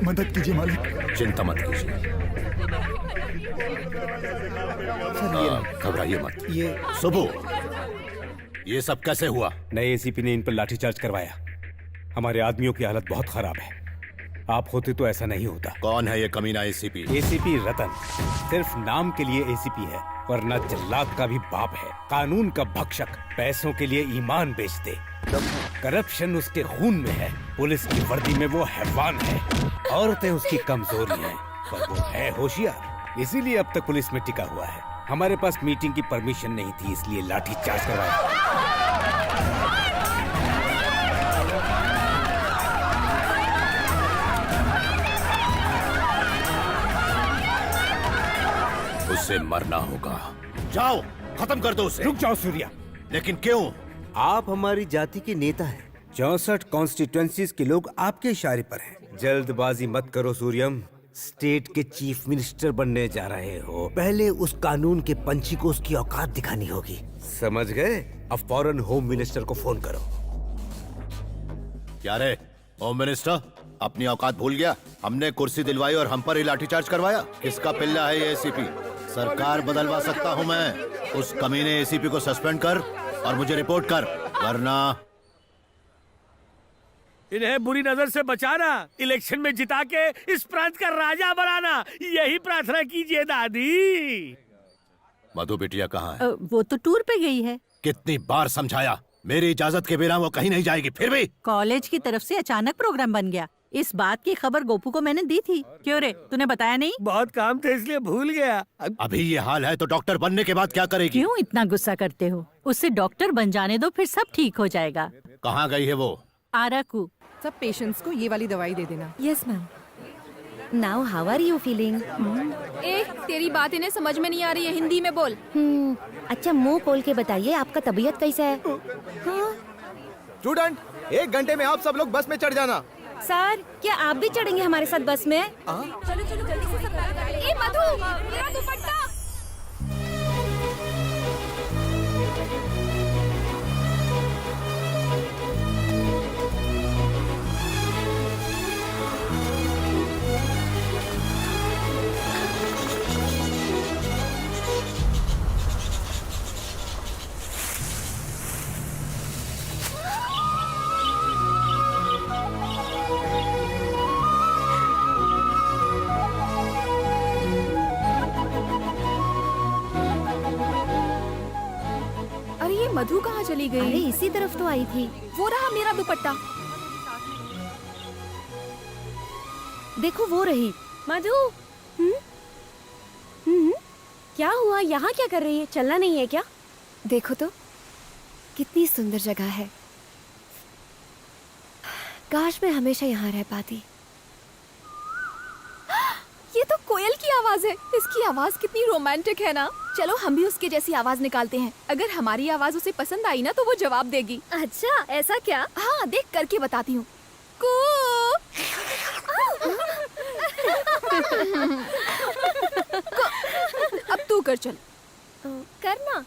मदद कीजिए मालिक। चिंता मत कीजिए, घबराइए मत। ये सुबह ये सब कैसे हुआ? नए एसीपी ने इन पर लाठीचार्ज करवाया। हमारे आदमियों की हालत बहुत खराब है। आप होते तो ऐसा नहीं होता। कौन है ये कमीना एसीपी? एसीपी रतन सिर्फ नाम के लिए एसीपी है, वरना जल्लाद का भी बाप है। कानून का भक्षक, पैसों के लिए ईमान बेच दे। करप्शन उसके खून में है। पुलिस की वर्दी में वो हैवान है। औरतें उसकी कमजोरी हैं, पर वो है होशियार, इसीलिए अब तक पुलिस में टिका हुआ है। हमारे पास मीटिंग की परमिशन नहीं थी, इसलिए लाठीचार्ज करवाया। उससे मरना होगा। जाओ, खत्म कर दो उसे। रुक जाओ सूर्या। लेकिन क्यों? आप हमारी जाति के नेता हैं। 64 कॉन्स्टिट्यूएंसीज के लोग आपके इशारे पर हैं। जल्दबाजी मत करो सूर्यम। स्टेट के चीफ मिनिस्टर बनने जा रहे हो, पहले उस कानून के पंछी को उसकी औकात दिखानी होगी। समझ गए? अब फौरन होम मिनिस्टर को फोन करो। क्या रे होम मिनिस्टर, अपनी औकात भूल गया? हमने कुर्सी दिलवाई और हम पर ही लाठीचार्ज करवाया। किसका पिल्ला है ये एसीपी? सरकार बदलवा सकता हूँ मैं। उस कमीने एसीपी को सस्पेंड कर और मुझे रिपोर्ट कर, वरना इन्हें बुरी नजर से बचाना, इलेक्शन में जिता के इस प्रांत का राजा बनाना, यही प्रार्थना कीजिए दादी। मधु बिटिया कहाँ है? वो तो टूर पे गई है। कितनी बार समझाया, मेरी इजाजत के बिना वो कहीं नहीं जाएगी। फिर भी कॉलेज की तरफ से अचानक प्रोग्राम बन गया। इस बात की खबर गोपू को मैंने दी थी। क्यों रे, तूने बताया नहीं? बहुत काम थे इसलिए भूल गया। अभी ये हाल है तो डॉक्टर बनने के बाद क्या करेगी? क्यों इतना गुस्सा करते हो? उससे डॉक्टर बन जाने दो, फिर सब ठीक हो जाएगा। कहाँ गई है वो? आराकू। सब पेशेंट्स को ये वाली दवाई दे देना। Yes ma'am. Now how are you feeling? ए, तेरी बात इन्हें समझ में नहीं आ रही है, हिंदी में बोल। अच्छा मुंह खोल के बताइए, आपका तबीयत कैसा है? स्टूडेंट, 1 घंटे में आप सब लोग बस में चढ़ जाना। सर, क्या आप भी चढ़ेंगे हमारे साथ बस में? चलो चलो जल्दी से सब। ए मधु, मेरा दुपट्टा। मधु कहाँ चली गई? अरे इसी तरफ तो आई थी। वो रहा मेरा दुपट्टा। देखो वो रही। मधु। क्या हुआ? यहाँ क्या कर रही है? चलना नहीं है क्या? देखो तो कितनी सुंदर जगह है। काश मैं हमेशा यहाँ रह पाती। ये ये तो कोयल की आवाज है। इसकी आवाज कितनी रोमांटिक है ना। चलो हम भी उसके जैसी आवाज निकालते हैं। अगर हमारी आवाज उसे पसंद आई ना तो वो जवाब देगी। अच्छा, ऐसा क्या? हाँ, देख करके बताती हूँ। अब तू कर चल। करना।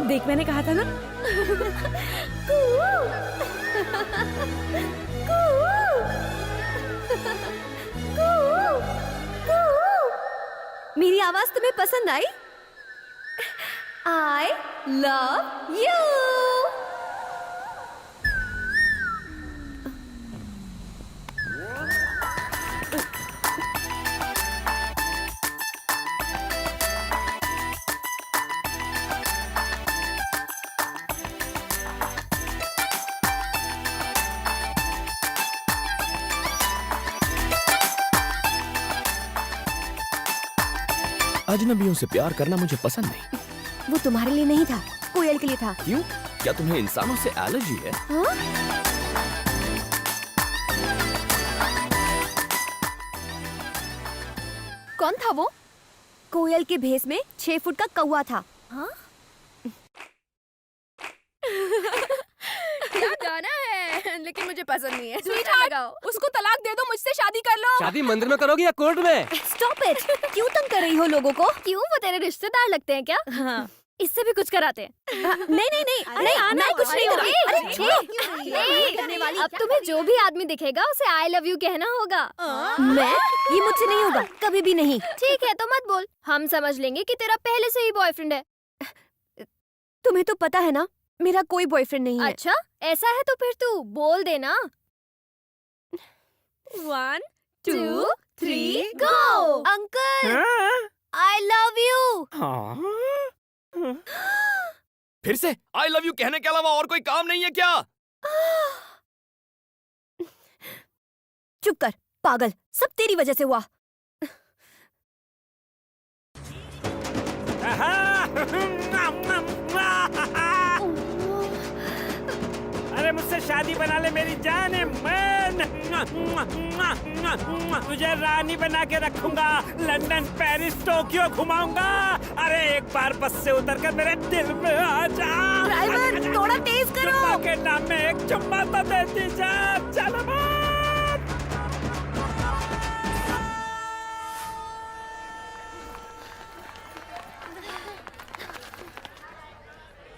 देख, मैंने कहा था ना। मेरी आवाज तुम्हें पसंद आई? I love you. अजनबियों से प्यार करना मुझे पसंद नहीं। वो तुम्हारे लिए नहीं था, कोयल के लिए था। क्यों? क्या तुम्हें इंसानों से एलर्जी है? हाँ? कौन था वो? कोयल के भेष में 6 फुट का कौवा था। हाँ? क्या गाना है, लेकिन मुझे पसंद नहीं है। स्वीटहार्ट, उसको तलाक दे दो, मुझसे शादी कर लो। शादी मंदिर में करोगी या कोर्ट में? Stop it! क्यों तंग कर रही हो लोगों को? क्यों, वो तेरे रिश्तेदार लगते हैं क्या? हाँ। इससे भी कुछ कराते हैं। नहीं, मैं कुछ नहीं हूँ। अब तुम्हें जो भी आदमी दिखेगा उसे आई लव यू कहना होगा। मैं? ये मुझसे नहीं होगा, कभी भी नहीं। ठीक है, तो मत बोल, हम समझ लेंगे कि तेरा पहले से ही बॉयफ्रेंड है। तुम्हें तो पता है ना, मेरा कोई बॉयफ्रेंड नहीं है। अच्छा, ऐसा है तो फिर तू बोल देना। 1 2 3 go. Uncle, I love you. फिर से आई लव यू कहने के अलावा और कोई काम नहीं है क्या? चुप कर पागल, सब तेरी वजह से हुआ। अरे मुझसे शादी बना ले मेरी जान है मन। तुझे रानी बना के रखूंगा, लंदन पेरिस टोक्यो घुमाऊंगा। अरे एक बार बस से उतर कर मेरे दिल में आ जा। ड्राइवर, थोड़ा तेज करो। चुम्मा के नाम में एक चुम्मा तो देती जा। चलो बात।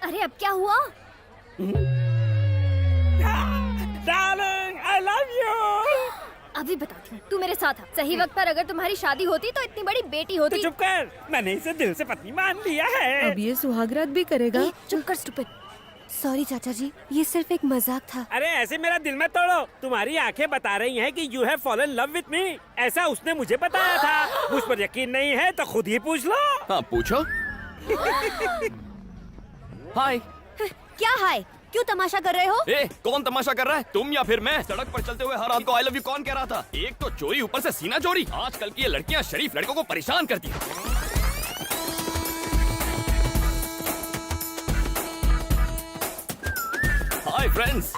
अरे अब क्या हुआ? Darling, I love you. अभी बताती हूँ, तू मेरे साथ आ। सही वक्त पर अगर तुम्हारी शादी होती तो इतनी बड़ी बेटी होती। तो चुप कर, मैंने इसे दिल से पत्नी मान लिया है। अब ये सुहागरात भी करेगा। चुप कर स्टूपिड। सॉरी चाचा जी, ये सिर्फ एक मजाक था। अरे ऐसे मेरा दिल मत तोड़ो। तुम्हारी आंखें बता रही हैं कि you have fallen love with me. ऐसा उसने मुझे बताया था। मुझ पर यकीन नहीं है तो खुद ही पूछ लो। हाँ पूछो। हाय। क्या हाय? क्यों तमाशा कर रहे हो? ए, कौन तमाशा कर रहा है, तुम या फिर मैं? सड़क पर चलते हुए हर रात को आई लव यू कौन कह रहा था? एक तो चोरी, ऊपर से सीना चोरी। आजकल की ये लड़कियां शरीफ लड़कों को परेशान करती हैं। Hi friends.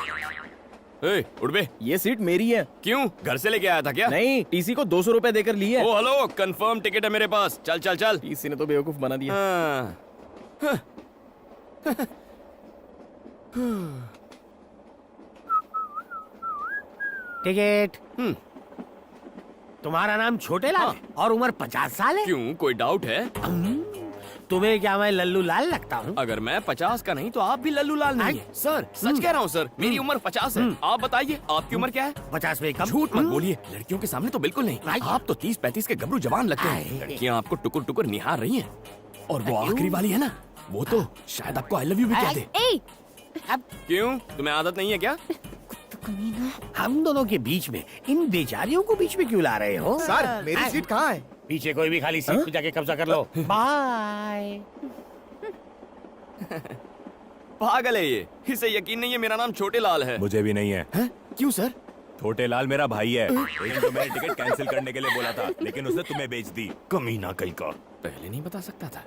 ए, उठ बे। ये सीट मेरी है। क्यों, घर से लेके आया था क्या? नहीं, टीसी को 200 रुपए देकर ली है। ओ हेलो, कंफर्म टिकट है मेरे पास। चल चल चल। टीसी ने तो बेवकूफ बना दिया। हाँ। टिकट। तुम्हारा नाम छोटे लाल है और उम्र 50 साल है। क्यों, कोई डाउट है? तुम्हें क्या मैं लल्लू लाल लगता हूँ? अगर मैं 50 का नहीं तो आप भी लल्लू लाल नहीं है। सर सच कह रहा हूँ सर, मेरी उम्र 50 है। आप बताइए आपकी उम्र क्या है? 50 में कम। झूठ मत बोलिए, लड़कियों के सामने तो बिल्कुल नहीं। आप तो 30-35 के गबरू जवान लगते हैं। लड़कियाँ आपको टुकुर टुकुर निहार रही हैं। और वो आखिरी वाली है ना, वो तो शायद आपको आई लव यू भी कह दे। क्यों, तुम्हें आदत नहीं है क्या? हम दोनों के बीच में इन बेचारियों को बीच में क्यों ला रहे हो? सर, मेरी सीट कहाँ है? पीछे कोई भी खाली सीट पे जाके कब्जा कर लो। बाय। पागल है ये, इसे यकीन नहीं है मेरा नाम छोटे लाल है। मुझे भी नहीं है। क्यों सर? छोटे लाल मेरा भाई है। एक तो मैंने टिकट कैंसिल करने के लिए बोला था, लेकिन उसने तुम्हें बेच दी। कमीना कहीं का। पहले नहीं बता सकता था।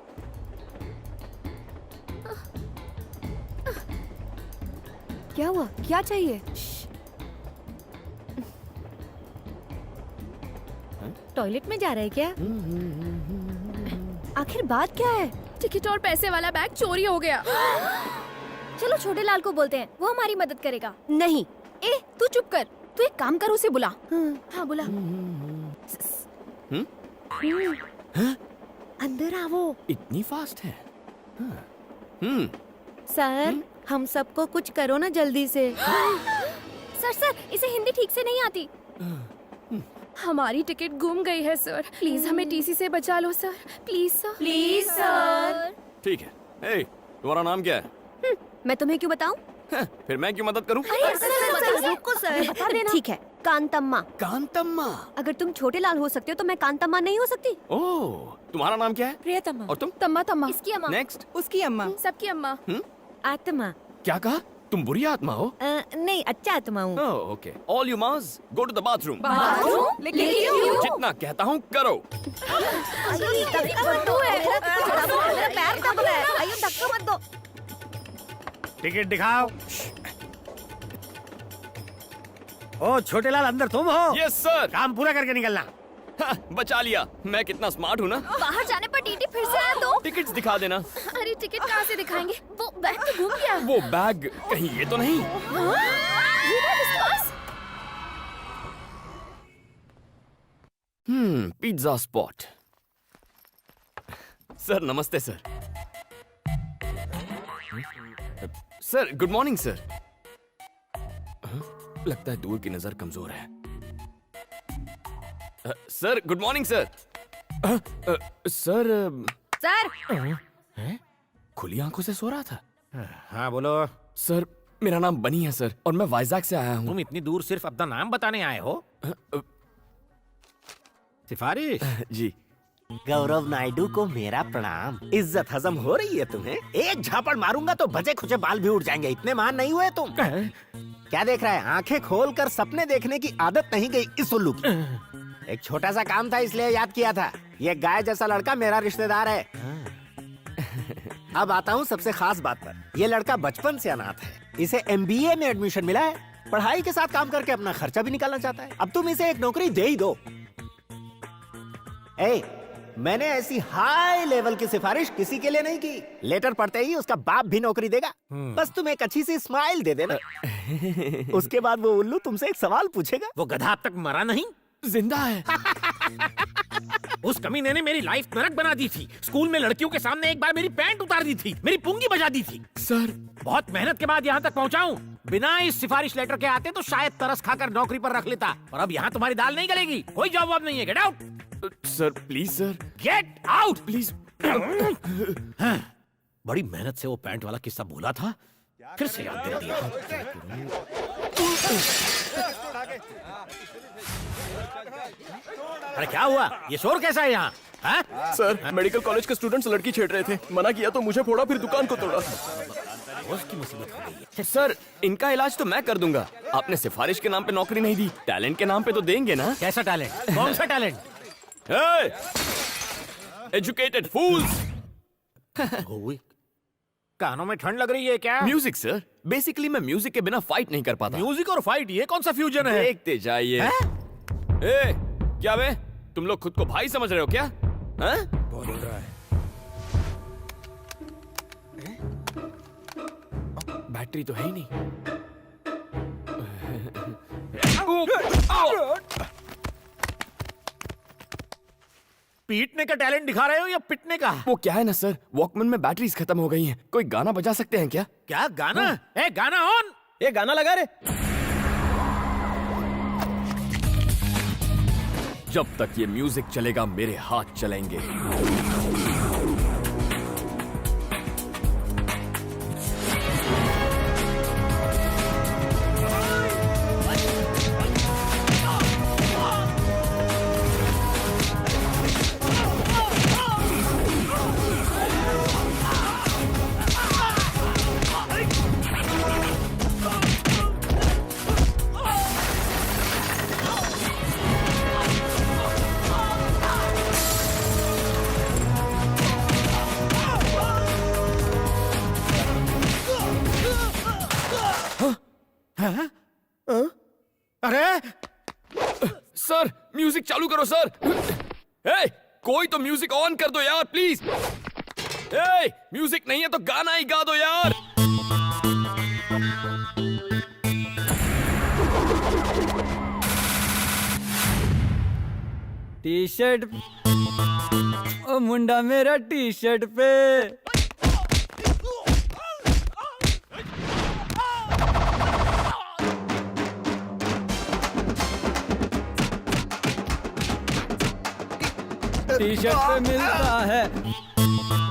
क्या हुआ? क्या चाहिए? टॉयलेट में जा रहे हैं क्या? आखिर बात क्या है? टिकट और पैसे वाला बैग चोरी हो गया। चलो छोटे लाल को बोलते हैं, वो हमारी मदद करेगा। नहीं। ए, तू चुप कर। तू एक काम कर, उसे बुला। हाँ बुला। अंदर आओ। इतनी फास्ट है? सर, हम सबको कुछ करो ना जल्दी से। सर, इसे हिंदी ठीक से नहीं आती। हमारी टिकट गुम गई है सर, प्लीज हमें टीसी से बचा लो sir, please sir. Please sir. ठीक है। ए, तुम्हारा नाम क्या है? मैं तुम्हें क्यों बताऊं? फिर मैं क्यों मदद करूं? सर, रुको सर, बता देना। ठीक है, कांतम्मा। कांतम्मा। अगर तुम छोटे लाल हो सकते हो तो मैं कांतम्मा नहीं हो सकती? ओह, तुम्हारा नाम क्या है? प्रियतमा। और तुम? तम्मा तम्मा। इसकी अम्मा। नेक्स्ट। उसकी अम्मा। सबकी अम्मा। आत्मा। क्या कहा? तुम बुरी आत्मा हो? नहीं, अच्छा आत्मा हूँ। Oh, okay. All you must go to the bathroom. Bathroom? लेकिन क्यों? जितना कहता हूँ करो। मेरा पैर दब रहा है। आइए, धक्का मत दो। टिकट दिखाओ। ओ छोटे लाल, अंदर तुम हो? Yes sir. काम पूरा करके निकलना। बचा लिया। मैं कितना स्मार्ट हूँ ना। बाहर जाने पर टीटी फिर से आया तो? टिकट्स दिखा देना। अरे टिकट कहाँ से दिखाएंगे? वो बैग तो गुम गया। वो बैग कहीं ये तो नहीं? ये बैग इसके पास? Pizza spot. सर नमस्ते sir. Sir good morning sir. लगता है दूर की नजर कमजोर है। Sir good morning sir. Sir खुली आंखों से सो रहा था। हाँ बोलो। सर मेरा नाम बनी है सर, और मैं वाइजैक से आया हूँ। तुम इतनी दूर सिर्फ अपना नाम बताने आए हो? सिफारिश? जी। गौरव नायडू को मेरा प्रणाम। इज्जत हजम हो रही है तुम्हें? एक झापड़ मारूंगा तो बचे खुचे बाल भी उड़ जाएंगे। इतने महान नहीं हुए तुम। क्या देख रहा है? आंखें खोलकर सपने देखने की आदत नहीं गई इस उल्लू की। एक छोटा सा काम था इसलिए याद किया था। ये गाय जैसा लड़का मेरा रिश्तेदार है। अब आता हूँ सबसे खास बात पर। ये लड़का बचपन से अनाथ है। इसे MBA में एडमिशन मिला है। पढ़ाई के साथ काम करके अपना खर्चा भी निकालना चाहता है। अब तुम इसे एक नौकरी दे ही दो। मैंने ऐसी हाई लेवल की सिफारिश किसी के लिए नहीं की। लेटर पढ़ते ही उसका बाप भी नौकरी देगा। बस तुम एक अच्छी सी स्माइल दे देना। उसके बाद वो उल्लू तुमसे एक सवाल पूछेगा। वो गधा अब तक मरा नहीं? जिंदा है। उस कमीने ने मेरी लाइफ नरक बना दी थी। स्कूल में लड़कियों के सामने एक बार मेरी पैंट उतार दी थी, मेरी पुंगी बजा दी थी। सर बहुत मेहनत के बाद यहाँ तक पहुँचा हूँ। बिना इस सिफारिश लेटर के आते तो शायद तरस खाकर नौकरी पर रख लेता। और अब यहाँ तुम्हारी दाल नहीं गलेगी। कोई जॉब वॉब नहीं है। Get out sir please sir. Get out please. बड़ी मेहनत से वो पैंट वाला किस्सा भूला था, फिर से याद दिला दिया। अरे क्या हुआ? ये शोर कैसा है यहाँ? सर मेडिकल कॉलेज के स्टूडेंट्स लड़की छेड़ रहे थे। मना किया तो मुझे फोड़ा, फिर दुकान को तोड़ा। उसकी मुसीबत हो गई है। सर इनका इलाज तो मैं कर दूंगा। आपने सिफारिश के नाम पे नौकरी नहीं दी, टैलेंट के नाम पे तो देंगे ना? कैसा टैलेंट? कौन सा टैलेंट? एजुकेटेड फूल्स। कानों में ठंड लग रही है क्या? Music sir. बेसिकली मैं म्यूजिक के बिना फाइट नहीं कर पाता। म्यूजिक और फाइट, ये कौन सा फ्यूजन है? देखते जाइए। ए, क्या बे? तुम लोग खुद को भाई समझ रहे हो क्या? बहुत लग रहा है। बैटरी तो है ही नहीं। पीटने का टैलेंट दिखा रहे हो या पिटने का? वो क्या है ना सर, वॉकमैन में बैटरीज खत्म हो गई हैं। कोई गाना बजा सकते हैं क्या? क्या गाना? ए गाना ऑन। ये गाना लगा रे। जब तक ये म्यूजिक चलेगा मेरे हाथ चलेंगे। सर म्यूजिक चालू करो सर। ए, कोई तो म्यूजिक ऑन कर दो यार प्लीज। ए, म्यूजिक नहीं है तो गाना ही गा दो यार। टी शर्ट ओ मुंडा मेरा टी शर्ट पे। टी शर्ट पे मिलता है,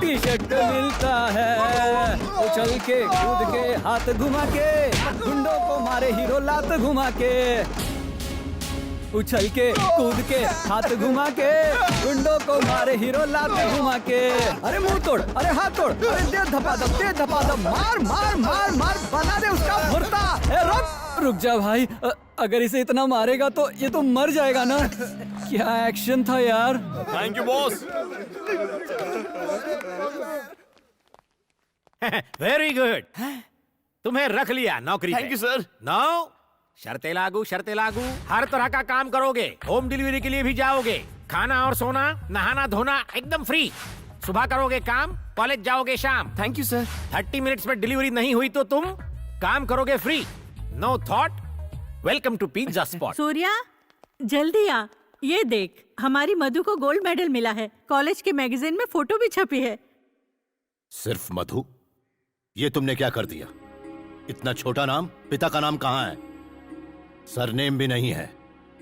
टी शर्ट पे मिलता है। उछल के कूद के हाथ घुमा के, गुंडों को मारे हीरो लात घुमा के। उछल के कूद के हाथ घुमा के, गुंडों को मारे हीरो लात घुमा के। अरे मुंह तोड़, अरे हाथ तोड़, अरे दे धपाधप, दे धपाधप, मार मार मार मार, बना दे उसका भुर्ता। रुक जा भाई, अगर इसे इतना मारेगा तो ये तो मर जाएगा ना। क्या एक्शन था यार। Thank you boss. Very good, तुम्हें रख लिया नौकरी पे। Thank you sir. नो, शर्तें लागू, शर्तें लागू। हर तरह का काम करोगे, होम डिलीवरी के लिए भी जाओगे, खाना और सोना, नहाना धोना एकदम फ्री। सुबह करोगे काम, कॉलेज जाओगे शाम। Thank you sir. 30 मिनट्स में डिलीवरी नहीं हुई तो तुम काम करोगे free. No thought. Welcome to pizza spot. Surya जल्दी आ, ये देख हमारी मधु को गोल्ड मेडल मिला है। कॉलेज के मैगजीन में फोटो भी छपी है। सिर्फ मधु? ये तुमने क्या कर दिया? इतना छोटा नाम, पिता का नाम कहाँ है? सरनेम भी नहीं है।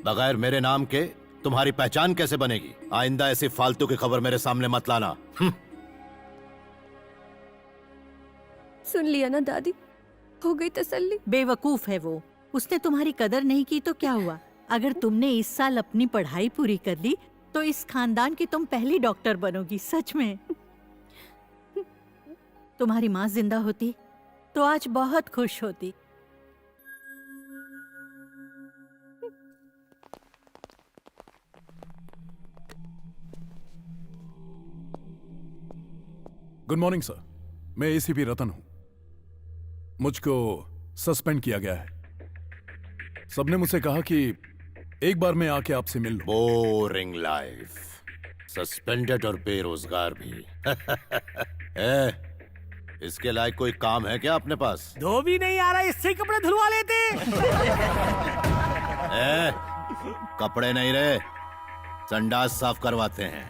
बगैर मेरे नाम के तुम्हारी पहचान कैसे बनेगी? आइंदा ऐसी फालतू की खबर मेरे सामने मत लाना। सुन लिया ना दादी, हो गई तसल्ली। बेवकूफ है वो, उसने तुम्हारी कदर नहीं की तो क्या हुआ? अगर तुमने इस साल अपनी पढ़ाई पूरी कर ली तो इस खानदान की तुम पहली डॉक्टर बनोगी। सच में। तुम्हारी माँ जिंदा होती तो आज बहुत खुश होती। गुड मॉर्निंग सर, मैं एसीपी रतन हूं। मुझको सस्पेंड किया गया है। सबने मुझसे कहा कि एक बार मैं आके आपसे मिल लूं। बोरिंग लाइफ, सस्पेंडेड और बेरोजगार भी। इसके लायक कोई काम है क्या अपने पास? धोबी नहीं आ रहा, इससे कपड़े धुलवा लेते। कपड़े नहीं रहे, संडास साफ करवाते हैं।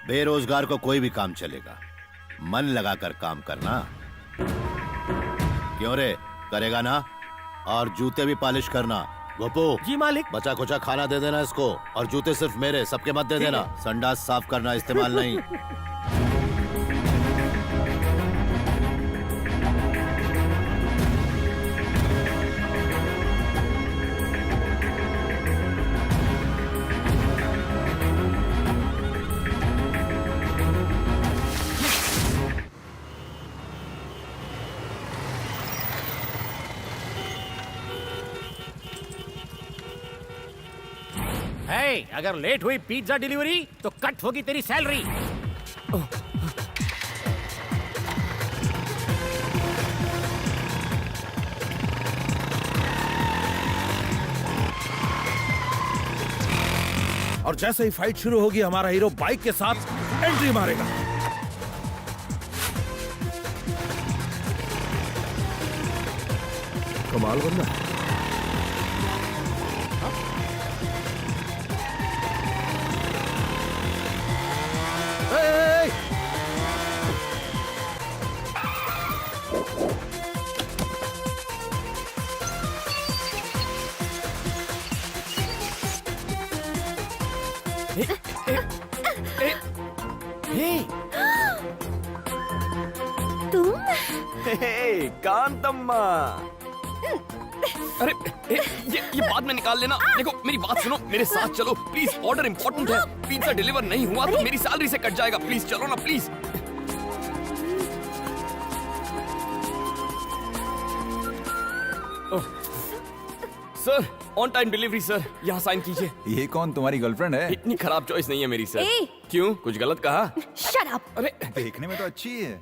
बेरोजगार को कोई भी काम चलेगा, मन लगाकर काम करना। क्यों रे, करेगा ना? और जूते भी पॉलिश करना। गोपू जी मालिक। बचा खुचा खाना दे देना इसको, और जूते सिर्फ मेरे, सबके मत दे देना। संडास साफ करना, इस्तेमाल नहीं। अगर लेट हुई पिज्जा डिलीवरी तो कट होगी तेरी सैलरी। और जैसे ही फाइट शुरू होगी हमारा हीरो बाइक के साथ एंट्री मारेगा। कमाल बंदा। तुम? कांतम्मा। अरे ये बाद में निकाल लेना। देखो मेरी बात सुनो, मेरे साथ चलो प्लीज। ऑर्डर इंपॉर्टेंट है, पिज्जा डिलीवर नहीं हुआ तो मेरी सैलरी से कट जाएगा। प्लीज चलो ना please. Sir on time delivery sir, यहाँ साइन कीजिए। ये कौन, तुम्हारी गर्लफ्रेंड है? इतनी खराब चॉइस नहीं है मेरी सर। ए! क्यों, कुछ गलत कहा? Shut up. अरे देखने में तो अच्छी है।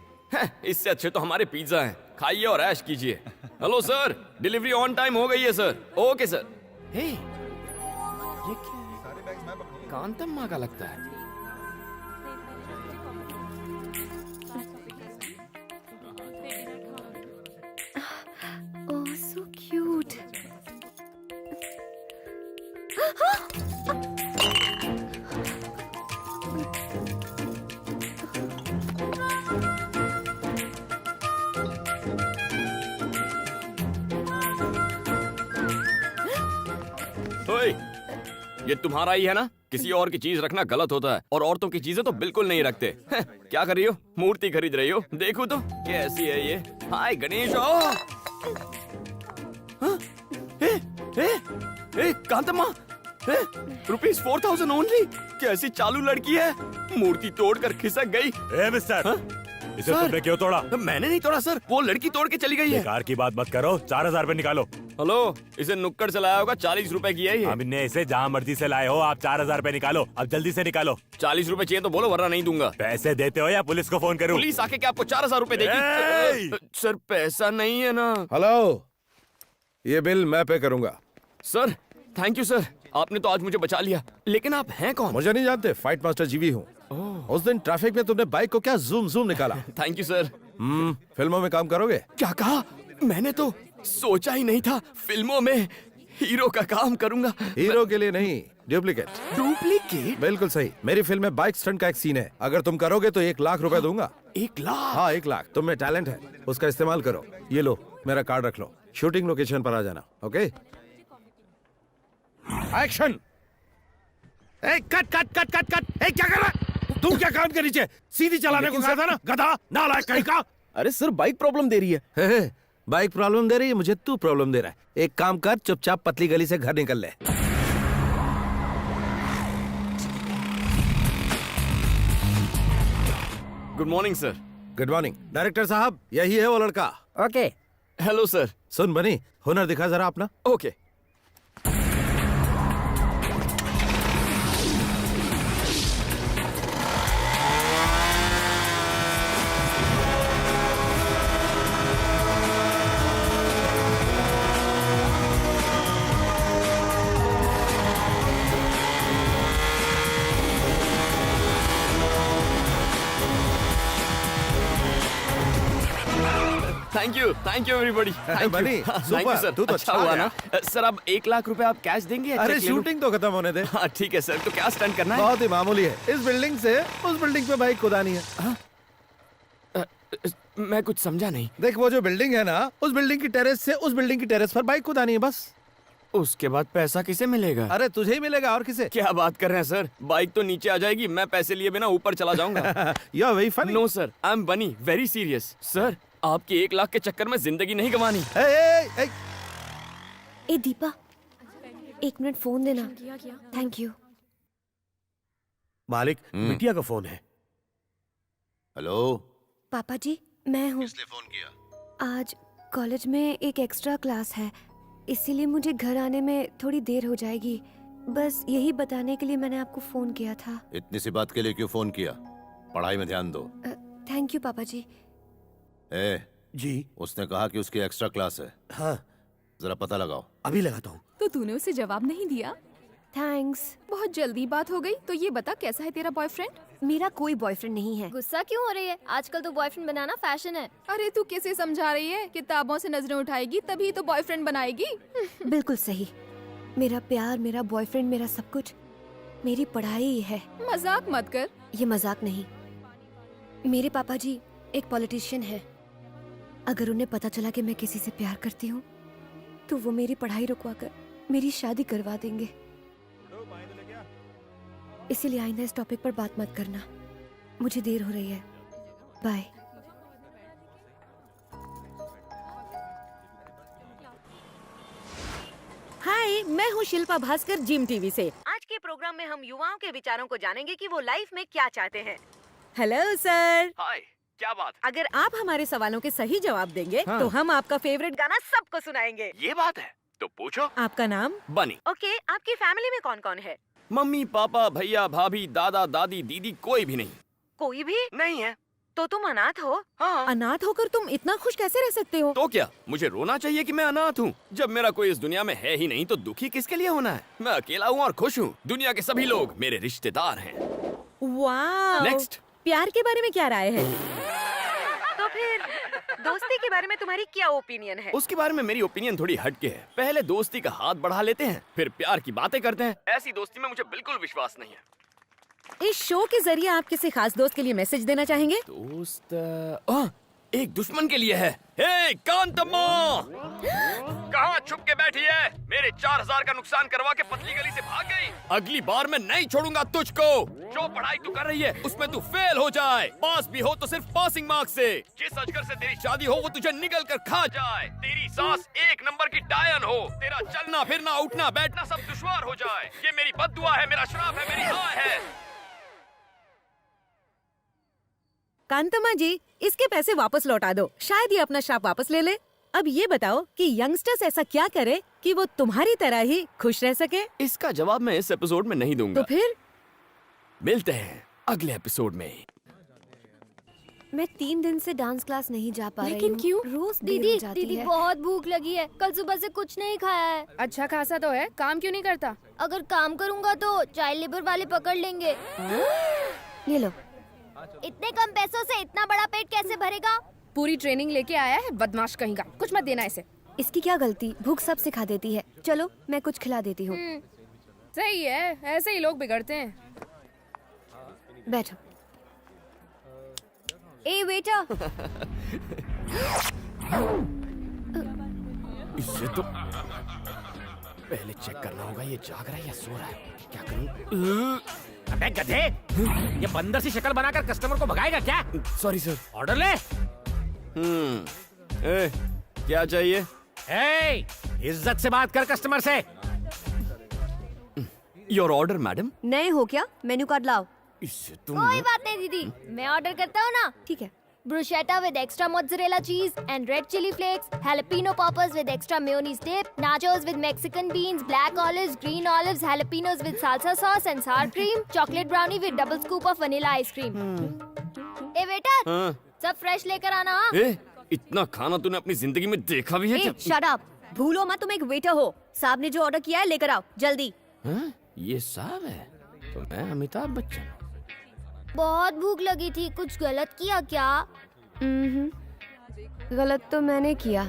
इससे अच्छे तो हमारे पिज्जा हैं, खाइए और ऐश कीजिए। Hello sir, delivery on time हो गई है सर। Okay sir. हे ये क्या है? कांतम्मा का लगता है। ओह सो क्यूट। ओए, ये तुम्हारा ही है ना? किसी और की चीज रखना गलत होता है और औरतों की चीजें तो बिल्कुल नहीं रखते। क्या कर रही हो? मूर्ति खरीद रही हो? देखो तो कैसी है ये। हाय गणेश। कांतम्मा, ₹4000 ओनली। कैसी चालू लड़की है, मूर्ति तोड़कर खिसक गई। ए मिस्टर, इसे सर, तुमने क्यों तोड़ा? मैंने नहीं तोड़ा सर, वो लड़की तोड़ के चली गई है। बेकार की बात मत करो, 4000 रुपए निकालो। हेलो, इसे नुक्कड़ से लाया होगा, 40 रुपए की है ये। हमने इसे जहाँ मर्जी से लाए हो, आप 4000 रुपए निकालो, अब जल्दी से निकालो। 40 रुपए चाहिए तो बोलो, वरना नहीं दूंगा। पैसे देते हो या पुलिस को फोन करूं? पुलिस आके क्या आपको 4000 रुपए देगी? सर पैसा नहीं है ना। हेलो, ये बिल मैं पे करूंगा। सर थैंक यू सर, आपने तो आज मुझे बचा लिया। लेकिन आप हैं कौन? मुझे नहीं जानते, फाइट मास्टर जीवी हूँ। उस दिन ट्रैफिक में तुमने बाइक को क्या जूम जूम निकाला। Thank you sir. फिल्मों में काम करोगे? क्या कहा? मैंने तो सोचा ही नहीं था फिल्मों में हीरो का काम करूंगा। हीरो के लिए नहीं, डुप्लीकेट। डुप्लीकेट? बिल्कुल सही। मेरी फिल्म में बाइक स्टंट का एक सीन है, अगर तुम करोगे तो 1 लाख रुपए दूंगा। 1 लाख? हाँ 1 लाख। तुम में टैलेंट है, उसका इस्तेमाल करो। ये लो मेरा कार्ड रख लो, शूटिंग लोकेशन पर आ जाना। Okay, action. Cut cut cut cut cut. क्या कर रहा है तू? क्या कान के नीचे सीधी चलाने को कहा था ना, गधा नालायक कहीं का। अरे सर, बाइक प्रॉब्लम दे रही है। बाइक प्रॉब्लम दे रही है, मुझे तू प्रॉब्लम दे रहा है। एक काम कर, चुपचाप पतली गली से घर निकल ले। Good morning sir. Good morning. Director साहब, यही है वो लड़का। ओके। Hello sir. सुन बनी, हुनर दिखा जरा अपना। ओके। Thank you everybody. बनी, थैंक यू सर। तू तो अच्छा छा हुआ गया। ना सर। अब 1 लाख रुपए आप कैश देंगे या अरे चेक ले लूं? शूटिंग तो खत्म होने दे। हाँ ठीक है सर। तो क्या स्टंट करना है? बहुत ही मामूली है, इस बिल्डिंग से उस बिल्डिंग पे बाइक कुदानी है। मैं कुछ समझा नहीं। देख वो जो बिल्डिंग है ना, उस बिल्डिंग की टेरेस से उस बिल्डिंग की टेरेस पर बाइक कुदानी है बस। उसके बाद पैसा किसे मिलेगा? अरे तुझे ही मिलेगा, और किसे? क्या बात कर रहे हैं सर, बाइक तो नीचे आ जाएगी, मैं पैसे लिए बिना ऊपर चला जाऊंगा। You are very funny. No sir, I am Bunny very serious. Sir आपकी 1 लाख के चक्कर में जिंदगी नहीं गंवानी। ए दीपा, 1 मिनट फोन देना। Thank you. मालिक, बिटिया का फोन है। हेलो पापा जी, मैं हूँ। किसने फोन किया? आज कॉलेज में एक एक्स्ट्रा क्लास है, इसीलिए मुझे घर आने में थोड़ी देर हो जाएगी। बस यही बताने के लिए मैंने आपको फोन किया था। इतनी सी बात के लिए क्यों फोन किया? पढ़ाई में ध्यान दो। थैंक यू पापा जी। जी, उसने कहा कि उसकी एक्स्ट्रा क्लास है। हाँ जरा पता लगाओ। अभी लगाता हूँ। तो तूने उसे जवाब नहीं दिया? थैंक्स। बहुत जल्दी बात हो गई। तो ये बता, कैसा है तेरा बॉयफ्रेंड? मेरा कोई बॉयफ्रेंड नहीं है। गुस्सा क्यों हो रही है? आजकल तो बॉयफ्रेंड बनाना फैशन है। अरे तू किसे समझा रही है? किताबों से नजरें उठाएगी तभी तो बॉयफ्रेंड बनाएगी। बिल्कुल सही। मेरा प्यार, मेरा बॉयफ्रेंड, मेरा सब कुछ मेरी पढ़ाई ही है। मजाक मत कर। ये मजाक नहीं। मेरे पापा जी एक पॉलिटिशियन है। अगर उन्हें पता चला कि मैं किसी से प्यार करती हूँ तो वो मेरी पढ़ाई रुकवाकर मेरी शादी करवा देंगे। इसीलिए आइंदा इस टॉपिक पर बात मत करना। मुझे देर हो रही है। बाय। हाय, मैं हूँ शिल्पा भास्कर, जिम टीवी से। आज के प्रोग्राम में हम युवाओं के विचारों को जानेंगे कि वो लाइफ में क्या चाहते हैं। Hello sir. हाय, क्या बात? अगर आप हमारे सवालों के सही जवाब देंगे हाँ। तो हम आपका फेवरेट गाना सबको सुनाएंगे। ये बात है तो पूछो। आपका नाम? बनी। ओके, आपकी फैमिली में कौन कौन है? मम्मी पापा भैया भाभी दादा दादी दीदी कोई भी नहीं। कोई भी नहीं है। तो तुम अनाथ हो? हाँ। अनाथ होकर तुम इतना खुश कैसे रह सकते हो? तो क्या मुझे रोना चाहिए कि मैं अनाथ हूँ? जब मेरा कोई इस दुनिया में है ही नहीं तो दुखी किसके लिए होना है? मैं अकेला हूँ और खुश हूँ। दुनिया के सभी लोग मेरे रिश्तेदार हैं। वाह। नेक्स्ट। प्यार के बारे में क्या राय है? तो फिर दोस्ती के बारे में तुम्हारी क्या ओपिनियन है? उसके बारे में मेरी ओपिनियन थोड़ी हटके है। पहले दोस्ती का हाथ बढ़ा लेते हैं, फिर प्यार की बातें करते हैं। ऐसी दोस्ती में मुझे बिल्कुल विश्वास नहीं है। इस शो के जरिए आप किसी खास दोस्त के लिए मैसेज देना चाहेंगे? दोस्त एक दुश्मन के लिए है। हे कांतम्मा, कहाँ छुप के बैठी है? मेरे 4000 का नुकसान करवा के पतली गली से भाग गई। अगली बार मैं नहीं छोड़ूंगा तुझको। जो पढ़ाई तू कर रही है उसमें तू फेल हो जाए, पास भी हो तो सिर्फ पासिंग मार्क्स से। जिस अजगर से तेरी शादी हो वो तुझे निगल कर खा जाए। तेरी सास 1 नंबर की डायन हो। तेरा चलना फिरना उठना बैठना सब दुश्वार हो जाए। ये मेरी बद्दुआ है, मेरा श्राप है, मेरी हाय है। कांतम्मा जी, इसके पैसे वापस लौटा दो, शायद ये अपना श्राप वापस ले ले। अब ये बताओ कि यंगस्टर्स ऐसा क्या करे कि वो तुम्हारी तरह ही खुश रह सके? इसका जवाब मैं इस एपिसोड में नहीं दूंगा। तो फिर मिलते हैं अगले एपिसोड में। मैं 3 दिन से डांस क्लास नहीं जा पा रही हूँ। लेकिन क्यों? रोज दीदी बहुत भूख लगी है। कल सुबह से कुछ नहीं खाया है। अच्छा खासा तो है, काम क्यों नहीं करता? अगर काम करूँगा तो चाइल्ड लेबर वाले पकड़ लेंगे। ये लो। इतने कम पैसों से इतना बड़ा पेट कैसे भरेगा? पूरी ट्रेनिंग लेके आया है, बदमाश कहीं का। कुछ मत देना इसे। इसकी क्या गलती? भूख सब सिखा देती है। चलो मैं कुछ खिला देती हूँ। सही है, ऐसे ही लोग बिगड़ते हैं। बैठो। ए बेटा। इससे तो पहले चेक करना होगा ये जाग रहा है या सो रहा है। क्या करूं? अबे गधे, ये बंदर सी शक्ल बनाकर कस्टमर को भगाएगा क्या? Sorry sir. ऑर्डर ले। क्या चाहिए? इज्जत से बात कर कस्टमर से। Your order madam. नए हो क्या? मेन्यू कार्ड लाओ। इससे तुम कोई बात नहीं दीदी, मैं ऑर्डर करता हूँ ना। ठीक है। Bruschetta with extra mozzarella cheese and red chili flakes, jalapeno poppers with extra mayonnaise dip, nachos with Mexican beans, black olives, green olives, jalapenos with salsa sauce and sour cream, chocolate brownie with double scoop of vanilla ice cream. ए बेटा, सब fresh लेकर आना। इतना खाना तूने अपनी जिंदगी में देखा भी है क्या? Shut up. भूलो मत तुम एक वेटर हो। साहब ने जो ऑर्डर किया है लेकर आओ जल्दी। ये साहब है तो मैं अमिताभ बच्चन। बहुत भूख लगी थी, कुछ गलत किया क्या? गलत तो मैंने किया।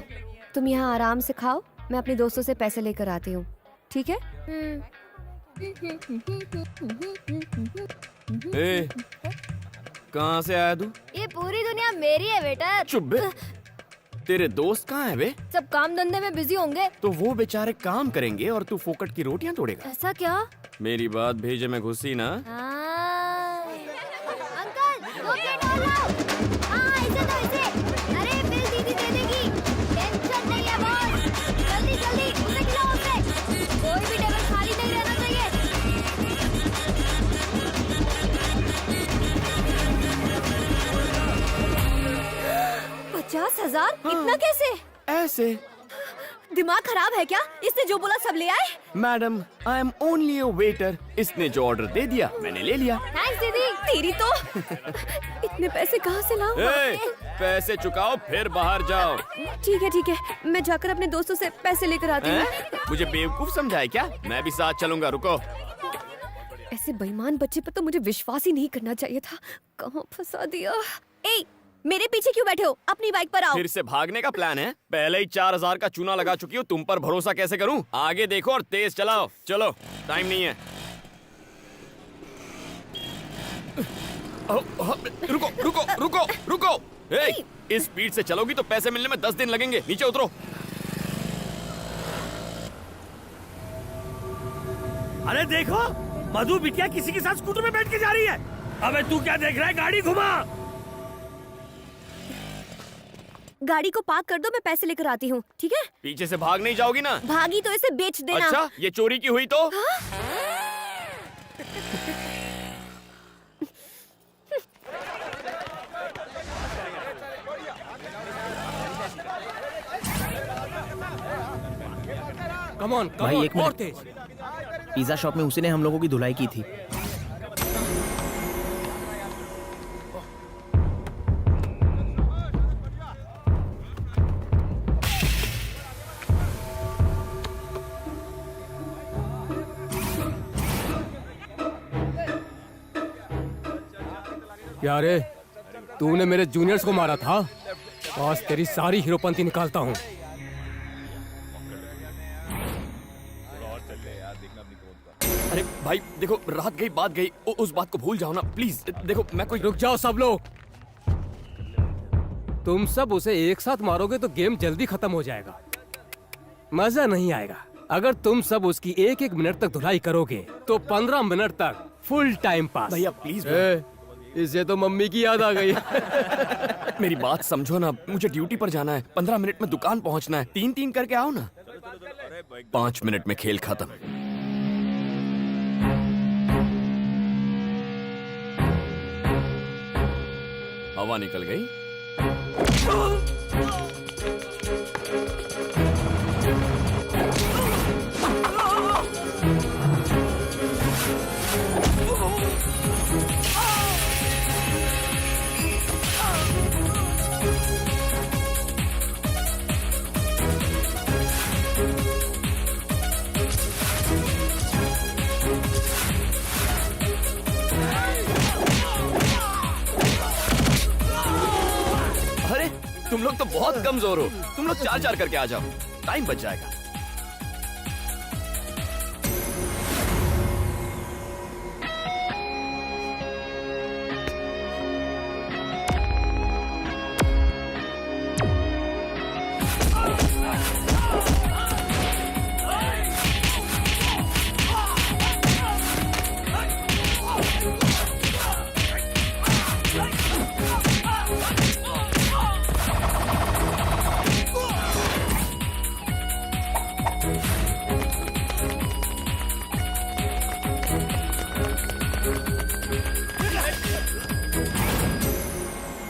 तुम यहाँ आराम से खाओ, मैं अपने दोस्तों से पैसे लेकर आती हूँ, ठीक है? कहाँ से आया तू? ये पूरी दुनिया मेरी है बेटा। चुप बे। तेरे दोस्त कहाँ है बे? सब काम धंधे में बिजी होंगे। तो वो बेचारे काम करेंगे और तू फोकट की रोटियां तोड़ेगा। ऐसा क्या? मेरी बात भेजे में घुसी ना। अंकल, 2 प्लेट और लाओ। हाँ, इसे दो इसे। अरे बिल दीदी दे देगी। टेंशन नहीं है बॉस। जल्दी जल्दी उसे खिलाओ उसे। कोई भी टेबल खाली नहीं रहना चाहिए। 50,000? इतना कैसे? ऐसे। दिमाग खराब है क्या? इसने जो बोला सब ले आए? Madam, I am only a waiter. इसने जो ऑर्डर दे दिया मैंने ले लिया। थैंक्स दीदी। तेरी तो इतने पैसे कहाँ से लाऊं? पैसे चुकाओ फिर बाहर जाओ। ठीक है, मैं जाकर अपने दोस्तों से पैसे लेकर आती हूँ। मुझे बेवकूफ समझा है क्या? मैं भी साथ चलूंगा, रुको। ऐसे बेईमान बच्चे पर तो मुझे विश्वास ही नहीं करना चाहिए था। कहाँ फंसा दिया? ए, मेरे पीछे क्यों बैठे हो? अपनी बाइक पर आओ। फिर से भागने का प्लान है? पहले ही 4000 का चूना लगा चुकी हूँ, तुम पर भरोसा कैसे करूँ? आगे देखो और तेज चलाओ। चलो, टाइम नहीं है। रुको रुको रुको रुको। इस स्पीड से चलोगी तो पैसे मिलने में 10 दिन लगेंगे। नीचे उतरो। अरे देखो, मधु बिटिया किसी के साथ स्कूटर में बैठ के जा रही है। अबे तू क्या देख रहा है? गाड़ी घुमा। गाड़ी को पार्क कर दो, मैं पैसे लेकर आती हूँ, ठीक है? पीछे से भाग नहीं जाओगी ना? भागी तो इसे बेच देना। अच्छा, ये चोरी की हुई तो? कम ऑन, भाई एक और मिनट। तेज। पिज्जा शॉप में उसी ने हम लोगों की धुलाई की थी। क्या रे, तूने मेरे जूनियर्स को मारा था? आज तेरी सारी हीरोपंती निकालता हूँ। अरे भाई देखो, रात गई बात गई, उस बात को भूल जाओ ना प्लीज। देखो मैं कोई। रुक जाओ सब लोग। तुम सब उसे एक साथ मारोगे तो गेम जल्दी खत्म हो जाएगा, मजा नहीं आएगा। अगर तुम सब उसकी एक एक मिनट तक धुलाई करोगे तो 15 मिनट तक फुल टाइम पास। भैया प्लीज। इसे तो मम्मी की याद आ गई। मेरी बात समझो ना, मुझे ड्यूटी पर जाना है, 15 मिनट में दुकान पहुंचना है। 3-3 करके आओ ना। 5 मिनट में खेल खत्म। हवा निकल गई। अरे तुम लोग तो बहुत कमजोर हो। तुम लोग 4-4 करके आ जाओ, टाइम बच जाएगा।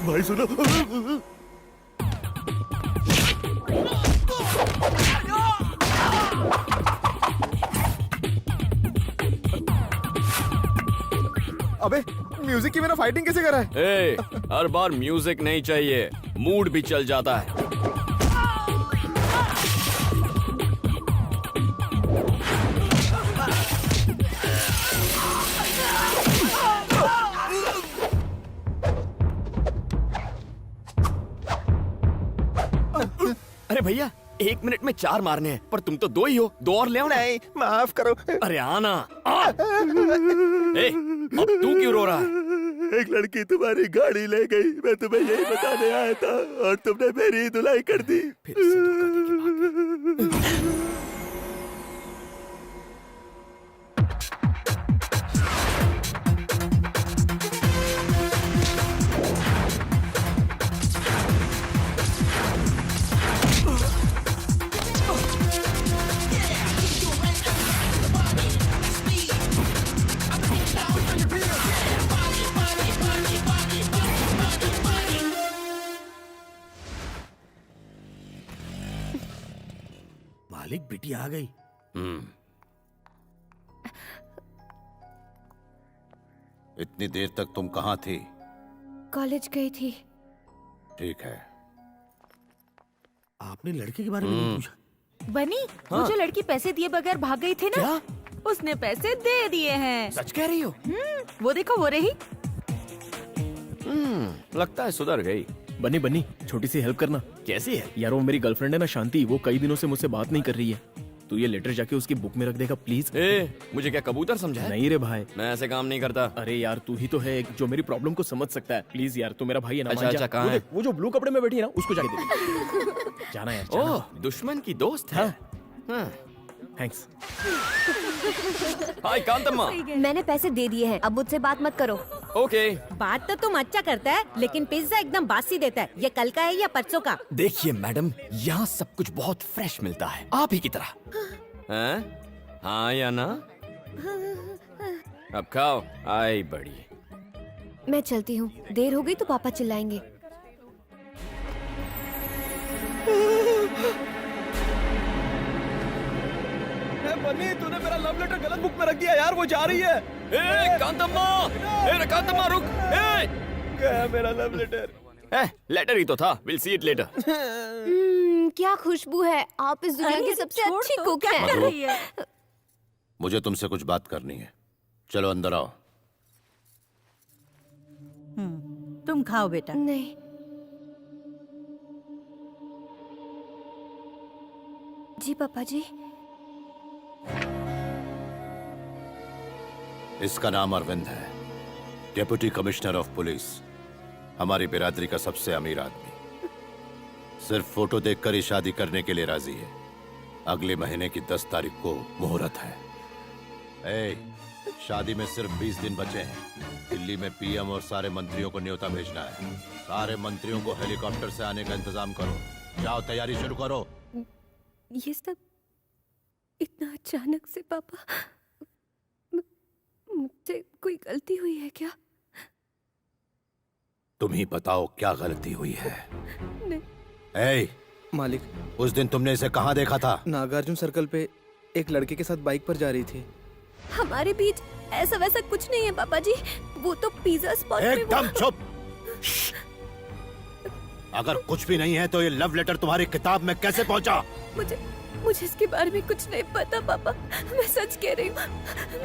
भाई सुनो। अबे म्यूजिक की बिना फाइटिंग कैसे करा है? ए, हर बार म्यूजिक नहीं चाहिए, मूड भी चल जाता है। अरे भैया 1 मिनट में 4 मारने हैं, पर तुम तो 2 ही हो। 2 और ले आओ ना। नहीं, माफ करो। अरे आना। ए, अब तू क्यों रो रहा है? एक लड़की तुम्हारी गाड़ी ले गई, मैं तुम्हें यही बताने आया था और तुमने मेरी धुलाई कर दी। फिर से धोखा की बात। मालिक बेटी आ गई। इतनी देर तक तुम कहाँ थी? कॉलेज गई थी। ठीक है। आपने लड़के के बारे में नहीं पूछा? बनी, वो जो लड़की पैसे दिए बगैर भाग गई थी ना, क्या? उसने पैसे दे दिए हैं। सच कह रही हो? वो देखो, वो रही। लगता है सुधर गई। बनी बनी, छोटी सी हेल्प करना। कैसी है? यार वो मेरी गर्लफ्रेंड है ना शांति, वो कई दिनों से मुझसे बात नहीं कर रही है। तू ये लेटर जाके उसकी बुक में रख देगा प्लीज। मुझे क्या कबूतर समझा है? नहीं रे भाई, मैं ऐसे काम नहीं करता। अरे यार तू ही तो है जो मेरी प्रॉब्लम को समझ सकता है। प्लीज यार, तू मेरा भाई है ना। अच्छा, अच्छा, कहाँ है? वो जो ब्लू कपड़े में बैठी है ना, उसको जाके दे। जाना यार, जाना। ओह, दुश्मन की दोस्त है। थैंक्स। हाय कांतम्मा। मैंने पैसे दे दिए हैं, अब मुझसे बात मत करो। ओके। बात तो तुम अच्छा करता है, लेकिन पिज्जा एकदम बासी देता है। ये कल का है या परसों का? देखिए मैडम, यहाँ सब कुछ बहुत फ्रेश मिलता है, आप ही की तरह। हैं? हाँ या ना? अब खाओ। आई बड़ी। मैं चलती हूँ, देर हो गई तो पापा चिल्लाएंगे। बनी, तूने मेरा लव लेटर गलत बुक में रख दिया यार, वो जा रही है। ए कांतम्मा, ए कांतम्मा रुक। ए गया मेरा लव लेटर। लेटर ही तो था। Will see it later. क्या खुशबू है, आप इस दुनिया की सबसे अच्छी कुक हैं। मुझे तुमसे कुछ बात करनी है, चलो अंदर आओ। तुम खाओ बेटा। नहीं। जी पापा जी। इसका नाम अरविंद है, डेप्यूटी कमिश्नर ऑफ पुलिस, हमारी बिरादरी का सबसे अमीर आदमी। सिर्फ फोटो देखकर ही शादी करने के लिए राजी है। अगले महीने की 10 तारीख को मुहूर्त है। शादी में सिर्फ 20 दिन बचे हैं। दिल्ली में पीएम और सारे मंत्रियों को न्योता भेजना है। सारे मंत्रियों को हेलीकॉप्टर से आने का इंतजाम करो। जाओ, तैयारी शुरू करो। ये सब इतना अचानक से पापा, मुझसे कोई गलती हुई है क्या? तुम ही बताओ क्या गलती हुई है। नहीं। मालिक, उस दिन तुमने इसे कहाँ देखा था? नागार्जुन सर्कल पे एक लड़के के साथ बाइक पर जा रही थी। हमारे बीच ऐसा वैसा कुछ नहीं है पापा जी, वो तो पिज्जा स्पॉट पे एकदम चुप। अगर कुछ भी नहीं है तो ये लव लेटर तुम्हारी किताब में कैसे पहुंचा? मुझे इसके बारे में कुछ नहीं पता पापा, मैं सच कह रही हूँ।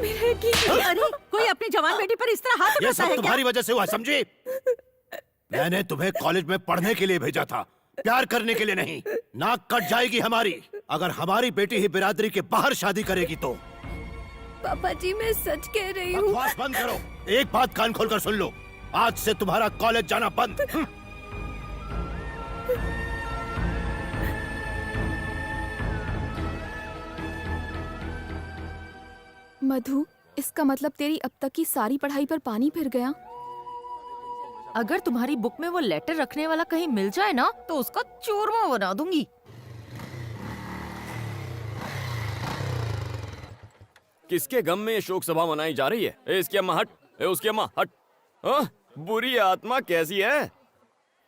मेरा यकीन। अरे कोई अपनी जवान बेटी पर इस तरह हाथ ये उठाता सब है तुम्हारी क्या? वजह से हुआ, समझी? मैंने तुम्हें कॉलेज में पढ़ने के लिए भेजा था, प्यार करने के लिए नहीं। नाक कट जाएगी हमारी अगर हमारी बेटी ही बिरादरी के बाहर शादी करेगी तो। पापा जी मैं सच कह रही हूँ। बकवास बंद करो। एक बात कान खोलकर सुन लो, आज से तुम्हारा कॉलेज जाना बंद। मधु, इसका मतलब तेरी अब तक की सारी पढ़ाई पर पानी फिर गया। अगर तुम्हारी बुक में वो लेटर रखने वाला कहीं मिल जाए ना तो उसका चूरमा बना दूंगी। किसके गम में ये शोक सभा मनाई जा रही है? इसकी अम्मा हट, उसकी अम्मा हट। बुरी आत्मा कैसी है?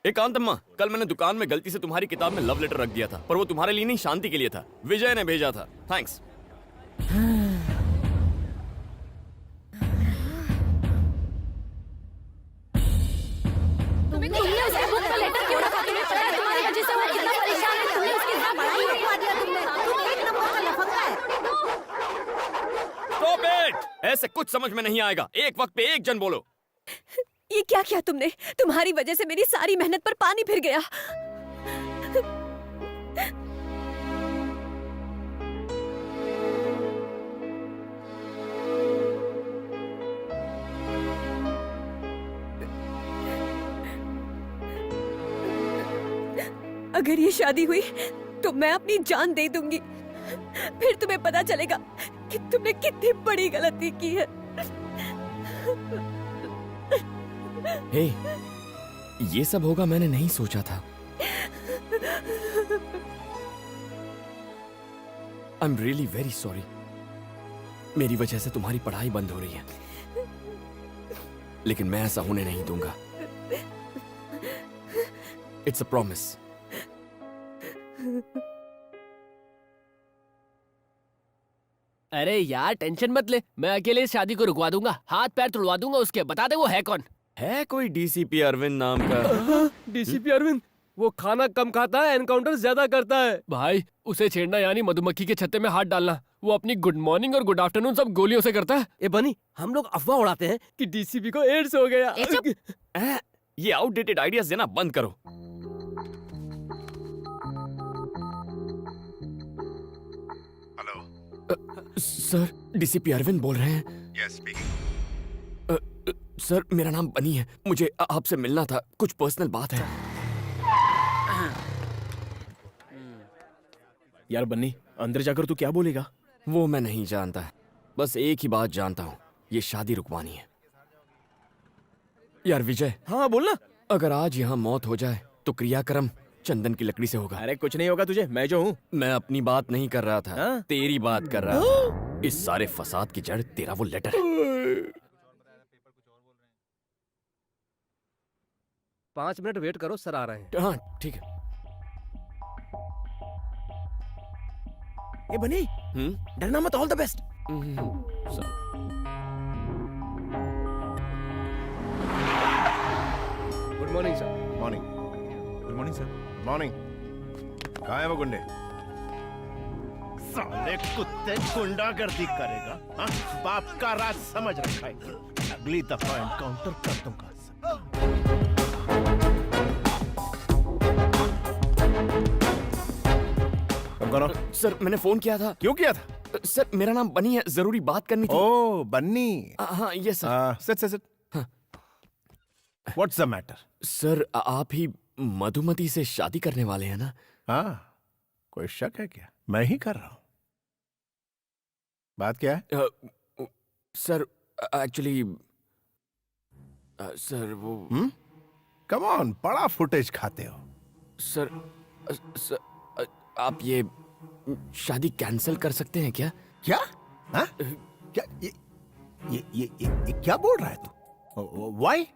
एकांत अम्मा, कल मैंने दुकान में गलती से तुम्हारी किताब में लव लेटर रख दिया था, पर वो तुम्हारे लिए नहीं, शांति के लिए था। विजय ने भेजा था। थैंक्स। ऐसे कुछ समझ में नहीं आएगा। एक वक्त पे एक जन बोलो। ये क्या किया तुमने? तुम्हारी वजह से मेरी सारी मेहनत पर पानी फिर गया। अगर ये शादी हुई तो मैं अपनी जान दे दूंगी। फिर तुम्हें पता चलेगा कि तुमने कितनी बड़ी गलती की है। हे, ये सब होगा मैंने नहीं सोचा था। I am really very sorry. मेरी वजह से तुम्हारी पढ़ाई बंद हो रही है, लेकिन मैं ऐसा होने नहीं दूंगा। It's a promise. अरे यार टेंशन मत ले, मैं अकेले इस शादी को रुकवा दूंगा, हाथ पैर तुड़वा दूंगा उसके। बता दे वो है कौन? है कोई डीसीपी अरविंद नाम का? डीसीपी अरविंद? वो खाना कम खाता है, एनकाउंटर ज्यादा करता है। भाई उसे छेड़ना यानी मधुमक्खी के छत्ते में हाथ डालना। वो अपनी गुड मॉर्निंग और गुड आफ्टरनून सब गोलियों से करता है। ए बनी, हम लोग अफवाह उड़ाते हैं कि डीसीपी को एड्स हो गया। ये आउटडेटेड आइडियाज देना बंद करो। सर, डीसीपी अरविंद बोल रहे हैं? Yes speaking. सर, मेरा नाम बनी है, मुझे आपसे मिलना था, कुछ पर्सनल बात है। यार बन्नी, अंदर जाकर तू क्या बोलेगा? वो मैं नहीं जानता, बस एक ही बात जानता हूँ, ये शादी रुकवानी है। यार विजय। हाँ बोलना। अगर आज यहाँ मौत हो जाए तो क्रियाक्रम चंदन की लकड़ी से होगा। अरे कुछ नहीं होगा तुझे, मैं जो हूँ। मैं अपनी बात नहीं कर रहा था, तेरी बात कर रहा था। इस सारे फसाद की जड़ तेरा वो लेटर है। 5 मिनट वेट करो, सर आ रहे हैं। हाँ ठीक है। ये बनी, डरना मत, all the best. Good morning sir. Morning. Good morning sir. Morning. कहाँ है वो गुंडे? साले कुत्ते गुंडागर्दी करेगा, हाँ? बाप का राज समझ रखा है। अगली दफा एनकाउंटर कर दूंगा। सर मैंने फोन किया था। क्यों किया था? सर मेरा नाम बनी है, जरूरी बात करनी थी। ओ बन्नी। हाँ ये sir. Sit. What's the matter? Sir आप ही मधुमती से शादी करने वाले हैं ना? हाँ, कोई शक है क्या? मैं ही कर रहा हूं। बात क्या है? सर एक्चुअली सर वो कम ऑन, बड़ा फुटेज खाते हो। सर आप ये शादी कैंसिल कर सकते हैं क्या? क्या? हाँ? क्या ये क्या बोल रहा है तू? व्हाई?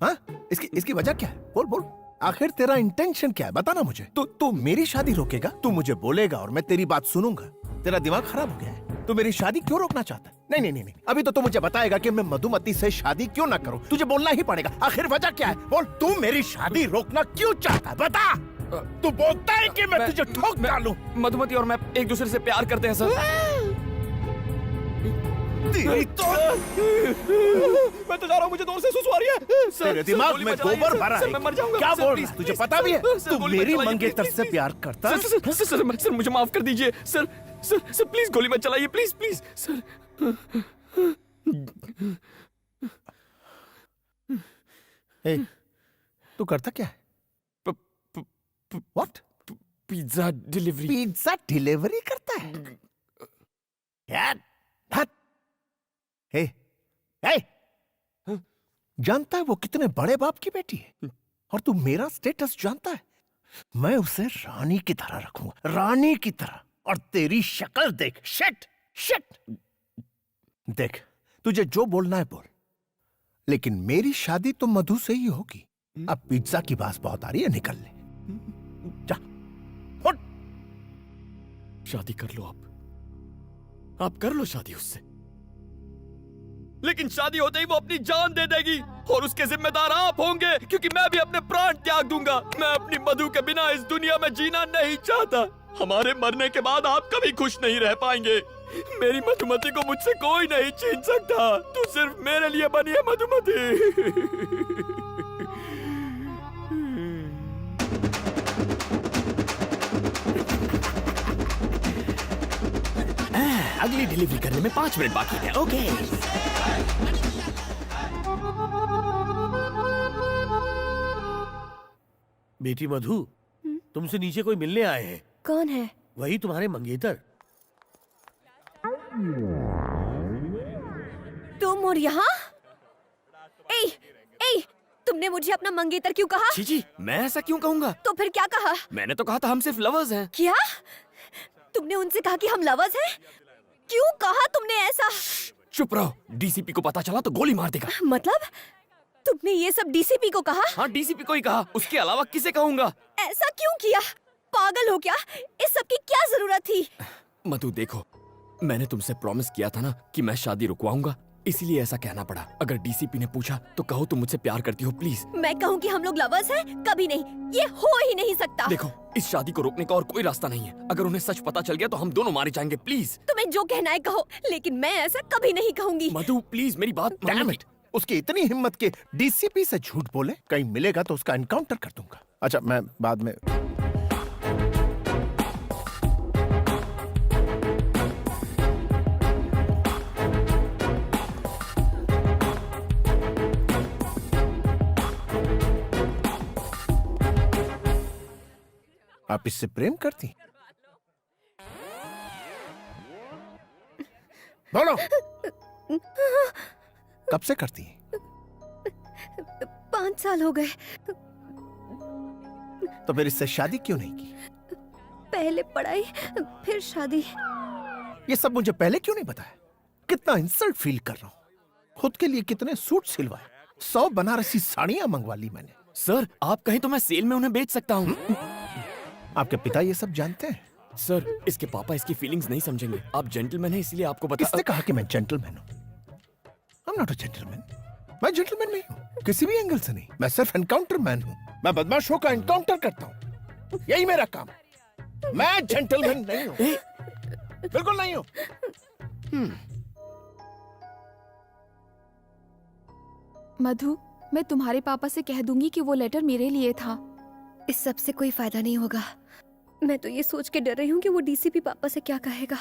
हाँ? इसकी वजह क्या है? बोल। आखिर तेरा इंटेंशन क्या है? बताना मुझे। तू मेरी शादी रोकेगा? तू मुझे बोलेगा और मैं तेरी बात सुनूंगा? तेरा दिमाग खराब हो गया है? तू मेरी शादी क्यों रोकना चाहता है? नहीं। अभी तो तू मुझे बताएगा कि मैं मधुमती से शादी क्यों ना करूं। तुझे बोलना ही पड़ेगा। आखिर वजह क्या है? बोल। तू मेरी शादी रोकना क्यों चाहता है? बता। तू बोलता है कि मैं तुझे ठोक डालूं। मधुमती और मैं एक दूसरे से प्यार करते हैं सर। तेरी तो मैं तो जा रहा हूँ, मुझे दूर से सुसु आ रही है। तेरे दिमाग में गोबर भरा है। मैं मर जाऊंगा। क्या बोल रहा है? तुझे पता भी है तू मेरी मंगेतर से प्यार करता है? सर मुझे माफ कर दीजिए सर। सर प्लीज गोली मत चलाइए, प्लीज सर। तू करता क्या है? What? Pizza delivery. Pizza delivery करता है? यार जानता है वो कितने बड़े बाप की बेटी है? और तू मेरा स्टेटस जानता है? मैं उसे रानी की तरह रखूंगा, रानी की तरह। और तेरी शक्ल देख। शिट। देख, तुझे जो बोलना है बोल, लेकिन मेरी शादी तो मधु से ही होगी। अब पिज्जा की बात बहुत आ रही है, निकल ले। जा। शादी कर लो आप कर लो शादी उससे, लेकिन शादी होते ही वो अपनी जान दे देगी और उसके जिम्मेदार आप होंगे, क्योंकि मैं भी अपने प्राण त्याग दूंगा। मैं अपनी मधु के बिना इस दुनिया में जीना नहीं चाहता। हमारे मरने के बाद आप कभी खुश नहीं रह पाएंगे। मेरी मधुमती को मुझसे कोई नहीं छीन सकता। तू सिर्फ मेरे लिए बनी है मधुमती। अगली डिलीवरी करने में 5 मिनट बाकी है। ओके। बेटी मधु, तुमसे नीचे कोई मिलने आए हैं। कौन है? वही तुम्हारे मंगेतर। तुम और यहाँ? ए, तुमने मुझे अपना मंगेतर क्यों कहा? जी, मैं ऐसा क्यों कहूँगा? तो फिर क्या कहा? मैंने तो कहा था हम सिर्फ लवर्स हैं। क्या? तुमने उनसे कहा कि हम लवर्स हैं? क्यों कहा तुमने ऐसा? चुप रहो, डीसीपी को पता चला तो गोली मार देगा। मतलब तुमने ये सब डीसीपी को कहा? हाँ, डीसीपी को ही कहा, उसके अलावा किसे कहूँगा? ऐसा क्यों किया? पागल हो क्या? इस सब की क्या जरूरत थी? मधु देखो, मैंने तुमसे प्रॉमिस किया था ना कि मैं शादी रुकवाऊंगा, इसीलिए ऐसा कहना पड़ा। अगर डीसीपी ने पूछा तो कहो तुम मुझसे प्यार करती हो, प्लीज। मैं कहूँ कि हम लोग लवर्स हैं? कभी नहीं, ये हो ही नहीं सकता। देखो, इस शादी को रोकने का और कोई रास्ता नहीं है। अगर उन्हें सच पता चल गया तो हम दोनों मारे जाएंगे। प्लीज तुम्हें जो कहना है कहो, लेकिन मैं ऐसा कभी नहीं कहूँगी। मधु प्लीज मेरी बात डैम इट, उसकी इतनी हिम्मत के डीसीपी से झूठ बोले। कहीं मिलेगा तो उसका एनकाउंटर कर दूंगा। अच्छा, मैं बाद में। आप इससे प्रेम करती? बोलो, कब से करती? 5 साल हो गए। तो फिर इससे शादी क्यों नहीं की? पहले पढ़ाई, फिर शादी। ये सब मुझे पहले क्यों नहीं बताया? कितना इंसल्ट फील कर रहा हूँ। खुद के लिए कितने सूट सिलवाए, 100 बनारसी साड़ियां मंगवा ली मैंने। सर आप कहीं तो मैं सेल में उन्हें बेच सकता हूँ। आपके पिता ये सब जानते हैं? सर इसके पापा इसकी फीलिंग्स नहीं समझेंगे। आप जेंटलमैन हैं इसलिए आपको बता। किसने कहा कि मैं जेंटलमैन हूँ? I'm not a gentleman. मैं जेंटलमैन नहीं हूँ, किसी भी एंगल से नहीं। मैं सिर्फ एनकाउंटर मैन हूँ। मैं बदमाशों का एनकाउंटर करता हूँ, यही मेरा काम। मैं जेंटलमैन नहीं हूँ, बिल्कुल नहीं हूँ। मधु, मैं तुम्हारे पापा से कह दूंगी कि वो लेटर मेरे लिए था। इस सब से कोई फायदा नहीं होगा। मैं तो ये सोच के डर रही हूँ कि वो डीसीपी पापा से क्या कहेगा।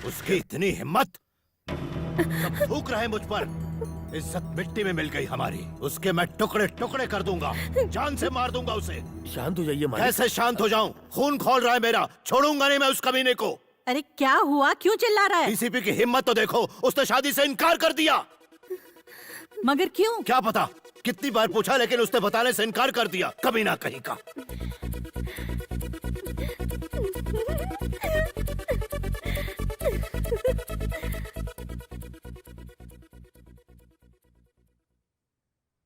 उसकी इतनी हिम्मत, सब थूक रहे मुझ पर। इज्जत मिट्टी में मिल गई हमारी। उसके मैं टुकड़े टुकड़े कर दूंगा, जान से मार दूंगा उसे। शांत हो जाइए मालिक। कैसे शांत हो जाऊं? खून खौल रहा है मेरा, छोड़ूंगा नहीं मैं उस कमीने को। अरे क्या हुआ, क्यों चिल्ला रहा है? डीसीपी की हिम्मत तो देखो, उसने शादी से इनकार कर दिया। मगर क्यों? क्या पता, कितनी बार पूछा लेकिन उसने बताने से इनकार कर दिया, कमीना कहीं का।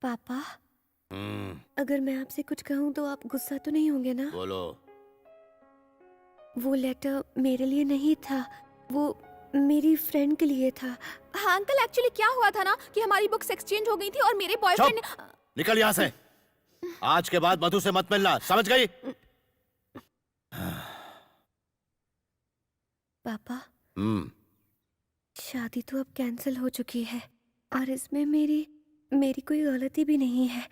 पापा, अगर मैं आपसे कुछ कहूँ तो आप गुस्सा तो नहीं होंगे ना? बोलो। वो लेटर मेरे लिए नहीं था, वो मेरी फ्रेंड के लिए था। हाँ अंकल, एक्चुअली क्या हुआ था ना कि हमारी बुक्स एक्सचेंज हो गई थी और मेरे बॉयफ्रेंड ने... निकल यहाँ से। आज के बाद मधु से मत मिलना, समझ गई? पापा, शादी तो अब कैंसिल हो चुकी है और इसमें मेरी कोई गलती भी नहीं है।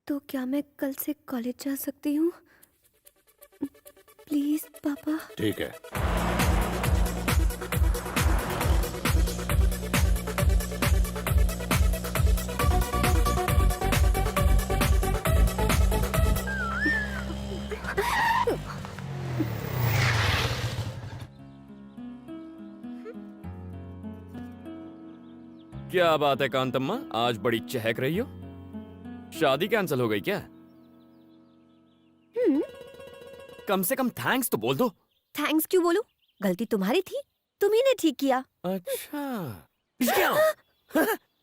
तो क्या मैं कल से कॉलेज जा सकती हूँ? प्लीज पापा। ठीक है। क्या बात है कांतम्मा, आज बड़ी चहक रही हो। शादी कैंसिल हो गई क्या? कम से कम थैंक्स तो बोल दो। थैंक्स क्यों बोलूं? गलती तुम्हारी थी, तुम्ही ने ठीक किया। अच्छा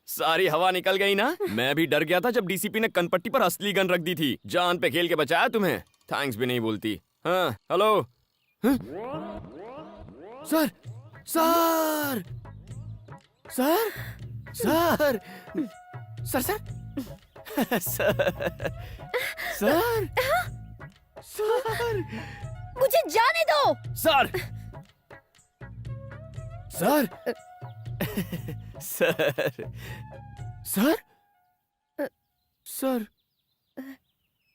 सारी हवा निकल गई ना। मैं भी डर गया था जब डीसीपी ने कनपट्टी पर असली गन रख दी थी। जान पे खेल के बचाया तुम्हें, थैंक्स भी नहीं बोलती। हाँ hello sir sir sir sir sir sir sir sir मुझे जाने दो। Sir sir sir sir sir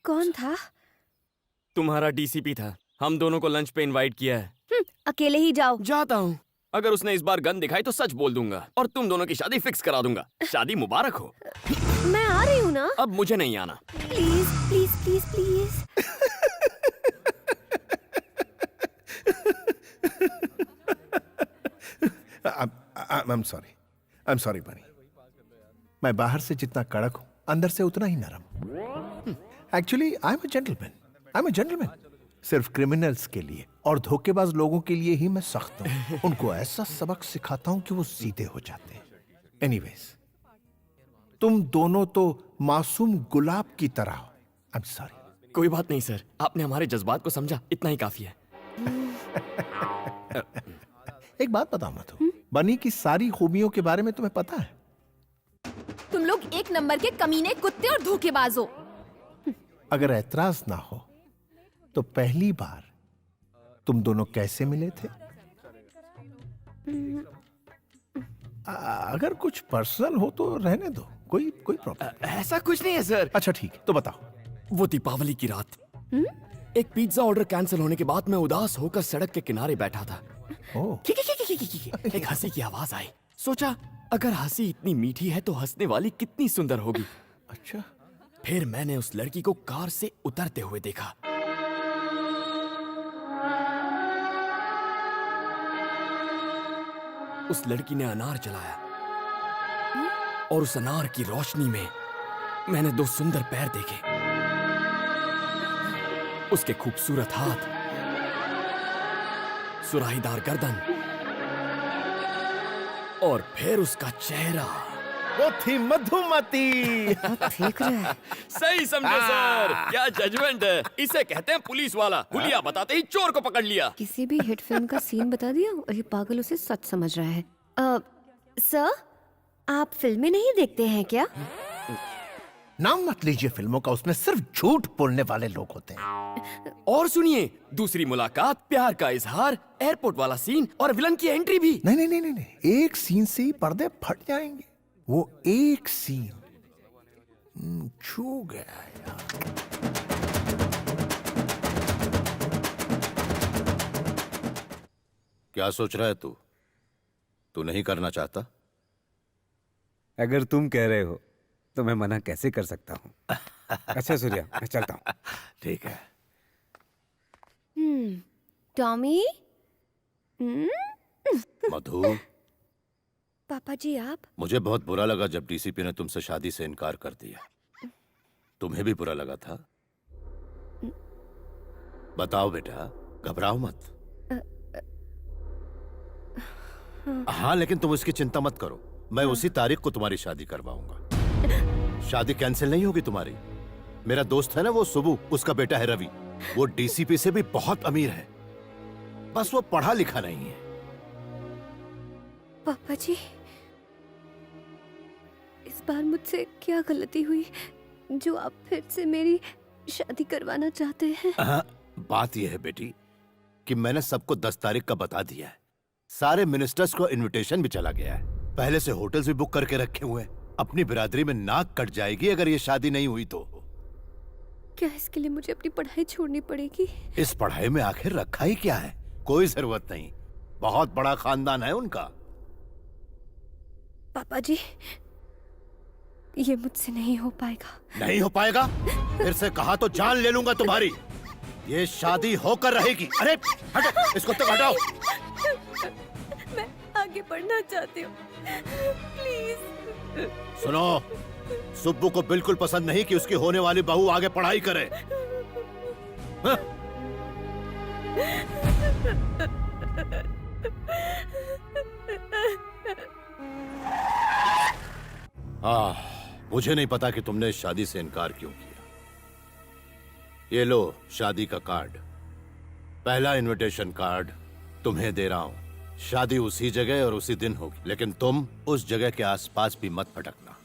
कौन था? तुम्हारा डीसीपी था। हम दोनों को लंच पे इनवाइट किया है। अकेले ही जाओ। जाता हूँ। अगर उसने इस बार गन दिखाई तो सच बोल दूंगा और तुम दोनों की शादी फिक्स करा दूंगा। शादी मुबारक हो। मैं आ रही हूँ ना। अब मुझे नहीं आना। Please please please please. I'm sorry बनी। मैं बाहर से जितना कड़क हूँ अंदर से उतना ही नरम। Actually I am a gentleman. सिर्फ क्रिमिनल्स के लिए और धोखेबाज लोगों के लिए ही मैं सख्त हूँ। उनको ऐसा सबक सिखाता हूँ कि वो सीधे हो जाते हैं। एनीवेज, तुम दोनों तो मासूम गुलाब की तरह हो। I am sorry. कोई बात नहीं सर, आपने हमारे जज्बात को समझा, इतना ही काफी है। एक बात बताओ मधु, बनी की सारी खूबियों के बारे में तुम्हें पता है? तुम लोग एक नंबर के कमीने, कुत्ते और धोखेबाज हो। अगर ऐतराज ना हो तो पहली बार तुम दोनों कैसे मिले थे? अगर कुछ पर्सनल हो तो रहने दो, कोई प्रॉब्लम। ऐसा कुछ नहीं है सर। अच्छा ठीक, तो बताओ। वो दीपावली की रात एक पिज्जा ऑर्डर कैंसिल होने के बाद मैं उदास होकर सड़क के किनारे बैठा था। एक हंसी की आवाज आई। सोचा अगर हंसी इतनी मीठी है तो हंसने वाली कितनी सुंदर होगी। अच्छा। फिर मैंने उस लड़की को कार से उतरते हुए देखा। उस लड़की ने अनार जलाया और उस अनार की रोशनी में मैंने दो सुंदर पैर देखे। उसके खूबसूरत हाथ, सुराहीदार गर्दन और फिर उसका चेहरा। वो थी मधुमती। ठीक है। सही समझे सर, क्या जजमेंट है। इसे कहते हैं पुलिस वाला। हुलिया बताते ही चोर को पकड़ लिया। किसी भी हिट फिल्म का सीन बता दिया और ये पागल उसे सच समझ रहा है। सर, आप फिल्में नहीं देखते हैं क्या? नाम मत लीजिए फिल्मों का, उसमें सिर्फ झूठ बोलने वाले लोग होते हैं। और सुनिए, दूसरी मुलाकात, प्यार का इजहार, एयरपोर्ट वाला सीन और विलन की एंट्री भी। नहीं, एक सीन से ही पर्दे फट जाएंगे। वो एक सीन छू गया यार। क्या सोच रहा है तू? तू नहीं करना चाहता? अगर तुम कह रहे हो तो मैं मना कैसे कर सकता हूँ। अच्छा सूर्या, मैं चलता हूँ। ठीक है। टॉमी। मधु, पापा जी आप? मुझे बहुत बुरा लगा जब डीसीपी ने तुमसे शादी से इनकार कर दिया। तुम्हें भी बुरा लगा था? बताओ बेटा, घबराओ मत। हाँ, लेकिन तुम इसकी चिंता मत करो। मैं उसी तारीख को तुम्हारी शादी करवाऊंगा। शादी कैंसिल नहीं होगी तुम्हारी। मेरा दोस्त है ना वो सुबू, उसका बेटा है रवि। वो डीसीपी से भी बहुत अमीर है, बस वो पढ़ा लिखा नहीं है। पापा जी, इस बार मुझसे क्या गलती हुई जो आप फिर से मेरी शादी करवाना चाहते हैं? बात यह है बेटी कि मैंने सबको 10 तारीख का बता दिया है। सारे मिनिस्टर्स को इनविटेशन भी चला गया है। पहले से होटल्स भी बुक करके रखे हुए हैं। अपनी बिरादरी में नाक कट जाएगी अगर ये शादी नहीं हुई तो। क्या इसके लिए मुझे अपनी पढ़ाई छोड़नी पड़ेगी? इस पढ़ाई में आखिर रखा ही क्या है? कोई जरूरत नहीं, बहुत बड़ा खानदान है उनका। पापा जी, ये मुझसे नहीं हो पाएगा। नहीं हो पाएगा? फिर से कहा तो जान ले लूंगा तुम्हारी। ये शादी होकर रहेगी। अरे हटो, इसको तो हटाओ। मैं आगे बढ़ना चाहती हूँ, प्लीज। सुनो, सुब्बू को बिल्कुल पसंद नहीं कि उसकी होने वाली बहू आगे पढ़ाई करे। हाँ? मुझे नहीं पता कि तुमने इस शादी से इनकार क्यों किया। ये लो शादी का कार्ड, पहला इनविटेशन कार्ड तुम्हें दे रहा हूं। शादी उसी जगह और उसी दिन होगी, लेकिन तुम उस जगह के आसपास भी मत भटकना।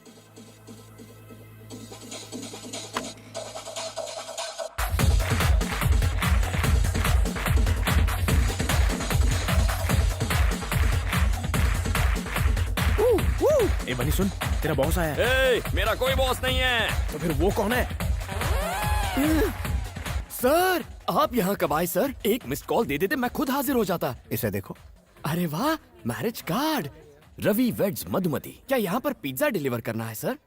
ए बनी सुन, तेरा बॉस आया है। ए, मेरा कोई बॉस नहीं है। तो फिर वो कौन है? सर, आप यहाँ कब आए सर? एक मिस्ड कॉल दे देते मैं खुद हाजिर हो जाता। इसे देखो। अरे वाह, marriage card. Ravi weds Madhumati. क्या यहाँ पर पिज्जा डिलीवर करना है सर?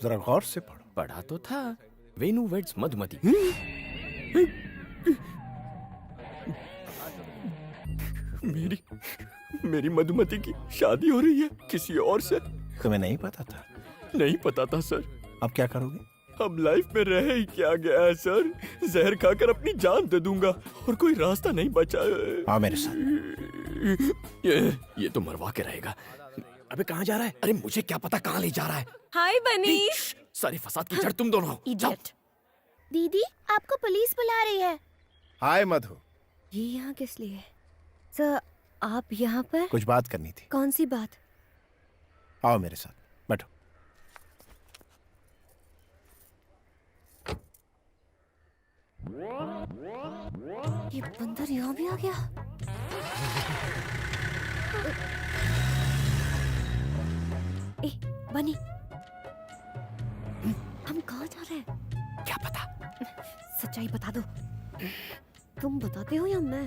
जरा गौर से पढ़ो। पढ़ा तो था, वेनु वेड्स मधुमती। मेरी मधुमती की शादी हो रही है किसी और से। तुम्हें नहीं पता था? नहीं पता था सर। अब क्या करोगे? अब लाइफ में रह ही क्या गया है सर? जहर खाकर अपनी जान दे दूंगा और कोई रास्ता नहीं बचा। आओ मेरे साथ। ये तो मरवा के रहेगा। अबे कहाँ जा रहा है? अरे मुझे क्या पता कहाँ ले जा रहा है। हाय बनी। सारे फसाद की जड़ तुम दोनों हो। इडियट। दीदी, आपको पुलिस बुला रही है। हाय मधु। ये यहाँ किस लिए? सर, आप यहाँ पर? कुछ बात करनी थी। कौन सी बात? आओ मेरे साथ, बैठो। ये बंदर यहाँ भी आ गया। ए, बनी, हम कहाँ जा रहे हैं? क्या पता? सच्चाई बता दो। तुम बताते हो या मैं?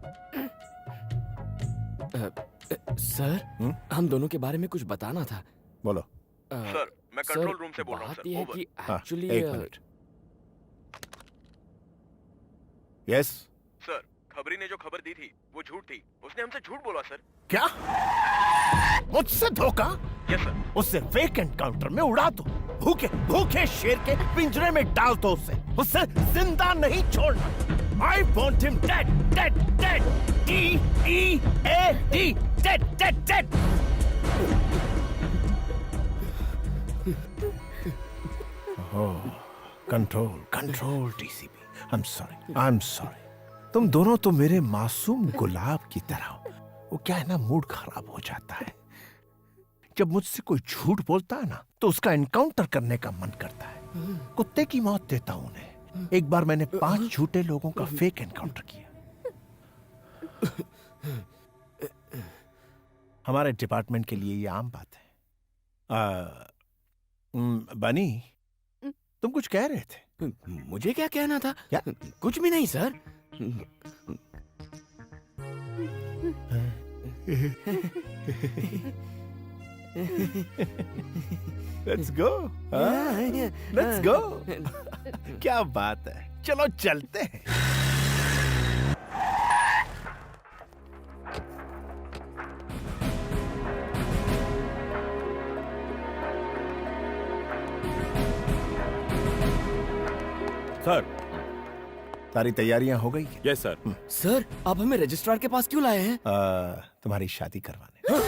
सर, हम दोनों के बारे में कुछ बताना था। बोलो। सर, मैं कंट्रोल रूम से बोल रहा हूँ बात यह है कि एक्चुअली एक मिनट। यस सर, खबरी ने जो खबर दी थी वो झूठ थी। उसने हमसे झूठ बोला सर। क्या? मुझसे धोखा? Yes sir. उससे फेक एनकाउंटर में उड़ा दो। भूखे भूखे शेर के पिंजरे में डाल दो उसे जिंदा नहीं छोड़ना। I want him dead, dead, dead. D-E-A-D, dead, dead, dead. Control DCP. I'm sorry. तुम दोनों तो मेरे मासूम गुलाब की तरह हो। वो क्या है ना, मूड खराब हो जाता है जब मुझसे कोई झूठ बोलता है ना, तो उसका एनकाउंटर करने का मन करता है। कुत्ते की मौत देता हूं उन्हें। एक बार मैंने 5 झूठे लोगों का फेक एनकाउंटर किया। हमारे डिपार्टमेंट के लिए ये आम बात है। बनी, तुम कुछ कह रहे थे। मुझे क्या कहना था? क्या? कुछ भी नहीं sir. Let's go, let's go. क्या बात है, चलो चलते हैं। सर, सारी तैयारियां हो गई? Yes sir. सर, आप हमें रजिस्ट्रार के पास क्यों लाए हैं? तुम्हारी शादी करवाने।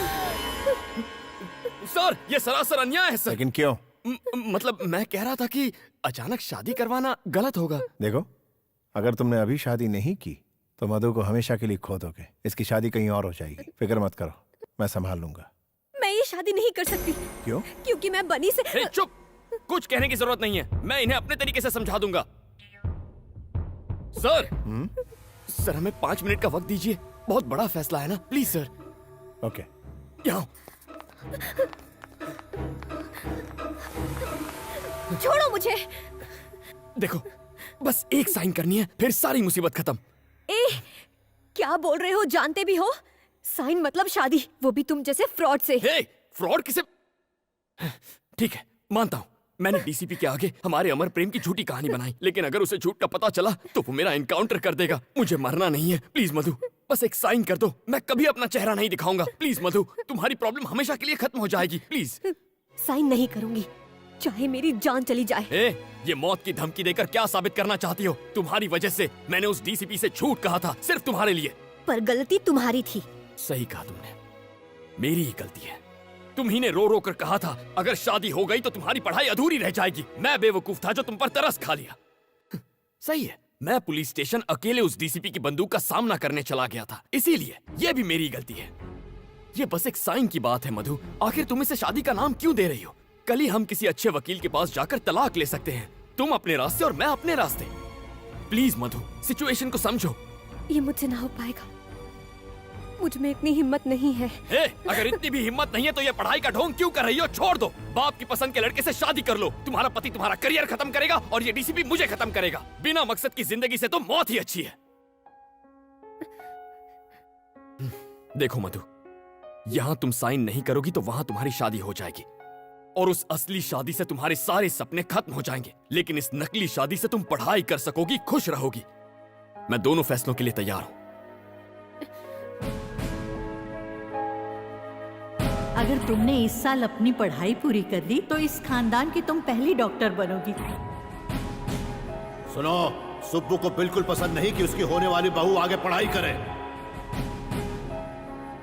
सर, ये सरासर अन्याय है सर। लेकिन क्यों? मतलब मैं कह रहा था कि अचानक शादी करवाना गलत होगा। देखो, अगर तुमने अभी शादी नहीं की तो मधु को हमेशा के लिए खो दोगे। इसकी शादी कहीं और हो जाएगी। फिक्र मत करो, मैं संभाल लूंगा। मैं ये शादी नहीं कर सकती। क्यों? क्योंकि मैं बनी से। चुप, कुछ कहने की जरूरत नहीं है। मैं इन्हें अपने तरीके से समझा दूंगा। सर, सर हमें 5 मिनट का वक्त दीजिए। बहुत बड़ा फैसला है ना, प्लीज सर। ओके। यहाँ छोड़ो मुझे। देखो, बस एक साइन करनी है, फिर सारी मुसीबत खत्म। क्या बोल रहे हो? जानते भी हो? साइन मतलब शादी, वो भी तुम जैसे फ्रॉड से। फ्रॉड किसे? ठीक है, मानता हूँ मैंने डीसीपी के आगे हमारे अमर प्रेम की झूठी कहानी बनाई, लेकिन अगर उसे झूठ का पता चला तो वो मेरा एनकाउंटर कर देगा। मुझे मरना नहीं है। प्लीज मधु, बस एक साइन कर दो। मैं कभी अपना चेहरा नहीं दिखाऊंगा। प्लीज मधु, तुम्हारी प्रॉब्लम हमेशा के लिए खत्म हो जाएगी। प्लीज। साइन नहीं करूंगी, चाहे मेरी जान चली जाए। ये मौत की धमकी देकर क्या साबित करना चाहती हो? तुम्हारी वजह से मैंने उस डीसीपी से झूठ कहा था, सिर्फ तुम्हारे लिए। पर गलती तुम्हारी थी। सही कहा तुमने, मेरी ही गलती है। तुम ही ने रो रो कर कहा था अगर शादी हो गई तो तुम्हारी पढ़ाई अधूरी रह जाएगी। मैं बेवकूफ था जो तुम पर तरस खा लिया। सही है, मैं पुलिस स्टेशन अकेले उस डीसीपी की बंदूक का सामना करने चला गया था, इसीलिए ये भी मेरी गलती है। ये बस एक साइन की बात है मधु। आखिर तुम इसे शादी का नाम क्यों दे रही हो? कल ही हम किसी अच्छे वकील के पास जाकर तलाक ले सकते हैं। तुम अपने रास्ते और मैं अपने रास्ते। प्लीज मधु, सिचुएशन को समझो। ये मुझसे ना हो पाएगा, मुझ में इतनी हिम्मत नहीं है। अगर इतनी भी हिम्मत नहीं है तो ये पढ़ाई का ढोंग क्यों कर रही हो? छोड़ दो। बाप की पसंद के लड़के से शादी कर लो। तुम्हारा पति तुम्हारा करियर खत्म करेगा और ये डीसीपी मुझे खत्म करेगा। बिना मकसद की जिंदगी से तो मौत ही अच्छी है। देखो मधु, यहाँ तुम साइन नहीं करोगी तो वहाँ तुम्हारी शादी हो जाएगी और उस असली शादी से तुम्हारे सारे सपने खत्म हो जाएंगे। लेकिन इस नकली शादी से तुम पढ़ाई कर सकोगी, खुश रहोगी। मैं दोनों फैसलों के लिए तैयार हूँ। अगर तुमने इस साल अपनी पढ़ाई पूरी कर ली तो इस खानदान की तुम पहली डॉक्टर बनोगी। सुनो, सुब्बू को बिल्कुल पसंद नहीं कि उसकी होने वाली बहू आगे पढ़ाई करे।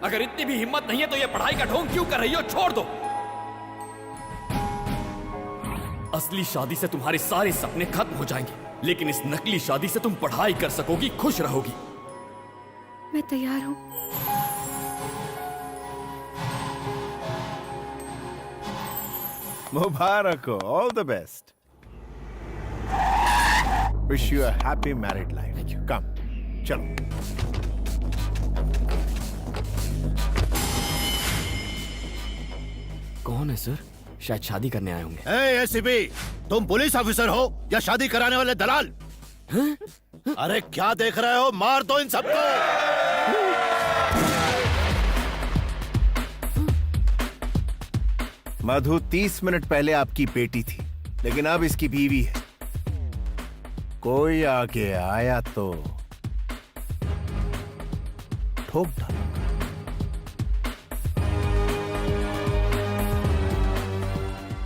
अगर इतनी भी हिम्मत नहीं है तो ये पढ़ाई का ढोंग क्यों कर रही हो? छोड़ दो। असली शादी से तुम्हारे सारे सपने खत्म हो जाएंगे, लेकिन इस नकली शादी से तुम पढ़ाई कर सकोगी, खुश रहोगी। मैं तैयार हूँ। मुबारक हो, all the best. Wish you a happy married life. Come, चलो। कौन है सर? शायद शादी करने आए होंगे। एसीपी, तुम पुलिस ऑफिसर हो या शादी कराने वाले दलाल? अरे क्या देख रहे हो? मार दो इन सबको। मधु 30 मिनट पहले आपकी बेटी थी, लेकिन अब इसकी बीवी है। कोई आगे आया तो ठोक डालो।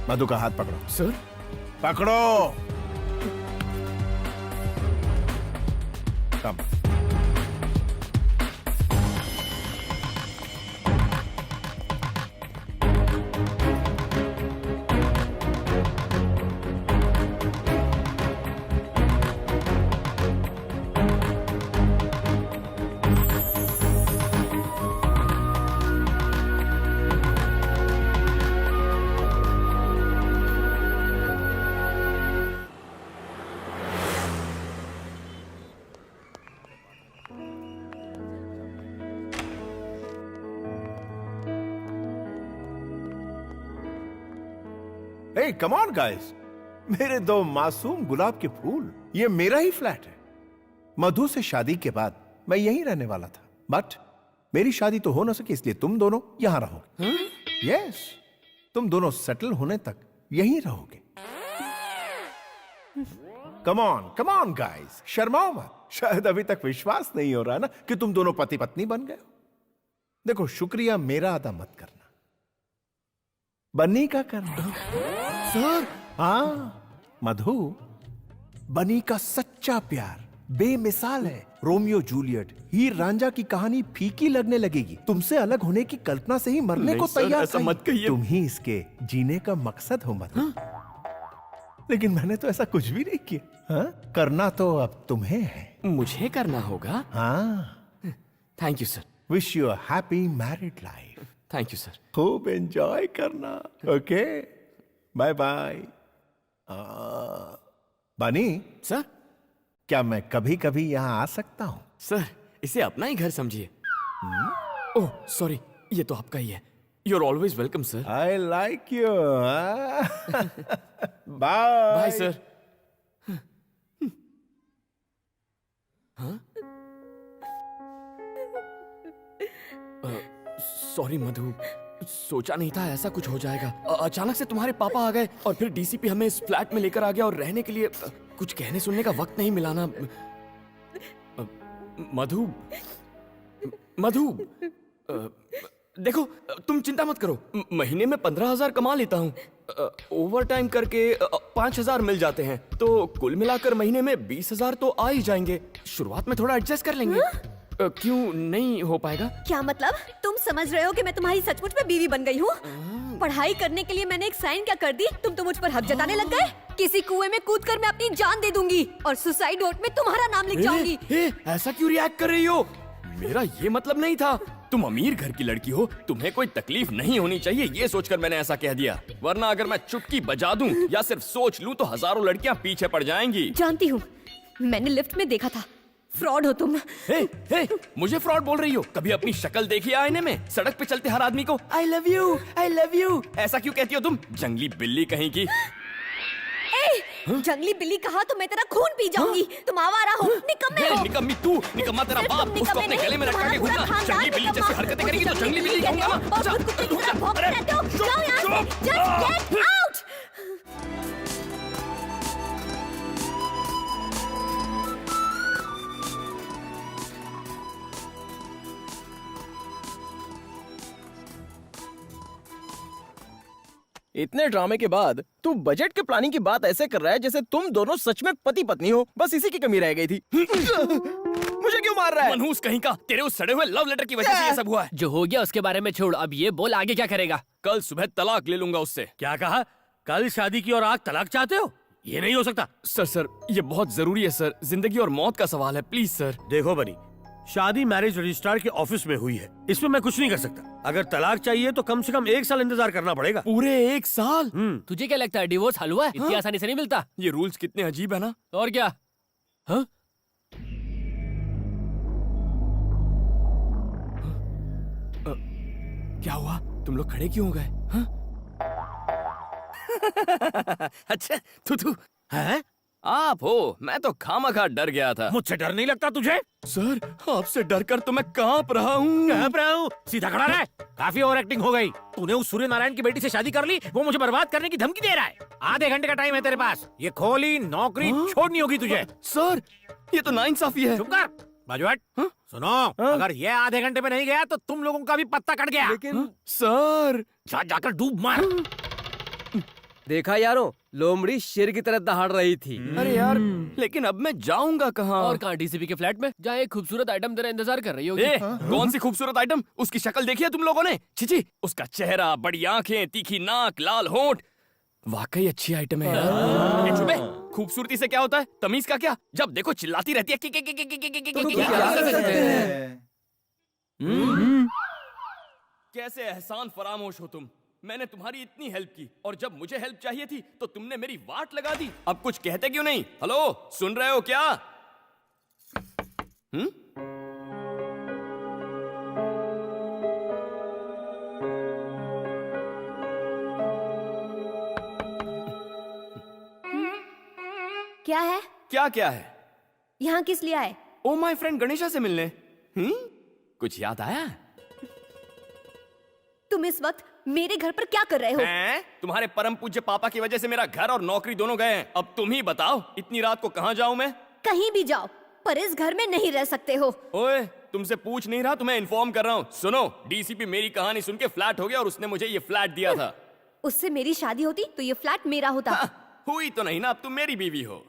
मधु का हाथ पकड़ो। सर? पकड़ो। कम। हे कम ऑन गाइस, मेरे दो मासूम गुलाब के फूल, ये मेरा ही फ्लैट है। मधु से शादी के बाद मैं यहीं रहने वाला था, बट मेरी शादी तो हो ना सकी, इसलिए तुम दोनों यहां रहोगे। यस, तुम दोनों सेटल होने तक यहीं रहोगे। कम ऑन गाइस, शर्माओ मत। शायद अभी तक विश्वास नहीं हो रहा ना कि तुम दोनों पति पत्नी बन गए हो। देखो, शुक्रिया मेरा अदा मत करना, बन्नी का करना। सर, हाँ मधु, बनी का सच्चा प्यार बेमिसाल है। रोमियो जूलियट, हीर रांझा की कहानी फीकी लगने लगेगी। तुमसे अलग होने की कल्पना से ही मरने को तैयार ऐसा मत कहिए। तुम ही इसके जीने का मकसद हो मधु। लेकिन मैंने तो ऐसा कुछ भी नहीं किया। हाँ? करना तो अब तुम्हें है। मुझे करना होगा? हाँ। Thank you sir. Wish you a happy married life. Thank you sir. खूब एंजॉय करना। Okay, bye bye. Bunny sir, क्या मैं कभी कभी यहाँ आ सकता हूँ? सर, इसे अपना ही घर समझिए। ओह सॉरी, ये तो आपका ही है। You are always welcome sir. I like you. Bye bye sir. Sorry Madhu, सोचा नहीं था ऐसा कुछ हो जाएगा। अचानक से तुम्हारे पापा आ गए और फिर डीसीपी हमें इस फ्लैट में लेकर आ गया और रहने के लिए कुछ कहने सुनने का वक्त नहीं मिला ना। मधु, मधु, देखो तुम चिंता मत करो, महीने में 15,000 कमा लेता हूँ। ओवर टाइम करके 5,000 मिल जाते हैं, तो कुल मिलाकर महीने में 20,000 तो आ ही जाएंगे। शुरुआत में थोड़ा एडजस्ट कर लेंगे। क्यों नहीं हो पाएगा? क्या मतलब? तुम समझ रहे हो कि मैं तुम्हारी सचमुच में बीवी बन गई हूँ? पढ़ाई करने के लिए मैंने एक साइन क्या कर दी, तुम तो मुझ पर हक जताने लग गए। किसी कुएं में कूदकर मैं अपनी जान दे दूंगी और सुसाइड नोट में तुम्हारा नाम लिख जाऊंगी। ऐसा क्यों रिएक्ट कर रही हो? मेरा ये मतलब नहीं था। तुम अमीर घर की लड़की हो, तुम्हें कोई तकलीफ नहीं होनी चाहिए, ये सोचकर मैंने ऐसा कह दिया। वरना अगर मैं चुटकी बजा दूं या सिर्फ सोच लूं तो हजारों लड़कियां पीछे पड़ जाएंगी। जानती हूँ, मैंने लिफ्ट में देखा था। फ्रॉड हो तुम। हे, मुझे फ्रॉड बोल रही हो? कभी अपनी शक्ल देखी आईने में? सड़क पे चलते हर आदमी को आई लव यू ऐसा क्यों कहती हो तुम? जंगली बिल्ली कहीं की। जंगली बिल्ली कहा तो मैं तेरा खून पी जाऊंगी। तुम आवारा हो, निकम्मे हो। निकम्मी तू, निकम्मा तेरा बाप। उसको अपने गले में रखा के घूमना। जंगली बिल्ली जैसी हरकतें करेगी तो जंगली बिल्ली कहूंगा ना। इतने ड्रामे के बाद तू बजट के प्लानिंग की बात ऐसे कर रहा है जैसे तुम दोनों सच में पति पत्नी हो। बस इसी की कमी रह गई थी। मुझे क्यों मार रहा है? मनहूस कहीं का, तेरे उस सड़े हुए लव लेटर की वजह से ये सब हुआ है। जो हो गया उसके बारे में छोड़, अब ये बोल आगे क्या करेगा? कल सुबह तलाक ले लूंगा उससे। क्या कहा? कल शादी की और आज तलाक चाहते हो? ये नहीं हो सकता। सर, ये बहुत जरूरी है सर, जिंदगी और मौत का सवाल है, प्लीज सर। देखो बनी, शादी मैरिज रजिस्ट्रार के ऑफिस में हुई है, इसमें मैं कुछ नहीं कर सकता। अगर तलाक चाहिए तो कम से कम 1 साल इंतजार करना पड़ेगा। पूरे 1 साल? तुझे क्या लगता है डिवोर्स हलवा है? इतनी आसानी से नहीं मिलता। ये रूल्स कितने अजीब है ना। और क्या? हाँ? क्या हुआ? तुम लोग खड़े क्यों हो गए? हाँ? अच्छा, तू है? आप हो? मैं तो खामखा डर गया था। मुझसे डर नहीं लगता तुझे? सर, आपसे डर कर तो मैं कांप रहा हूँ। सीधा खड़ा रह। काफी ओवर एक्टिंग हो गई। तूने उस सूर्य नारायण की बेटी से शादी कर ली, वो मुझे बर्बाद करने की धमकी दे रहा है। आधे घंटे का टाइम है तेरे पास। ये खोली नौकरी छोड़नी होगी तुझे। सर, ये तो नाइंसाफी है। चुप कर, बाजू हट। सुनो, अगर ये आधे घंटे में नहीं गया तो तुम लोगों का भी पत्ता कट गया। लेकिन सर, जाकर डूब मार। देखा यारों, लोमड़ी शेर की तरह दहाड़ रही थी। अरे यार, लेकिन अब मैं जाऊंगा कहाँ? और कहाँ? डीसीपी के फ्लैट में, जहाँ एक खूबसूरत आइटम तेरा इंतजार कर रही होगी। कौन सी खूबसूरत आइटम? उसकी शक्ल देखी है तुम लोगों ने? छिची, उसका चेहरा, बड़ी आंखें, तीखी नाक, लाल होंठ, वाकई अच्छी आइटम है यार। चुप है, खूबसूरती से क्या होता है? तमीज का क्या? जब देखो चिल्लाती रहती है। कैसे एहसान फरामोश हो तुम? मैंने तुम्हारी इतनी हेल्प की और जब मुझे हेल्प चाहिए थी तो तुमने मेरी वाट लगा दी। अब कुछ कहते क्यों नहीं? हेलो, सुन रहे हो क्या? क्या है? क्या क्या है? यहाँ किस लिए आए? ओ माय फ्रेंड गणेशा से मिलने। कुछ याद आया? तुम इस वक्त मेरे घर पर क्या कर रहे हो? हैं? तुम्हारे परम पूज्य पापा की वजह से मेरा घर और नौकरी दोनों गए हैं। अब तुम ही बताओ इतनी रात को कहाँ जाऊं मैं? कहीं भी जाओ, पर इस घर में नहीं रह सकते हो। ओए, तुमसे पूछ नहीं रहा, तुम्हें इन्फॉर्म कर रहा हूँ। सुनो, डीसीपी मेरी कहानी सुन के फ्लैट हो गया और उसने मुझे ये फ्लैट दिया था। उससे मेरी शादी होती तो ये फ्लैट मेरा होता। हुई तो नहीं ना, अब तुम मेरी बीवी हो।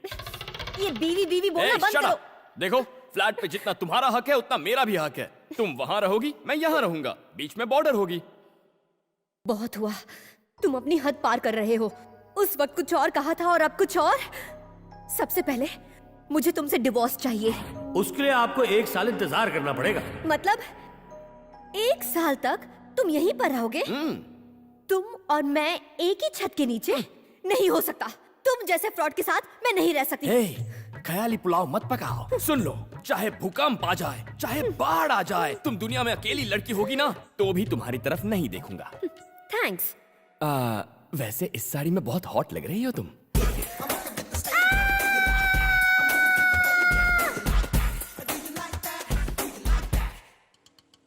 ये बीवी बीवी बोलना बंद shut करो। up। देखो, फ्लैट पे जितना तुम्हारा हक है उतना मेरा भी हक है। तुम वहाँ रहोगी, मैं यहाँ रहूंगा, बीच में बॉर्डर होगी। बहुत हुआ, तुम अपनी हद पार कर रहे हो। उस वक्त कुछ और कहा था और अब कुछ और। सबसे पहले मुझे तुमसे डिवोर्स चाहिए। उसके लिए आपको 1 साल इंतजार करना पड़ेगा। मतलब 1 साल तक तुम यहीं पर रहोगे? तुम और मैं एक ही छत के नीचे? नहीं हो सकता। तुम जैसे फ्रॉड के साथ मैं नहीं रह सकती। ख्याली पुलाव मत पकाओ। सुन लो, चाहे भूकंप आ जाए, चाहे बाढ़ आ जाए, तुम दुनिया में अकेली लड़की होगी ना, तो भी तुम्हारी तरफ नहीं देखूंगा। थैंक्स। वैसे इस साड़ी में बहुत हॉट लग रही हो तुम।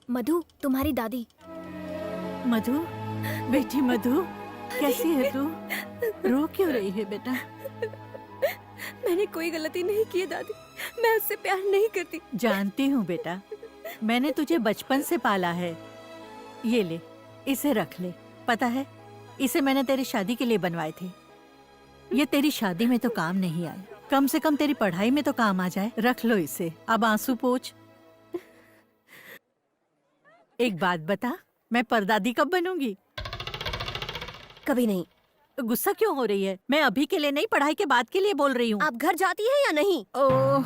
मधु, तुम्हारी दादी। मधु, बेटी मधु, कैसी है तू? रो क्यों रही है बेटा? मैंने कोई गलती नहीं की है दादी, मैं उससे प्यार नहीं करती। जानती हूँ बेटा, मैंने तुझे बचपन से पाला है। ये ले, इसे रख ले। पता है, इसे मैंने तेरी शादी के लिए बनवाए थे। ये तेरी शादी में तो काम नहीं आए, कम से कम तेरी पढ़ाई में तो काम आ जाए। रख लो इसे, अब आंसू पोंछ। एक बात बता, मैं परदादी कब बनूंगी? कभी नहीं। गुस्सा क्यों हो रही है? मैं अभी के लिए नहीं, पढ़ाई के बाद के लिए बोल रही हूँ। आप घर जाती है या नहीं? ओह,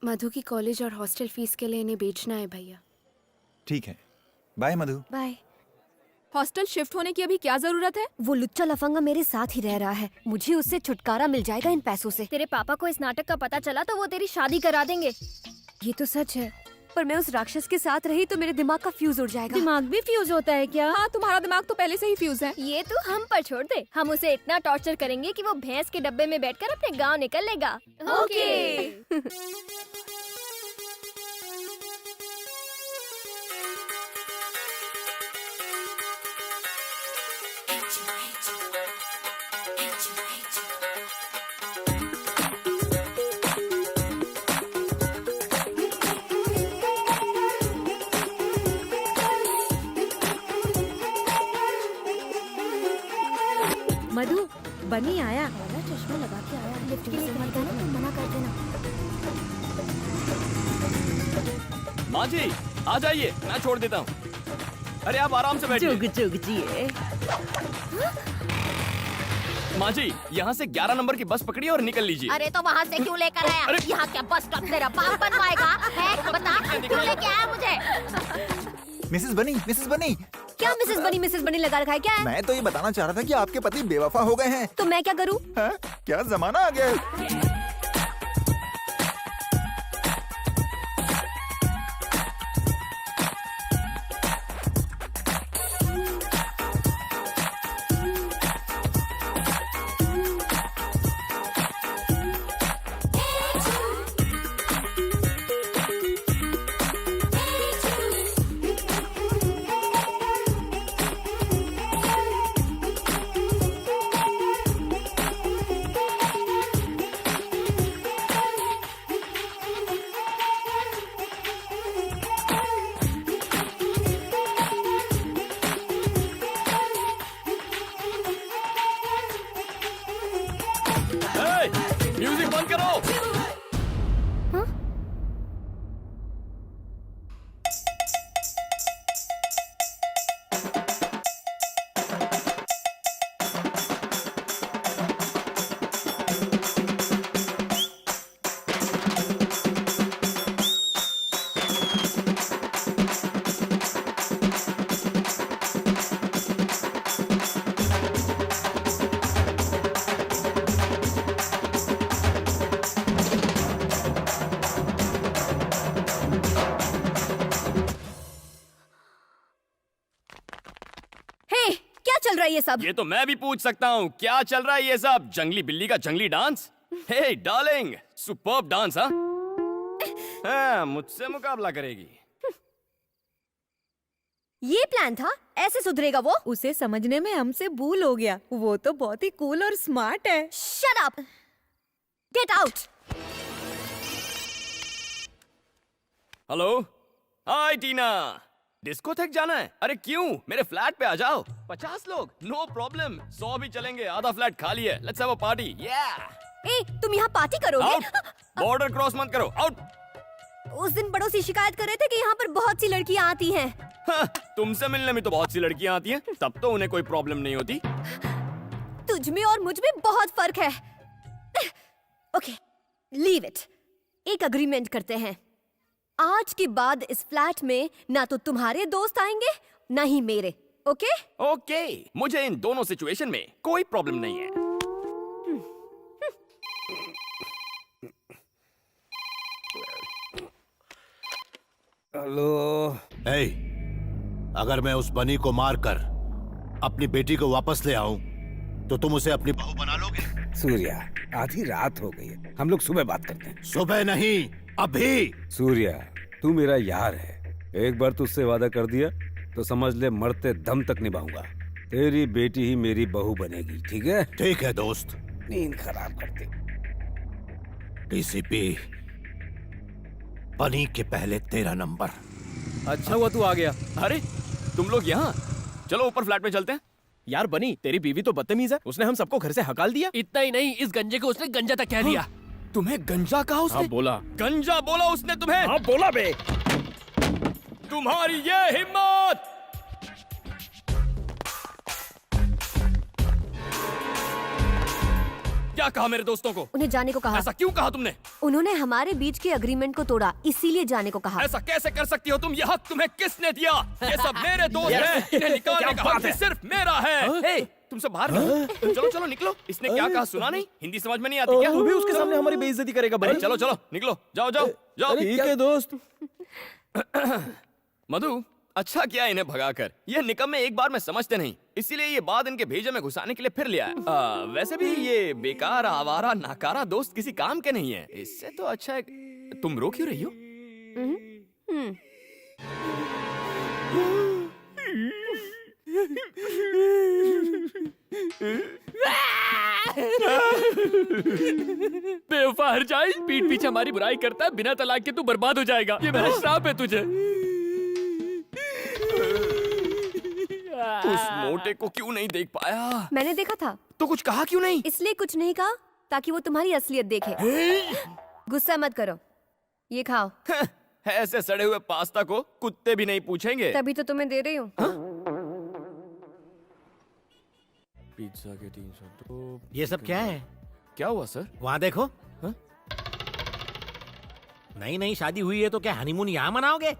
मधु की कॉलेज और हॉस्टल फीस के लिए इन्हें बेचना है भैया। ठीक है, बाय मधु। बाय। हॉस्टल शिफ्ट होने की अभी क्या जरूरत है? वो लुच्चा लफंगा मेरे साथ ही रह रहा है, मुझे उससे छुटकारा मिल जाएगा इन पैसों से। तेरे पापा को इस नाटक का पता चला तो वो तेरी शादी करा देंगे। ये तो सच है, पर मैं उस राक्षस के साथ रही तो मेरे दिमाग का फ्यूज उड़ जाएगा। दिमाग भी फ्यूज होता है क्या? हाँ, तुम्हारा दिमाग तो पहले से ही फ्यूज है। ये तू हम पर छोड़ दे, हम उसे इतना टॉर्चर करेंगे कि वो भैंस के डब्बे में बैठकर अपने गांव निकल लेगा। ओके। मधु, बनी आया। चश्मा लगा के आया, लिफ्ट के लिए मत जाना, तुम मना कर देना। माँ जी, आ जाइए, मैं छोड़ देता हूँ। अरे आप आराम से बैठिए। जुग जुग जिए। माँ जी, यहाँ से 11 नंबर की बस पकड़िए और निकल लीजिए। अरे तो वहाँ से क्यों लेकर आया? यहाँ क्या बस स्टॉप तेरा बाप बनवाएगा? है बता, क्यों लेके आया मुझे? मिसेस बनी। क्या मिसेस बनी लगा रखा है? क्या है? मैं तो ये बताना चाह रहा था कि आपके पति बेवफा हो गए हैं। तो मैं क्या करूँ? क्या जमाना आ गया है। चल रहा है ये सब? ये तो मैं भी पूछ सकता हूँ, क्या चल रहा है ये सब? जंगली बिल्ली का जंगली डांस? हे डार्लिंग, सुपर्ब डांस। हाँ, मुझसे मुकाबला करेगी। ये प्लान था? ऐसे सुधरेगा वो? उसे समझने में हमसे भूल हो गया। वो तो बहुत ही कूल और स्मार्ट है। Shut up! Get out! Hello, hi Tina. Disco तक जाना है? अरे क्यों, मेरे फ्लैट पे आ जाओ। 50 लोग, नो प्रॉब्लम। 100 भी चलेंगे, आधा फ्लैट खाली है। Let's have a party. ए, तुम यहाँ पार्टी करोगे? बॉर्डर क्रॉस मत करो, आउट। उस दिन पड़ोसी शिकायत कर रहे थे कि यहाँ पर बहुत सी लड़कियाँ आती हैं। तुमसे मिलने में तो बहुत सी लड़कियाँ आती हैं, तब तो उन्हें कोई प्रॉब्लम नहीं होती। तुझ में और मुझ में बहुत फर्क है। Okay, leave it. एक अग्रीमेंट करते हैं। आज के बाद इस फ्लैट में ना तो तुम्हारे दोस्त आएंगे ना ही मेरे। ओके? ओके, मुझे इन दोनों सिचुएशन में कोई प्रॉब्लम नहीं है। हेलो। हे, अगर मैं उस बनी को मारकर अपनी बेटी को वापस ले आऊं तो तुम उसे अपनी बहू बना लोगे? सूर्या, आधी रात हो गई है, हम लोग सुबह बात करते हैं। सुबह नहीं, अभी। सूर्या, तू मेरा यार है। एक बार तुझसे वादा कर दिया तो समझ ले मरते दम तक निभाऊंगा। तेरी बेटी ही मेरी बहू बनेगी, ठीक है? ठीक है दोस्त। नींद खराब करते। डीसीपी, बनी के पहले तेरा नंबर। अच्छा हुआ तू आ गया। अरे तुम लोग यहाँ, चलो ऊपर फ्लैट में चलते हैं। यार बनी, तेरी बीवी तो बदतमीज है। उसने हम सबको घर से हकाल दिया। इतना ही नहीं, इस गंजे को उसने गंजा तक कह दिया। तुम्हें गंजा कहा उसने? हाँ बोला। गंजा बोला उसने तुम्हें? हाँ बोला बे। तुम्हारी ये हिम्मत! क्या कहा मेरे दोस्तों को? उन्हें जाने को कहा। ऐसा क्यों कहा तुमने? उन्होंने हमारे बीच के अग्रीमेंट को तोड़ा, इसीलिए जाने को कहा। ऐसा कैसे कर सकती हो तुम? ये हक तुम्हें किसने दिया? ये सब मेरे दोस्त हैं, इन्हें निकालने का हक सिर्फ मेरा है। हे, तुम सब बाहर निकलो। चलो चलो निकलो। इसने क्या कहा सुना नहीं? हिंदी समझ में नहीं आती क्या? तू भी उसके सामने हमारी बेइज्जती करेगा बनी। चलो चलो निकलो, जाओ जाओ जाओ। ठीक है दोस्त। मधु, अच्छा किया इन्हें भगाकर। ये निकम्मे एक बार में समझते नहीं, इसीलिए ये बात इनके भेजे में घुसाने के लिए फिर लिया है। वैसे भी ये बेकार आवारा नाकारा दोस्त किसी काम के नहीं है। इससे तो अच्छा है। तुम रो क्यों रही हो? बेवफा हर जाए, पीठ पीछे हमारी बुराई करता है, बिना तलाक के तू बर्बाद हो जाएगा। ये मेरा श्राप है तुझे। उस मोटे को क्यों नहीं देख पाया? मैंने देखा था। तो कुछ कहा क्यों नहीं? इसलिए कुछ नहीं कहा ताकि वो तुम्हारी असलियत देखे। गुस्सा मत करो, ये खाओ। ऐसे सड़े हुए पास्ता को कुत्ते भी नहीं पूछेंगे। तभी तो तुम्हें दे रही हूँ। पिज्जा के 302। ये सब क्या है? क्या हुआ सर? वहाँ देखो। हाँ? नई नई शादी हुई है तो क्या हनीमून यहाँ मनाओगे?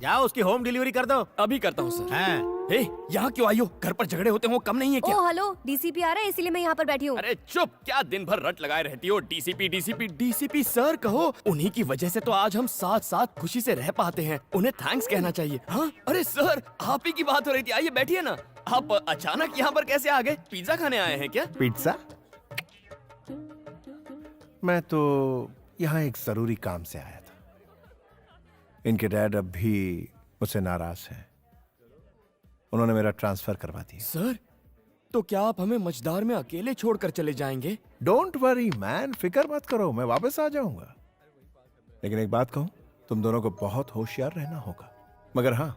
जाओ उसकी होम डिलीवरी कर दो। अभी करता हूँ सर। हाँ। हे, यहाँ क्यों आई हो? घर पर झगड़े होते हैं वो कम नहीं है क्या? ओ हेलो, डीसीपी आ रहा है इसीलिए मैं यहाँ पर बैठी हूँ। अरे चुप, क्या दिन भर रट लगाए रहती हो? डीसीपी डीसीपी डीसीपी सर कहो। उन्हीं की वजह से तो आज हम साथ साथ खुशी से रह पाते हैं। उन्हें थैंक्स कहना चाहिए। हाँ? अरे सर, आप ही की बात हो रही थी। आइए बैठिए ना। आप अचानक यहाँ पर कैसे आ गए? पिज्जा खाने आए हैं क्या? पिज्जा? मैं तो यहाँ एक जरूरी काम से आया था। इनके डैड अब भी मुझसे नाराज हैं। उन्होंने मेरा ट्रांसफर करवा दिया। सर, तो क्या आप हमें मझदार में अकेले छोड़कर चले जाएंगे? डोंट वरी मैन, फिक्र मत करो, मैं वापस आ जाऊंगा। लेकिन एक बात कहूं, तुम दोनों को बहुत होशियार रहना होगा। मगर हाँ,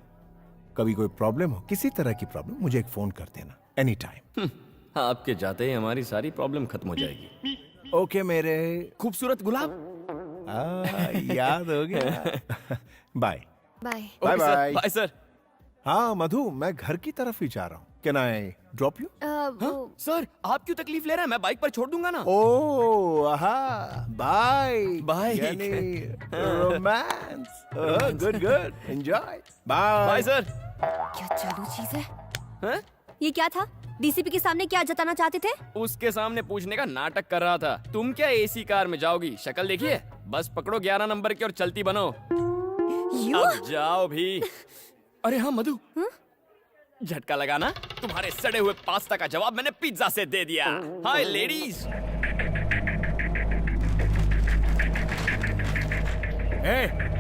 कभी कोई प्रॉब्लम हो, किसी तरह की प्रॉब्लम, मुझे एक फोन कर देना एनी टाइम। आपके जाते ही हमारी सारी प्रॉब्लम खत्म हो जाएगी। ओके मेरे खूबसूरत गुलाब। याद हो गया। Bye bye bye bye bye sir. हाँ मधु, मैं घर की तरफ ही जा रहा हूँ। Can I drop you? Sir, आप क्यों तकलीफ ले रहे हैं? मैं बाइक पर छोड़ दूंगा ना। ओ आहा, bye bye. Romance. Good good, enjoy. Bye bye sir. क्या चालू चीज है? ये क्या था? डीसीपी के सामने क्या जताना चाहते थे? उसके सामने पूछने का नाटक कर रहा था। तुम क्या एसी कार में जाओगी? शक्ल देखिए। बस पकड़ो 11 नंबर की और चलती बनो। अब जाओ भी। अरे हाँ मधु, झटका लगाना। तुम्हारे सड़े हुए पास्ता का जवाब मैंने पिज्जा से दे दिया। हाय लेडीज।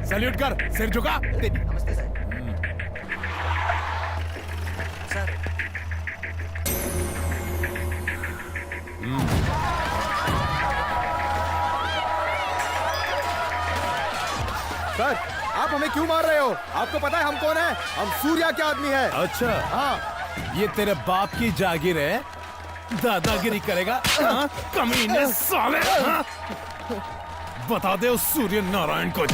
सैल्यूट कर, सिर झुका। नमस्ते सर। सर आप हमें क्यों मार रहे हो? आपको पता है हम कौन है? हम सूर्या के आदमी है। अच्छा, हाँ। ये तेरे बाप की जागीर है, दादागिरी करेगा? हाँ? कमीने साले। हाँ? बता दे उस सूर्य नारायण को।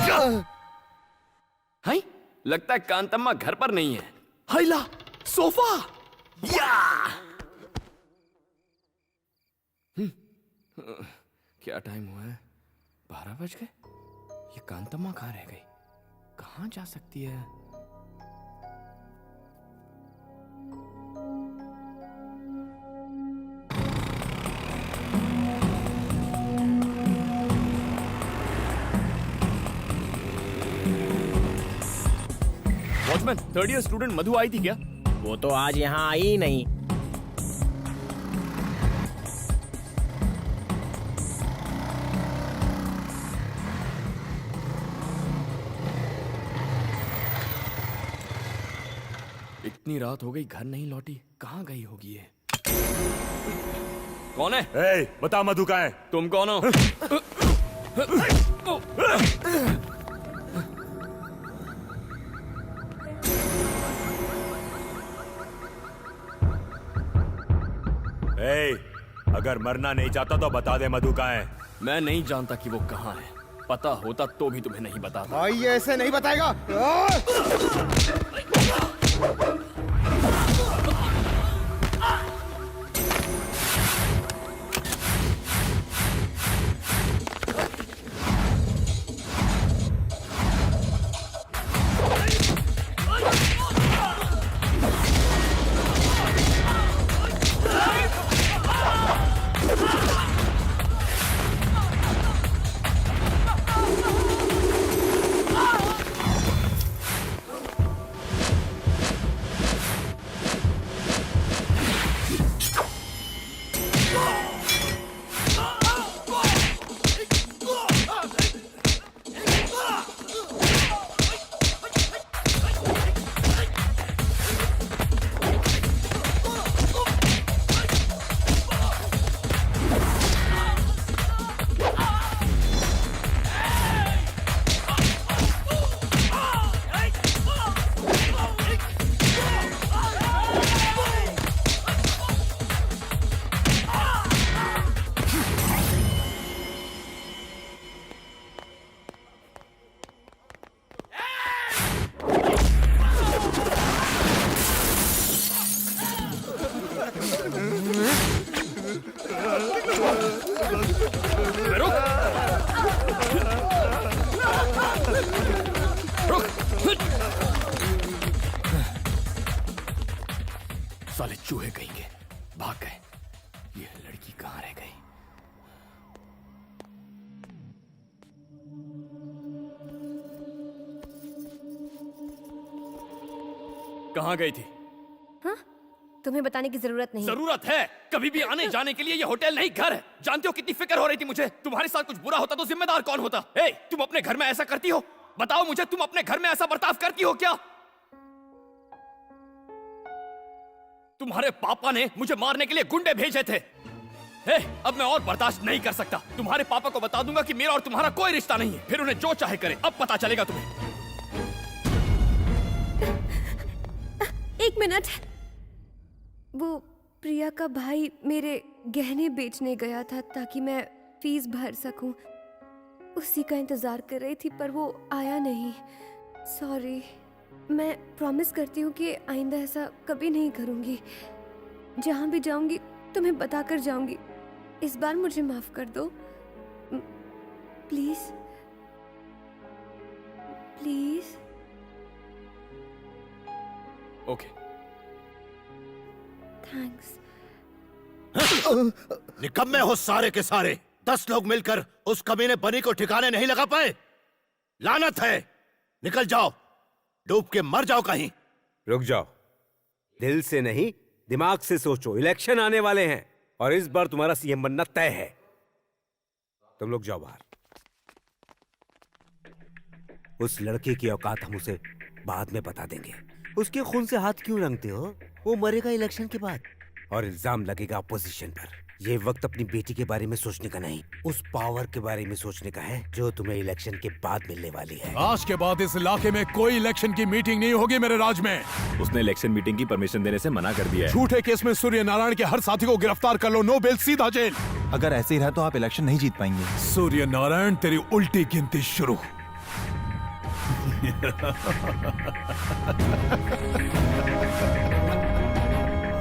हाय, लगता है कांतम्मा घर पर नहीं है। हाइला, सोफा। या! क्या टाइम हुआ है? 12 बज गए। ये कांतम्मा कहाँ रह गई? कहाँ जा सकती है? वॉचमैन, 3rd ईयर स्टूडेंट मधु आई थी क्या? वो तो आज यहाँ आई ही नहीं। इतनी रात हो गई, घर नहीं लौटी, कहाँ गई होगी ये? कौन है? बता मधु कहाँ है? तुम कौन हो? अगर मरना नहीं चाहता तो बता दे मधु कहाँ है। मैं नहीं जानता कि वो कहाँ है। पता होता तो भी तुम्हें नहीं बताता। भाई ये ऐसे नहीं बताएगा। साले चूहे कहेंगे, भाग गए। ये लड़की कहाँ रह गई? कहाँ गई थी? हाँ? तुम्हें बताने की जरूरत नहीं। जरूरत है। कभी भी आने जाने के लिए ये होटल नहीं घर है। जानते हो कितनी फिक्र हो रही थी मुझे? तुम्हारे साथ कुछ बुरा होता तो जिम्मेदार कौन होता? तुम अपने घर में ऐसा करती हो? बताओ मुझे, तुम अपने घर में ऐसा बर्ताव करती हो क्या? तुम्हारे पापा ने मुझे मारने के लिए गुंडे भेजे थे। अब मैं और बर्दाश्त नहीं कर सकता। तुम्हारे पापा को बता दूंगा कि मेरा और तुम्हारा कोई रिश्ता नहीं है। फिर उन्हें जो चाहे करे। अब पता चलेगा तुम्हें। एक मिनट। वो प्रिया का भाई मेरे गहने बेचने गया था ताकि मैं फीस भर सकूं। उसी का इंतजार कर रही थी पर वो आया नहीं। सॉरी। मैं प्रॉमिस करती हूँ कि आइंदा ऐसा कभी नहीं करूँगी। जहाँ भी जाऊँगी तुम्हें बताकर जाऊँगी। इस बार मुझे माफ कर दो प्लीज। प्लीज। ओके। थैंक्स। निकम्मे हो सारे के सारे। 10 लोग मिलकर उस कमीने बनी को ठिकाने नहीं लगा पाए। लानत है। निकल जाओ, डूब के मर जाओ कहीं। रुक जाओ। दिल से नहीं, दिमाग से सोचो, इलेक्शन आने वाले हैं और इस बार तुम्हारा सीएम बनना तय है। तुम लोग जाओ बाहर। उस लड़के की औकात हम उसे बाद में बता देंगे। उसके खून से हाथ क्यों रंगते हो? वो मरेगा इलेक्शन के बाद। और इल्जाम लगेगा अपोजिशन पर। ये वक्त अपनी बेटी के बारे में सोचने का नहीं, उस पावर के बारे में सोचने का है जो तुम्हें इलेक्शन के बाद मिलने वाली है। आज के बाद इस इलाके में कोई इलेक्शन की मीटिंग नहीं होगी मेरे राज में। उसने इलेक्शन मीटिंग की परमिशन देने से मना कर दिया है। झूठे केस में सूर्य नारायण के हर साथी को गिरफ्तार कर लो, नो बेल, सीधा जेल। अगर ऐसे ही रहा तो आप इलेक्शन नहीं जीत पाएंगे। सूर्य नारायण, तेरी उल्टी गिनती शुरू।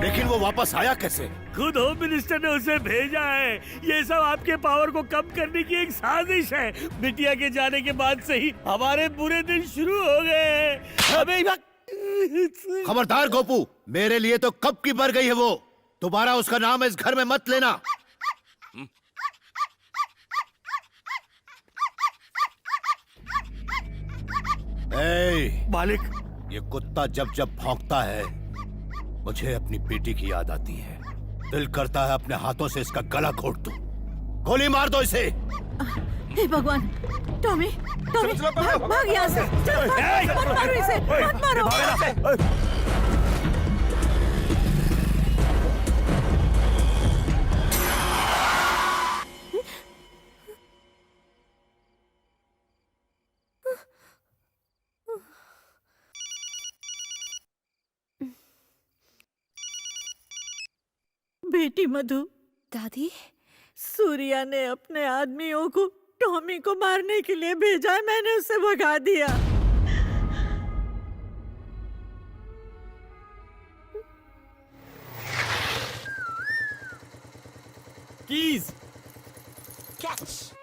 लेकिन वो वापस आया कैसे? खुद होम मिनिस्टर ने उसे भेजा है। ये सब आपके पावर को कम करने की एक साजिश है। बिटिया के जाने के बाद से ही हमारे बुरे दिन शुरू हो गए हैं। हमें खबरदार गोपू, मेरे लिए तो कब की मर गई है वो। दोबारा उसका नाम इस घर में मत लेना। मालिक, ये कुत्ता जब जब भौंकता है मुझे अपनी बेटी की याद आती है। दिल करता है अपने हाथों से इसका गला घोट दूं। गोली मार दो इसे। हे भगवान, टॉमी, टॉमी, भाग यहाँ से। चल, मत मारो इसे, मत मारो। बेटी मधु। दादी, सूर्या ने अपने आदमियों को टॉमी को मारने के लिए भेजा है, मैंने उसे भगा दिया। Keys catch.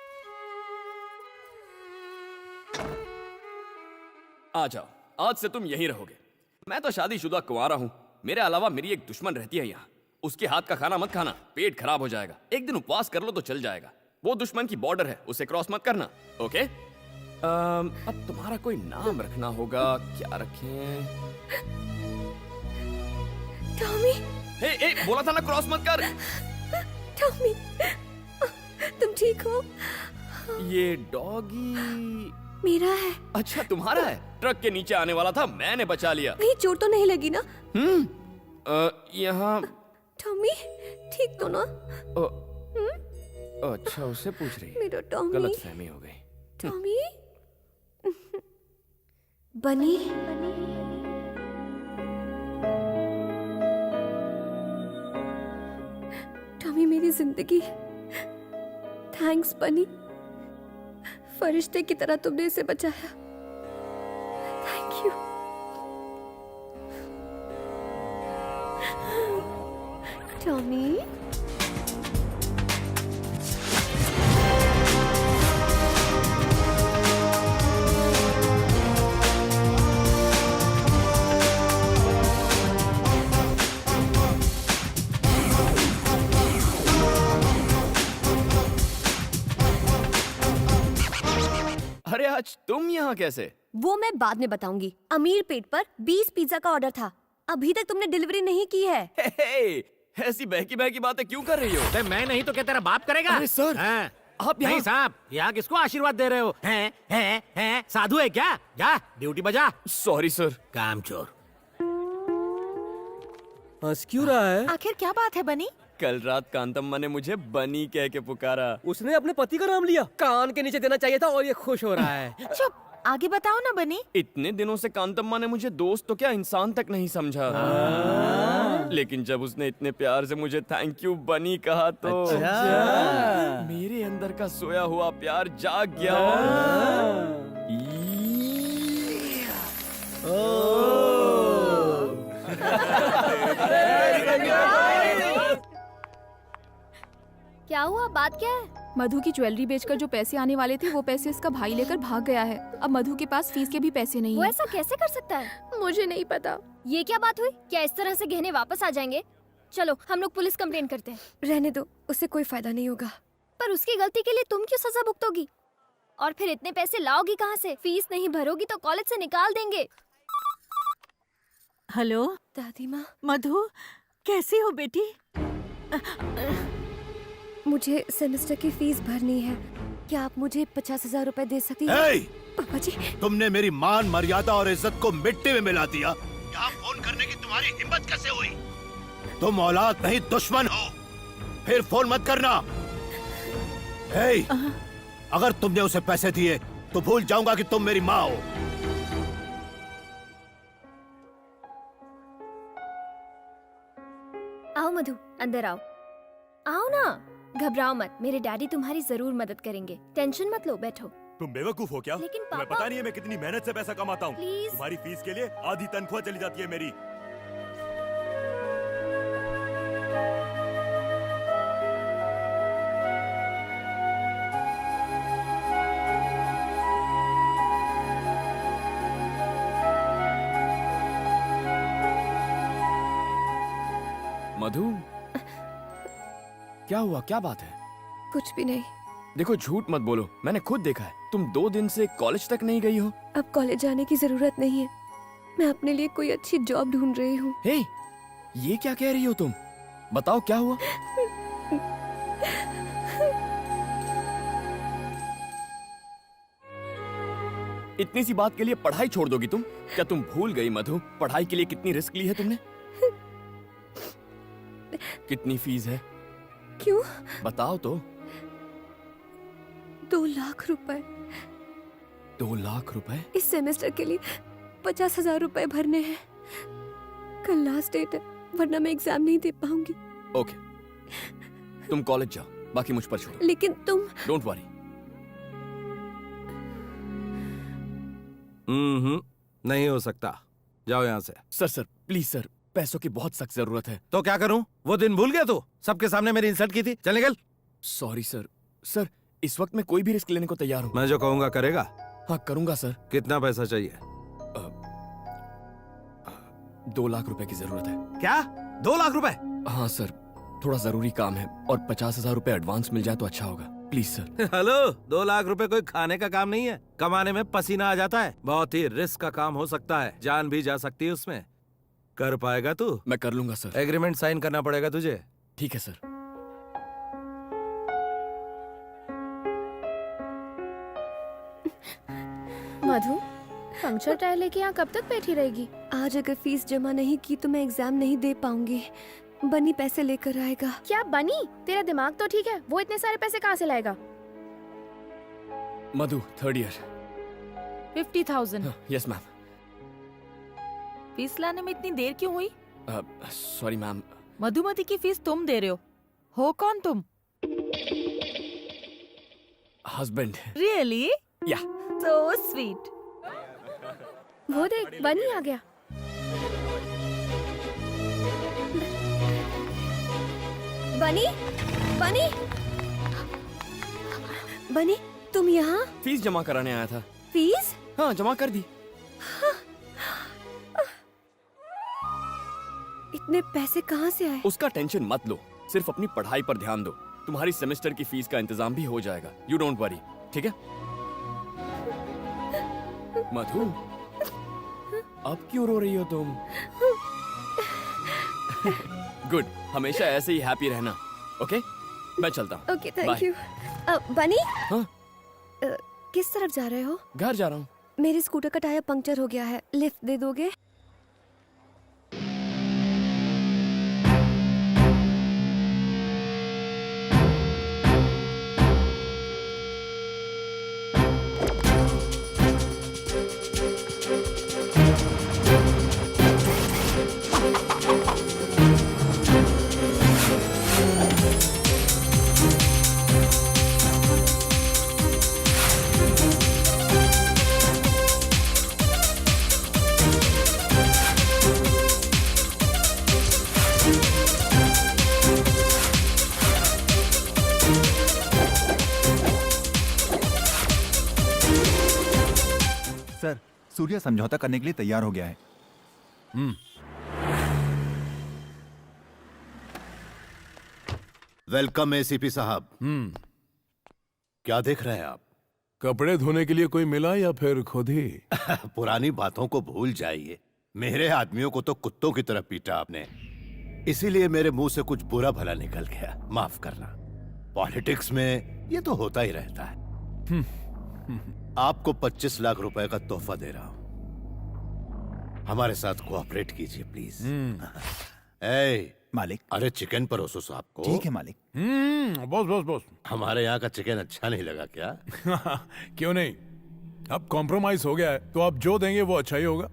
आ जाओ, आज से तुम यहीं रहोगे। मैं तो शादीशुदा कुंवारा हूँ। मेरे अलावा मेरी एक दुश्मन रहती है यहाँ। उसके हाथ का खाना मत खाना, पेट खराब हो जाएगा। एक दिन उपवास कर लो तो चल जाएगा। वो दुश्मन की बॉर्डर है, उसे क्रॉस मत करना, ओके? अब तुम्हारा कोई नाम रखना होगा। क्या रखें? टॉमी। हे, बोला था ना क्रॉस मत कर। टॉमी, तुम ठीक हो? ये डॉगी मेरा है। अच्छा, तुम्हारा है? ट्रक के नीचे आने वाला था, मैंने बचा लिया। कहीं चोट तो नहीं लगी ना? यहाँ टॉमी ठीक तो ना? अच्छा, उससे पूछ रही है। मेरा टॉमी। गलतफहमी हो गई। टॉमी। बनी। टॉमी मेरी जिंदगी। थैंक्स बनी, फरिश्ते की तरह तुमने इसे बचाया। Thank you. टॉमी। अरे आज तुम यहाँ कैसे? वो मैं बाद में बताऊंगी। अमीर पेट पर 20 पिज्जा का ऑर्डर था, अभी तक तुमने डिलीवरी नहीं की है। ऐसी बहकी बहकी बातें क्यों कर रही हो? मैं नहीं तो क्या तेरा बाप करेगा? अरे सर, आप नहीं साहब, यहाँ किसको आशीर्वाद दे रहे हो? हैं? साधु है क्या? जा ड्यूटी बजा। Sorry sir. कामचोर। हंस क्यों रहा है? आखिर क्या बात है बनी? कल रात कांतम्मा ने मुझे बनी कह के पुकारा। उसने अपने पति का नाम लिया। कान के नीचे देना चाहिए था और ये खुश हो रहा है। चुप, आगे बताओ ना बनी। इतने दिनों से कांतम्मा ने मुझे दोस्त तो क्या इंसान तक नहीं समझा। लेकिन जब उसने इतने प्यार से मुझे थैंक यू बनी कहा तो मेरे अंदर का सोया हुआ प्यार जाग गया। क्या हुआ? बात क्या है? मधु की ज्वेलरी बेचकर जो पैसे आने वाले थे वो पैसे इसका भाई लेकर भाग गया है। अब मधु के पास फीस के भी पैसे नहीं वो है। ऐसा कैसे कर सकता है? मुझे नहीं पता। ये क्या बात हुई? क्या इस तरह से गहने वापस आ जाएंगे? चलो हम लोग पुलिस कंप्लेंट करते हैं। रहने दो, उससे कोई फायदा नहीं होगा। पर उसकी गलती के लिए तुम क्यों सजा भुगतोगी? और फिर इतने पैसे लाओगी कहाँ से? फीस नहीं भरोगी तो कॉलेज से निकाल देंगे। हेलो दादी माँ। मधु, कैसी हो बेटी? मुझे सेमेस्टर की फीस भरनी है। क्या आप मुझे 50,000 रुपए दे सकती हैं? हे! पापा जी, तुमने मेरी मान मर्यादा और इज्जत को मिट्टी में मिला दिया। यहाँ फोन करने की तुम्हारी हिम्मत कैसे हुई? तुम औलाद नहीं दुश्मन हो। फिर फोन मत करना। हे! अगर तुमने उसे पैसे दिए तो भूल जाऊंगा कि तुम मेरी माँ हो। आओ मधु, अंदर आओ। आओ ना, घबराओ मत, मेरे डैडी तुम्हारी जरूर मदद करेंगे। टेंशन मत लो, बैठो। तुम बेवकूफ हो क्या? लेकिन तुम्हें पापा- पता नहीं है मैं कितनी मेहनत से पैसा कमाता हूँ। प्लीज। तुम्हारी फीस के लिए आधी तनख्वाह चली जाती है मेरी। मधु, क्या हुआ? क्या बात है? कुछ भी नहीं। देखो, झूठ मत बोलो, मैंने खुद देखा है। तुम 2 दिन से कॉलेज तक नहीं गई हो। अब कॉलेज जाने की जरूरत नहीं है। मैं अपने लिए कोई अच्छी जॉब ढूंढ रही हूँ। हे, ये क्या कह रही हो तुम? बताओ क्या हुआ? इतनी सी बात के लिए पढ़ाई छोड़ दोगी तुम? क्या तुम भूल गई मधु, पढ़ाई के लिए कितनी रिस्क ली है तुमने? कितनी फीस है? क्यों? बताओ तो। 2 लाख रुपए। 2 लाख रुपए? इस सेमेस्टर के लिए 50,000 रुपए भरने हैं। कल लास्ट डेट है, वरना मैं एग्जाम नहीं दे पाऊंगी। ओके, तुम कॉलेज जाओ, बाकी मुझ पर छोड़ो। लेकिन तुम। Don't worry. नहीं हो सकता। जाओ यहाँ से। सर प्लीज सर, पैसों की बहुत सख्त जरूरत है। तो क्या करूं? वो दिन भूल गया तू? सबके सामने मेरी इंसल्ट की थी। चल निकल। Sorry sir. सर, इस वक्त मैं कोई भी रिस्क लेने को तैयार हूँ। मैं जो कहूंगा करेगा? हाँ, करूंगा सर। कितना पैसा चाहिए? 2 लाख रुपए की जरूरत है। क्या? 2 लाख रुपए? हाँ सर, थोड़ा जरूरी काम है और 50,000 रुपए एडवांस मिल जाए तो अच्छा होगा। Please sir. हेलो, 2 लाख रुपए कोई खाने का काम नहीं है। कमाने में पसीना आ जाता है। बहुत ही रिस्क का काम हो सकता है, जान भी जा सकती है उसमें। कर पाएगा तू? मैं कर लूंगा सर। एग्रीमेंट साइन करना पड़ेगा तुझे। ठीक है सर। मधु, पंक्चर टायर लेके यहाँ कब तक बैठी रहेगी? आज अगर फीस जमा नहीं की तो मैं एग्जाम नहीं दे पाऊंगी। बनी पैसे लेकर आएगा। क्या बनी? तेरा दिमाग तो ठीक है, वो इतने सारे पैसे कहाँ से लाएगा? मधु, 3rd year. 50,000। Yes ma'am. Fees लाने में इतनी देर क्यों हुई? Sorry ma'am. मधुमती की फीस तुम दे रहे हो कौन तुम? हस्बैंड। रियली? या। So sweet. वो देख, बनी आ गया। बनी, बनी, बनी, तुम यहाँ? फीस जमा कराने आया था। फीस? हाँ, जमा कर दी। इतने पैसे कहाँ से आए? उसका टेंशन मत लो, सिर्फ अपनी पढ़ाई पर ध्यान दो। तुम्हारी सेमेस्टर की फीस का इंतजाम भी हो जाएगा। यू डोंट वरी, ठीक है? मधु, अब क्यों रो रही हो तुम? गुड, हमेशा ऐसे ही हैप्पी रहना। ओके, मैं चलता हूँ। Okay, thank you. बनी? हाँ? किस तरफ जा रहे हो? घर जा रहा हूँ। मेरे स्कूटर का टायर पंक्चर हो गया है, लिफ्ट दे दोगे? सर, सूर्या समझौता करने के लिए तैयार हो गया है। वेलकम एसीपी साहब। क्या देख रहे हैं आप? कपड़े धोने के लिए कोई मिला या फिर खुद ही? पुरानी बातों को भूल जाइए। मेरे आदमियों को तो कुत्तों की तरह पीटा आपने। इसीलिए मेरे मुंह से कुछ बुरा भला निकल गया, माफ करना। पॉलिटिक्स में ये तो होता ही रहता है। आपको 25 लाख रुपए का तोहफा दे रहा हूं, हमारे साथ कोऑपरेट कीजिए प्लीज। मालिक। अरे चिकन परोसो साहब को। ठीक है मालिक। बॉस बॉस बॉस, हमारे यहाँ का चिकन अच्छा नहीं लगा क्या? क्यों नहीं, अब कॉम्प्रोमाइज हो गया है तो आप जो देंगे वो अच्छा ही होगा।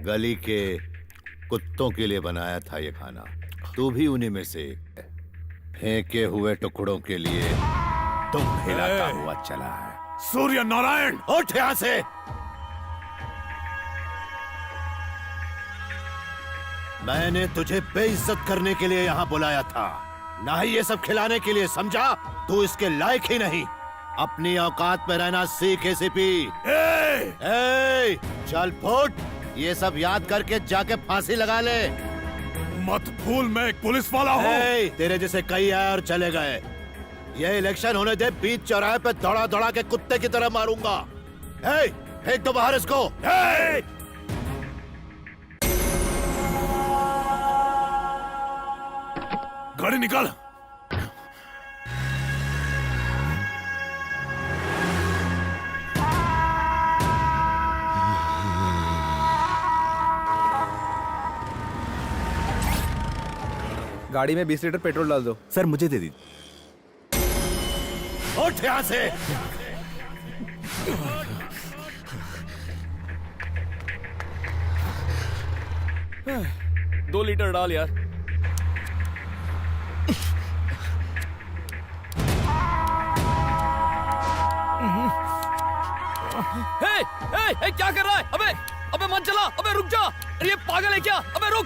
गली के कुत्तों के लिए बनाया था ये खाना, तू भी उन्हीं में से एक है। फेंके हुए टुकड़ों के लिए तुम हिलाता हुआ चला है। सूर्य नारायण, उठ यहाँ से। मैंने तुझे बेइज्जत करने के लिए यहाँ बुलाया था, ना ही ये सब खिलाने के लिए, समझा? तू इसके लायक ही नहीं। अपनी औकात में रहना सीख एसीपी। चल फुट, ये सब याद करके जाके फांसी लगा ले। मत भूल मैं एक पुलिस वाला हूँ। तेरे जैसे कई आए और चले गए। ये इलेक्शन होने दे, बीच चौराहे पे दौड़ा दौड़ा के कुत्ते की तरह मारूंगा। फेंक दो बाहर इसको। गाड़ी निकाल। गाड़ी में 20 लीटर पेट्रोल डाल दो। सर मुझे दे दी। उठ यहाँ से। 2 लीटर डाल यार। क्या कर रहा है? अबे मन चला। अबे रुक जा। अरे ये पागल है क्या? अबे रुक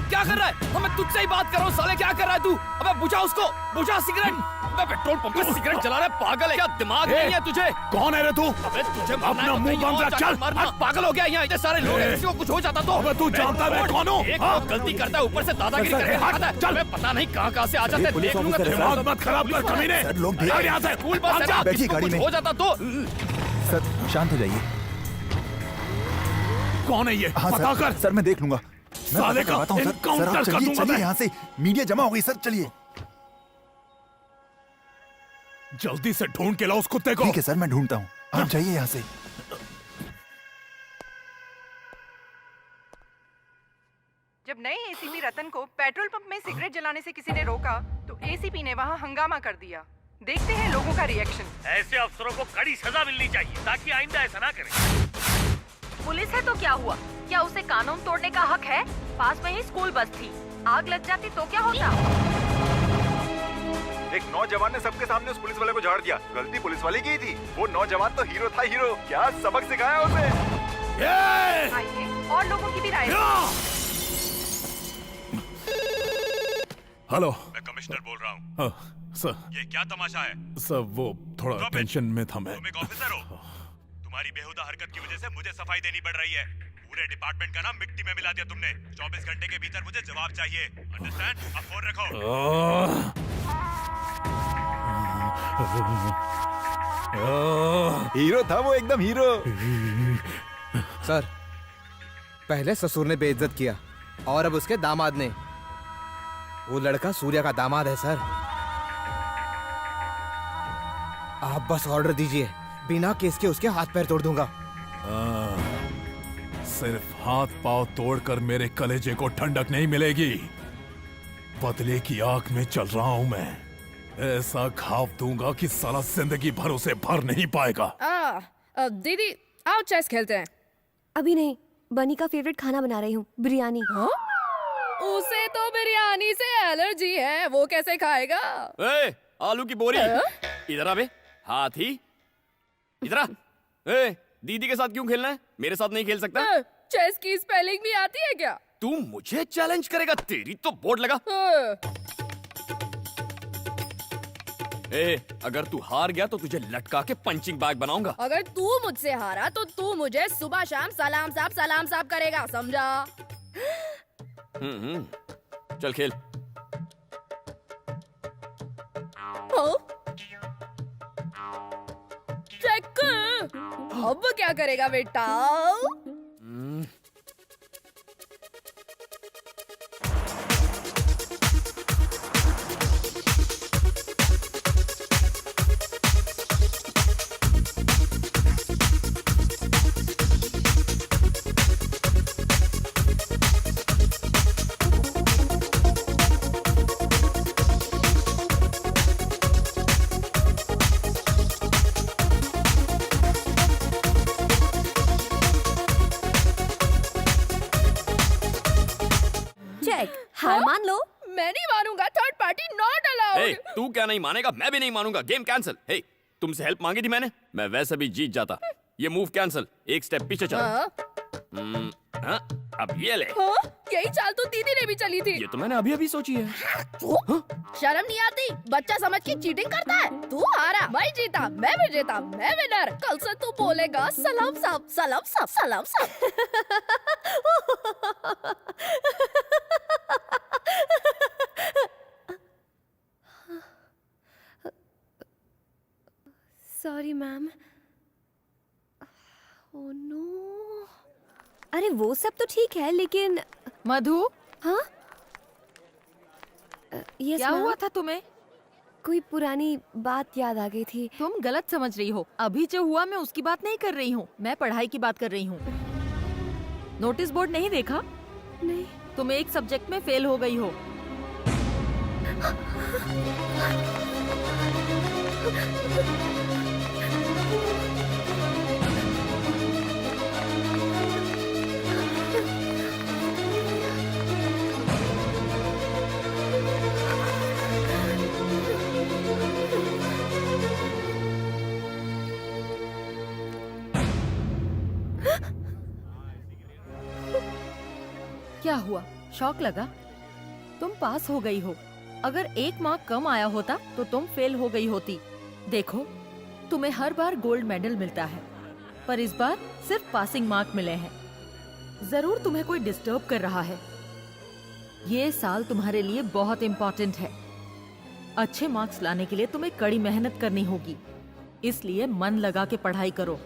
क्या कर रहा है? मैं तुझसे ही बात कर रहा हूँ साले, क्या कर रहा है तू? अबे बुझा उसको, बुझा सिगरेट। अबे पेट्रोल पंप पे सिगरेट जला रहा है, पागल है क्या? दिमाग नहीं है तुझे? कौन है रे तू? अबे तुझे अपना मुंह बंद रख, चल। पागल हो गया यहाँ, इतने सारे लोग हैं, किसी को कुछ हो जाता तो? अबे तू जानता है मैं कौन हूँ? एक गलती करता है, ऊपर से दादागिरी करके दिखाता है। चल, पता नहीं कहाँ से आ जाते हैं। देख लूंगा। दिमाग मत खराब कर कमीने। लोग यहाँ से स्कूल बस है ना, बैठिए गाड़ी में। हो जाता तो? सर शांत हो जाइए। कौन है ये? हाँ, पता कर। सर मैं देख लूंगा। साले का एनकाउंटर कर दूंगा मैं। यहाँ से मीडिया जमा हो गई सर, चलिए। जल्दी से ढूंढ के लाओ उस कुत्ते को। ठीक है सर, मैं ढूंढता हूँ, आप जाइए यहाँ से। जब नए एसीपी रतन को पेट्रोल पंप में सिगरेट जलाने से किसी ने रोका तो एसीपी ने वहाँ हंगामा कर दिया। देखते हैं लोगों का रिएक्शन। ऐसे अफसरों को कड़ी सजा मिलनी चाहिए ताकि आइंदा ऐसा ना करें। पुलिस है तो क्या हुआ? क्या उसे कानून तोड़ने का हक है? पास में ही स्कूल बस थी, आग लग जाती तो क्या होता? एक नौजवान ने सबके सामने उस पुलिस वाले को झाड़ दिया। गलती पुलिस वाले की थी। वो नौजवान तो हीरो था, हीरो। क्या सबक सिखाया उसे। आइए और लोगों की भी राय। हेलो, मैं कमिश्नर बोल रहा हूँ। सर, ये क्या तमाशा है? सर वो थोड़ा टेंशन में था मैं। तुम एक ऑफिसर हो, तुम्हारी बेहुदा हरकत की वजह से मुझे सफाई देनी पड़ रही है। पूरे डिपार्टमेंट का नाम मिट्टी में मिला दिया तुमने। 24 घंटे के भीतर मुझे जवाब चाहिए। अंडरस्टैंड? अब फोन रखो। हीरो था वो, एकदम हीरो। सर, पहले ससुर ने बेइज्जत किया और अब उसके दामाद ने। वो लड़का सूर्या का दामाद है सर। आप बस ऑर्डर दीजिए, बिना केस के उसके हाथ पैर तोड़ दूंगा। सिर्फ हाथ पांव तोड़कर मेरे कलेजे को ठंडक नहीं मिलेगी। बदले की आग में चल रहा हूं मैं। ऐसा घाव दूंगा कि साला जिंदगी भर उसे भर नहीं पाएगा। दीदी आओ चेस खेलते हैं। अभी नहीं, बनी का फेवरेट खाना बना रही हूँ, बिरयानी। उसे तो बिरयानी से एलर्जी है, वो कैसे खाएगा? आलू की बोरी इधर आ बे, हाथी इधर आ। दीदी के साथ क्यों खेलना है? मेरे साथ नहीं खेल सकता? चेस की स्पेलिंग भी आती है क्या? तू मुझे चैलेंज करेगा? तेरी तो बोर्ड लगा। अगर तू हार गया तो तुझे लटका के पंचिंग बैग बनाऊंगा। अगर तू मुझसे हारा तो तू मुझे सुबह शाम सलाम साहब करेगा, समझा? चल खेल। चेक। अब क्या करेगा बेटा? चेक। हार मान लो। मैं नहीं मानूंगा, थर्ड पार्टी नॉट अलाउड। तू क्या नहीं मानेगा, मैं भी नहीं मानूंगा। Game cancel. हे, तुमसे हेल्प मांगी थी मैंने, मैं वैसे भी जीत जाता। ये मूव कैंसिल, एक स्टेप पीछे चल। अब ये ले। यही चाल तो दीदी ने भी चली थी। ये तो मैंने अभी अभी सोची है। शर्म नहीं आती? बच्चा समझ के चीटिंग करता है। तू हारा, मैं जीता, मैं विजेता, मैं विनर। कल से तू बोलेगा सलाम साहब, सलाम साहब, सलाम साहब। Sorry ma'am. Oh no. अरे वो सब तो ठीक है लेकिन मधु। हाँ क्या हुआ था तुम्हें? कोई पुरानी बात याद आ गई थी। तुम गलत समझ रही हो। अभी जो हुआ मैं उसकी बात नहीं कर रही हूँ, मैं पढ़ाई की बात कर रही हूँ। नोटिस बोर्ड नहीं देखा? नहीं। तुम एक सब्जेक्ट में फेल हो गई हो। क्या हुआ? शौक लगा? तुम पास हो गई हो। अगर एक मार्क कम आया होता तो तुम फेल हो गई होती। देखो, तुम्हें हर बार गोल्ड मेडल मिलता है, पर इस बार सिर्फ पासिंग मार्क मिले हैं। जरूर तुम्हें कोई डिस्टर्ब कर रहा है। ये साल तुम्हारे लिए बहुत इम्पोर्टेंट है। अच्छे मार्क्स लाने के लिए तुम्हें कड़ी मेहनत करनी होगी, इसलिए मन लगा के पढ़ाई करो।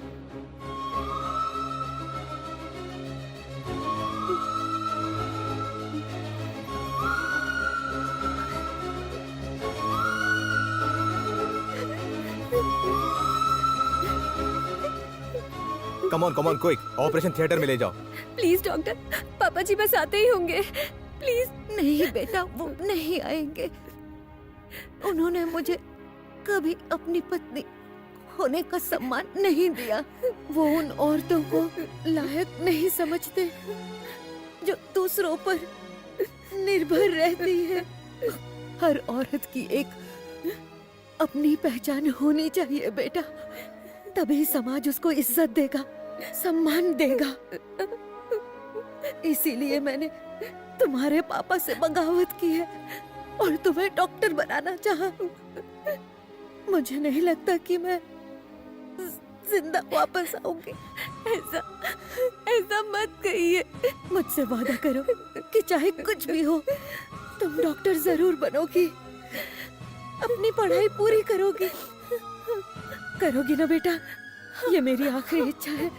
Come on quick, operation theatre में ले जाओ। प्लीज डॉक्टर, पापा जी बस आते ही होंगे। प्लीज। नहीं बेटा, वो नहीं आएंगे। उन्होंने मुझे कभी अपनी पत्नी होने का सम्मान नहीं दिया। वो उन औरतों को लायक नहीं समझते जो दूसरों पर निर्भर रहती है। हर औरत की एक अपनी पहचान होनी चाहिए बेटा, तभी समाज उसको इज्जत देगा, सम्मान देगा। इसीलिए मैंने तुम्हारे पापा से बगावत की है और तुम्हें डॉक्टर बनाना चाहा। मुझे नहीं लगता कि मैं जिंदा वापस आऊंगी। ऐसा मत कहिए। मुझसे वादा करो कि चाहे कुछ भी हो तुम डॉक्टर जरूर बनोगी, अपनी पढ़ाई पूरी करोगी। करोगी ना बेटा? ये मेरी आखिरी इच्छा है।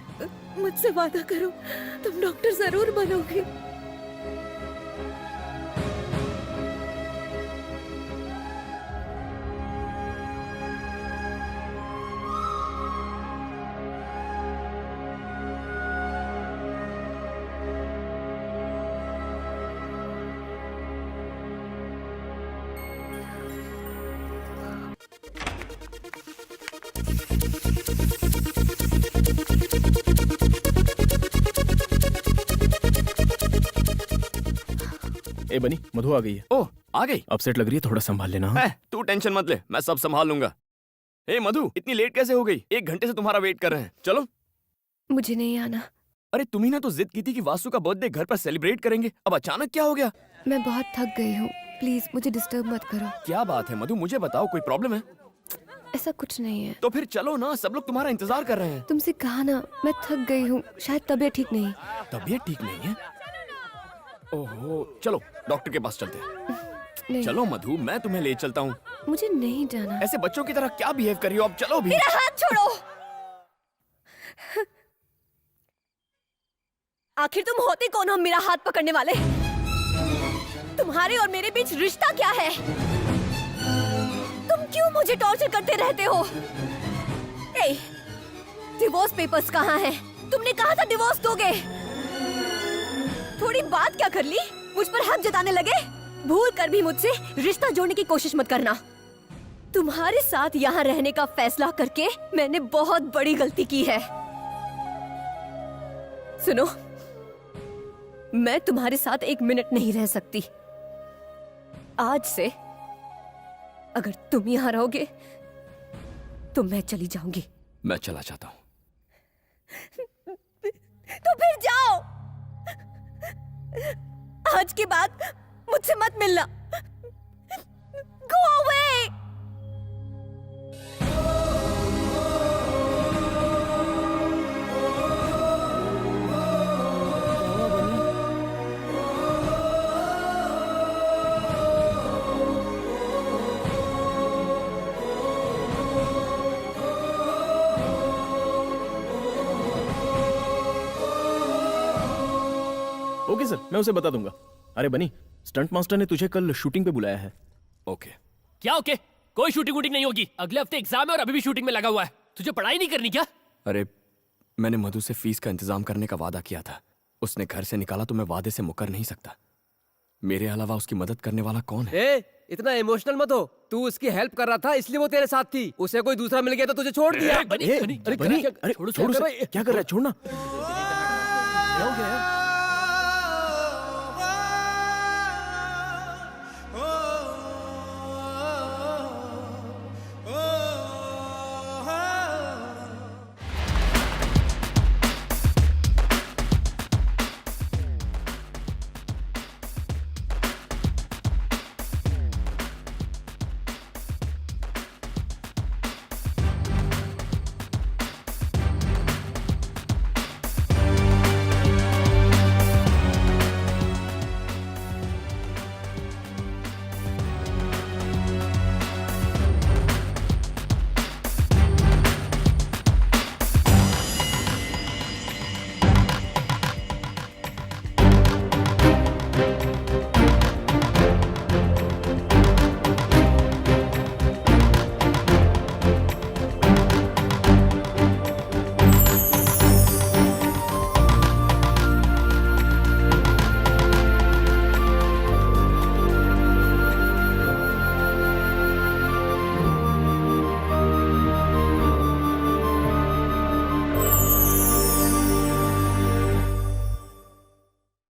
मुझसे वादा करो, तुम डॉक्टर जरूर बनोगी। ए बनी, मधु आ गई है। ओह, आ गई? अपसेट लग रही है, थोड़ा संभाल लेना। तू टेंशन मत ले, मैं सब संभाल लूंगा। ए मधु, इतनी लेट कैसे हो गई? 1 घंटे से तुम्हारा वेट कर रहे हैं। चलो। मुझे नहीं आना। अरे तुम्ही ना तो जिद की थी कि वासु का बर्थडे घर पर सेलिब्रेट करेंगे, अब अचानक क्या हो गया? मैं बहुत थक गई हूँ, प्लीज मुझे डिस्टर्ब मत करो। क्या बात है मधु, मुझे बताओ, कोई प्रॉब्लम है? ऐसा कुछ नहीं है। तो फिर चलो ना, सब लोग तुम्हारा इंतजार कर रहे हैं। तुमसे कहा ना, मैं थक गई हूँ, शायद तबीयत ठीक नहीं। तबीयत ठीक नहीं है? ओहो, चलो डॉक्टर के पास चलते हैं। चलो मधु, मैं तुम्हें ले चलता हूँ। मुझे नहीं जाना। ऐसे बच्चों की तरह क्या बिहेव कर रही हो? अब चलो भी। मेरा हाथ छोड़ो। आखिर तुम होते कौन हो मेरा हाथ पकड़ने वाले? तुम्हारे और मेरे बीच रिश्ता क्या है? तुम क्यों मुझे टॉर्चर करते रहते हो? ए, डिवोर्स पेपर्स कहाँ हैं? तुमने कहा था डिवोर्स दोगे। थोड़ी बात क्या कर ली? मुझ पर हक जताने लगे? भूल कर भी मुझसे रिश्ता जोड़ने की कोशिश मत करना। तुम्हारे साथ यहाँ रहने का फैसला करके मैंने बहुत बड़ी गलती की है। सुनो, मैं तुम्हारे साथ 1 मिनट नहीं रह सकती। आज से अगर तुम यहाँ रहोगे तो मैं चली जाऊंगी। मैं चला जाता हूँ। तो फिर जाओ। आज के बाद मुझसे मत मिलना। Go away! ओके सर, मैं उसे बता दूंगा। अरे बनी, स्टंट मास्टर ने तुझे कल शूटिंग पे बुलाया है। ओके। क्या ओके? कोई शूटिंग वूटिंग नहीं होगी। अगले हफ्ते एग्जाम है और अभी भी शूटिंग में लगा हुआ है। तुझे पढ़ाई नहीं करनी क्या? अरे मैंने मधु से फीस का इंतजाम करने का वादा किया था। उसने घर से निकाला तो मैं वादे से मुकर नहीं सकता। मेरे अलावा उसकी मदद करने वाला कौन है? इतना इमोशनल मत हो। तू उसकी हेल्प कर रहा था इसलिए वो तेरे साथ थी। उसे कोई दूसरा मिल गया तो तुझे छोड़ दिया। छोड़ उसे। क्या कर रहा है? छोड़ना। क्या हो गया?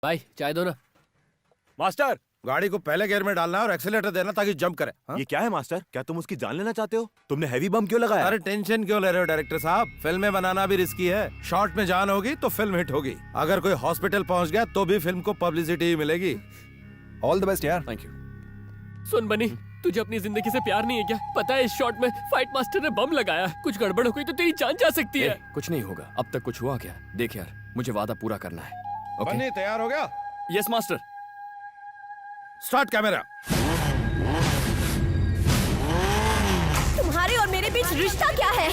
भाई चाय दो ना। मास्टर, गाड़ी को पहले गियर में डालना है और एक्सीलेटर देना ताकि जंप करे। ये क्या है मास्टर? क्या तुम उसकी जान लेना चाहते हो? तुमने हैवी बम क्यों लगाया? अरे टेंशन क्यों ले रहे हो डायरेक्टर साहब? फिल्में बनाना भी रिस्की है। शॉर्ट में जान होगी तो फिल्म हिट होगी। अगर कोई हॉस्पिटल पहुंच गया तो भी फिल्म को पब्लिसिटी ही मिलेगी। ऑल द बेस्ट यार। Thank you. सुन बनी, तुझे अपनी जिंदगी से प्यार नहीं है क्या? पता है इस शॉट में फाइट मास्टर ने बम लगाया। कुछ गड़बड़ हो गई तो तेरी जान जा सकती है। कुछ नहीं होगा। अब तक कुछ हुआ क्या? देख यार, मुझे वादा पूरा करना है। बनी तैयार हो गया? Yes master. Start camera. तुम्हारे और मेरे बीच रिश्ता क्या है?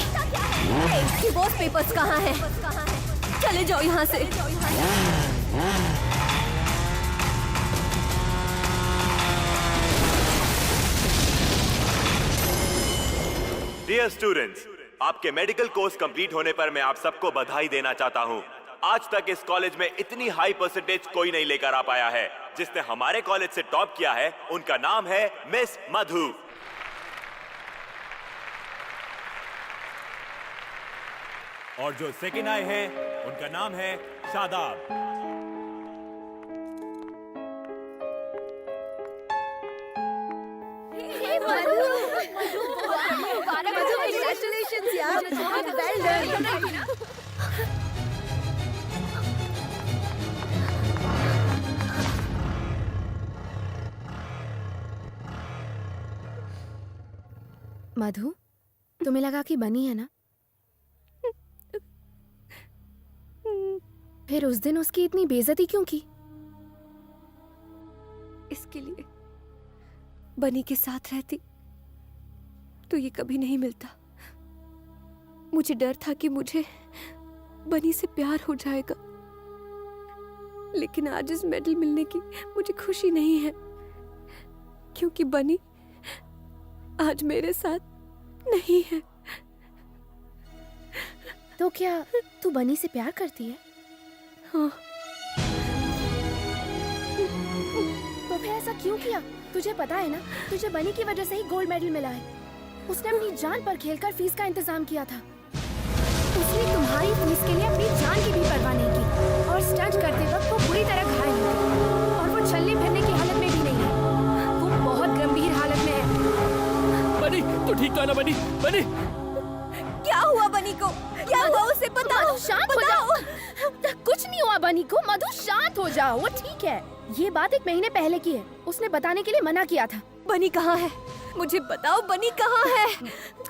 डिवोर्स पेपर्स कहाँ हैं? चले जाओ यहाँ से। डियर स्टूडेंट्स, आपके मेडिकल कोर्स कंप्लीट होने पर मैं आप सबको बधाई देना चाहता हूं। आज तक इस कॉलेज में इतनी हाई परसेंटेज कोई नहीं लेकर आ पाया है। जिसने हमारे कॉलेज से टॉप किया है उनका नाम है मिस मधु। और जो सेकंड आए हैं उनका नाम है शादाब। Congratulations यार, well done। मधु, तुम्हें लगा कि बनी है ना? फिर उस दिन उसकी इतनी बेइज्जती क्यों की? इसके लिए बनी के साथ रहती तो ये कभी नहीं मिलता। मुझे डर था कि मुझे बनी से प्यार हो जाएगा, लेकिन आज इस मेडल मिलने की मुझे खुशी नहीं है, क्योंकि बनी आज मेरे साथ नहीं है। तो क्या तू बनी से प्यार करती है? हाँ। तो फिर ऐसा क्यों किया? तुझे पता है ना, तुझे बनी की वजह से ही गोल्ड मेडल मिला है। उसने अपनी जान पर खेलकर फीस का इंतजाम किया था। उसने तुम्हारी फीस के लिए अपनी जान की भी परवाह नहीं की और स्टंट करते वक्त वो बुरी तरह घायल हुआ। ठीक तो है ना बनी? बनी क्या हुआ बनी को? क्या हुआ उसे बताओ। मधु शांत हो जाओ। कुछ नहीं हुआ बनी को। मधु शांत हो जाओ, वो ठीक है। ये बात 1 महीने पहले की है। उसने बताने के लिए मना किया था। बनी कहाँ है? मुझे बताओ बनी कहाँ है?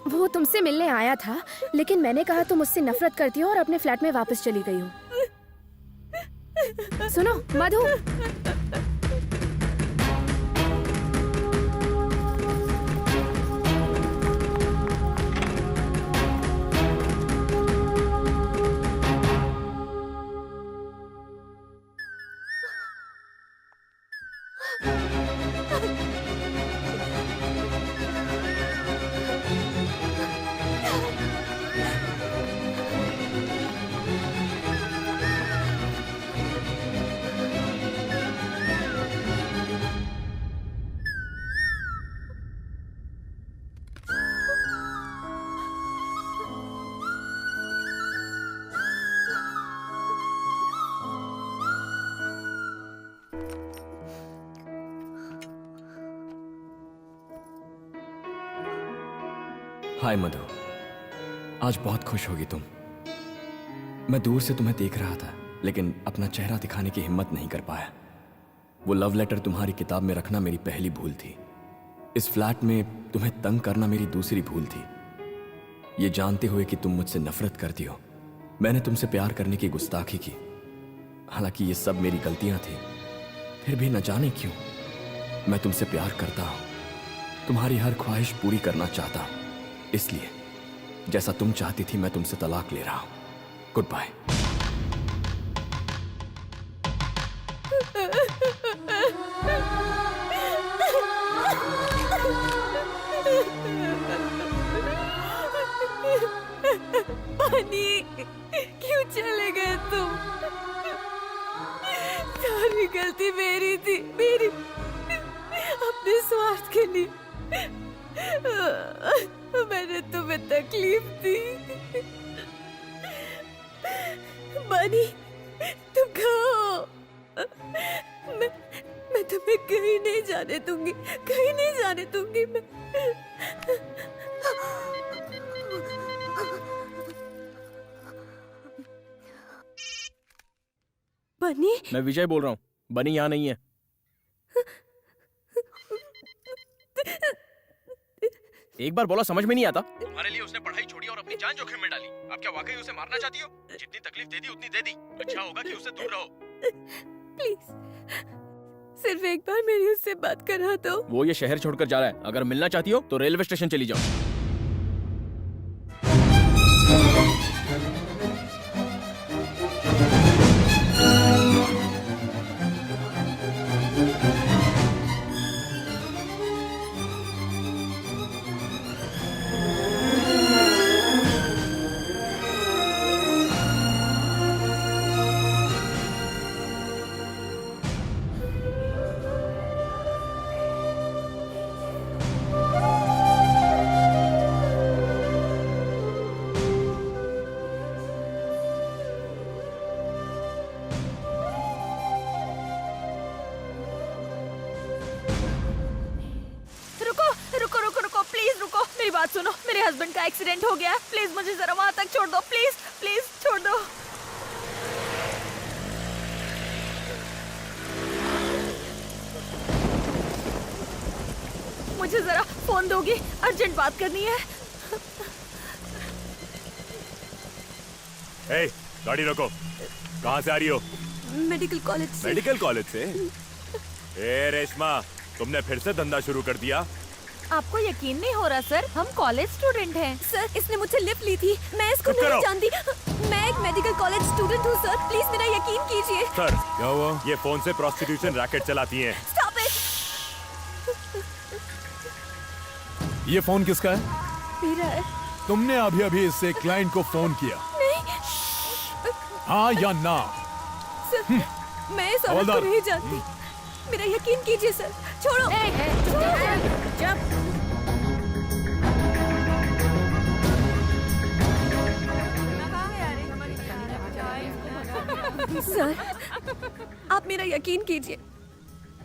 वो तुमसे मिलने आया था, लेकिन मैंने कहा तुम उससे नफरत करती हो और अपने फ्लैट में वापस चली गई हो। सुनो मधु, हाय मधु, आज बहुत खुश होगी तुम। मैं दूर से तुम्हें देख रहा था, लेकिन अपना चेहरा दिखाने की हिम्मत नहीं कर पाया। वो लव लेटर तुम्हारी किताब में रखना मेरी पहली भूल थी। इस फ्लैट में तुम्हें तंग करना मेरी दूसरी भूल थी। ये जानते हुए कि तुम मुझसे नफरत करती हो, मैंने तुमसे प्यार करने की गुस्ताखी की। हालांकि ये सब मेरी गलतियां थी, फिर भी न जाने क्यों मैं तुमसे प्यार करता हूं। तुम्हारी हर ख्वाहिश पूरी करना चाहता हूं, इसलिए जैसा तुम चाहती थी मैं तुमसे तलाक ले रहा हूं। Goodbye. बनी, क्यों चले गए तुम? सारी गलती मेरी थी, मेरी। अपने स्वार्थ के लिए मैंने तुम्हें तकलीफ दी। बनी, तुम कहो। मैं तुम्हें कहीं नहीं जाने दूंगी, कहीं नहीं जाने दूंगी मैं। बनी, मैं विजय बोल रहा हूँ। बनी यहाँ नहीं है। एक बार बोला समझ में नहीं आता? तुम्हारे लिए उसने पढ़ाई छोड़ी और अपनी जान जोखिम में डाली। आप क्या वाकई उसे मारना चाहती हो? जितनी तकलीफ दे दी उतनी दे दी। अच्छा होगा कि उससे दूर रहो। प्लीज, सिर्फ एक बार मेरी उससे बात करा दो। वो ये शहर छोड़कर जा रहा है। अगर मिलना चाहती हो तो रेलवे स्टेशन चली जाओ। सुनो, मेरे हस्बैंड का एक्सीडेंट हो गया है। प्लीज मुझे जरा वहां तक छोड़ दो। प्लीज प्लीज छोड़ दो। मुझे जरा फोन दोगी? अर्जेंट बात करनी है। ए, गाड़ी रोको। कहाँ से आ रही हो? मेडिकल कॉलेज से। मेडिकल कॉलेज से? ए रेशमा, तुमने फिर से धंधा शुरू कर दिया? आपको यकीन नहीं हो रहा सर, हम कॉलेज स्टूडेंट हैं। सर, इसने मुझसे लिफ्ट ली थी। मैं इसको नहीं जानती। मैं एक मेडिकल कॉलेज स्टूडेंट हूँ सर, प्लीज मेरा यकीन कीजिए। सर, क्या हुआ? ये फोन से प्रोस्टिट्यूशन रैकेट चलाती हैं। Stop it. ये फोन किसका है? मेरा है। तुमने अभी अभी इससे क्लाइंट को फोन किया? नहीं। हाँ या ना? सर, मैं इस औरत को नहीं जानती। मेरा यकीन कीजिए सर। छोड़ो। सर, आप मेरा यकीन कीजिए।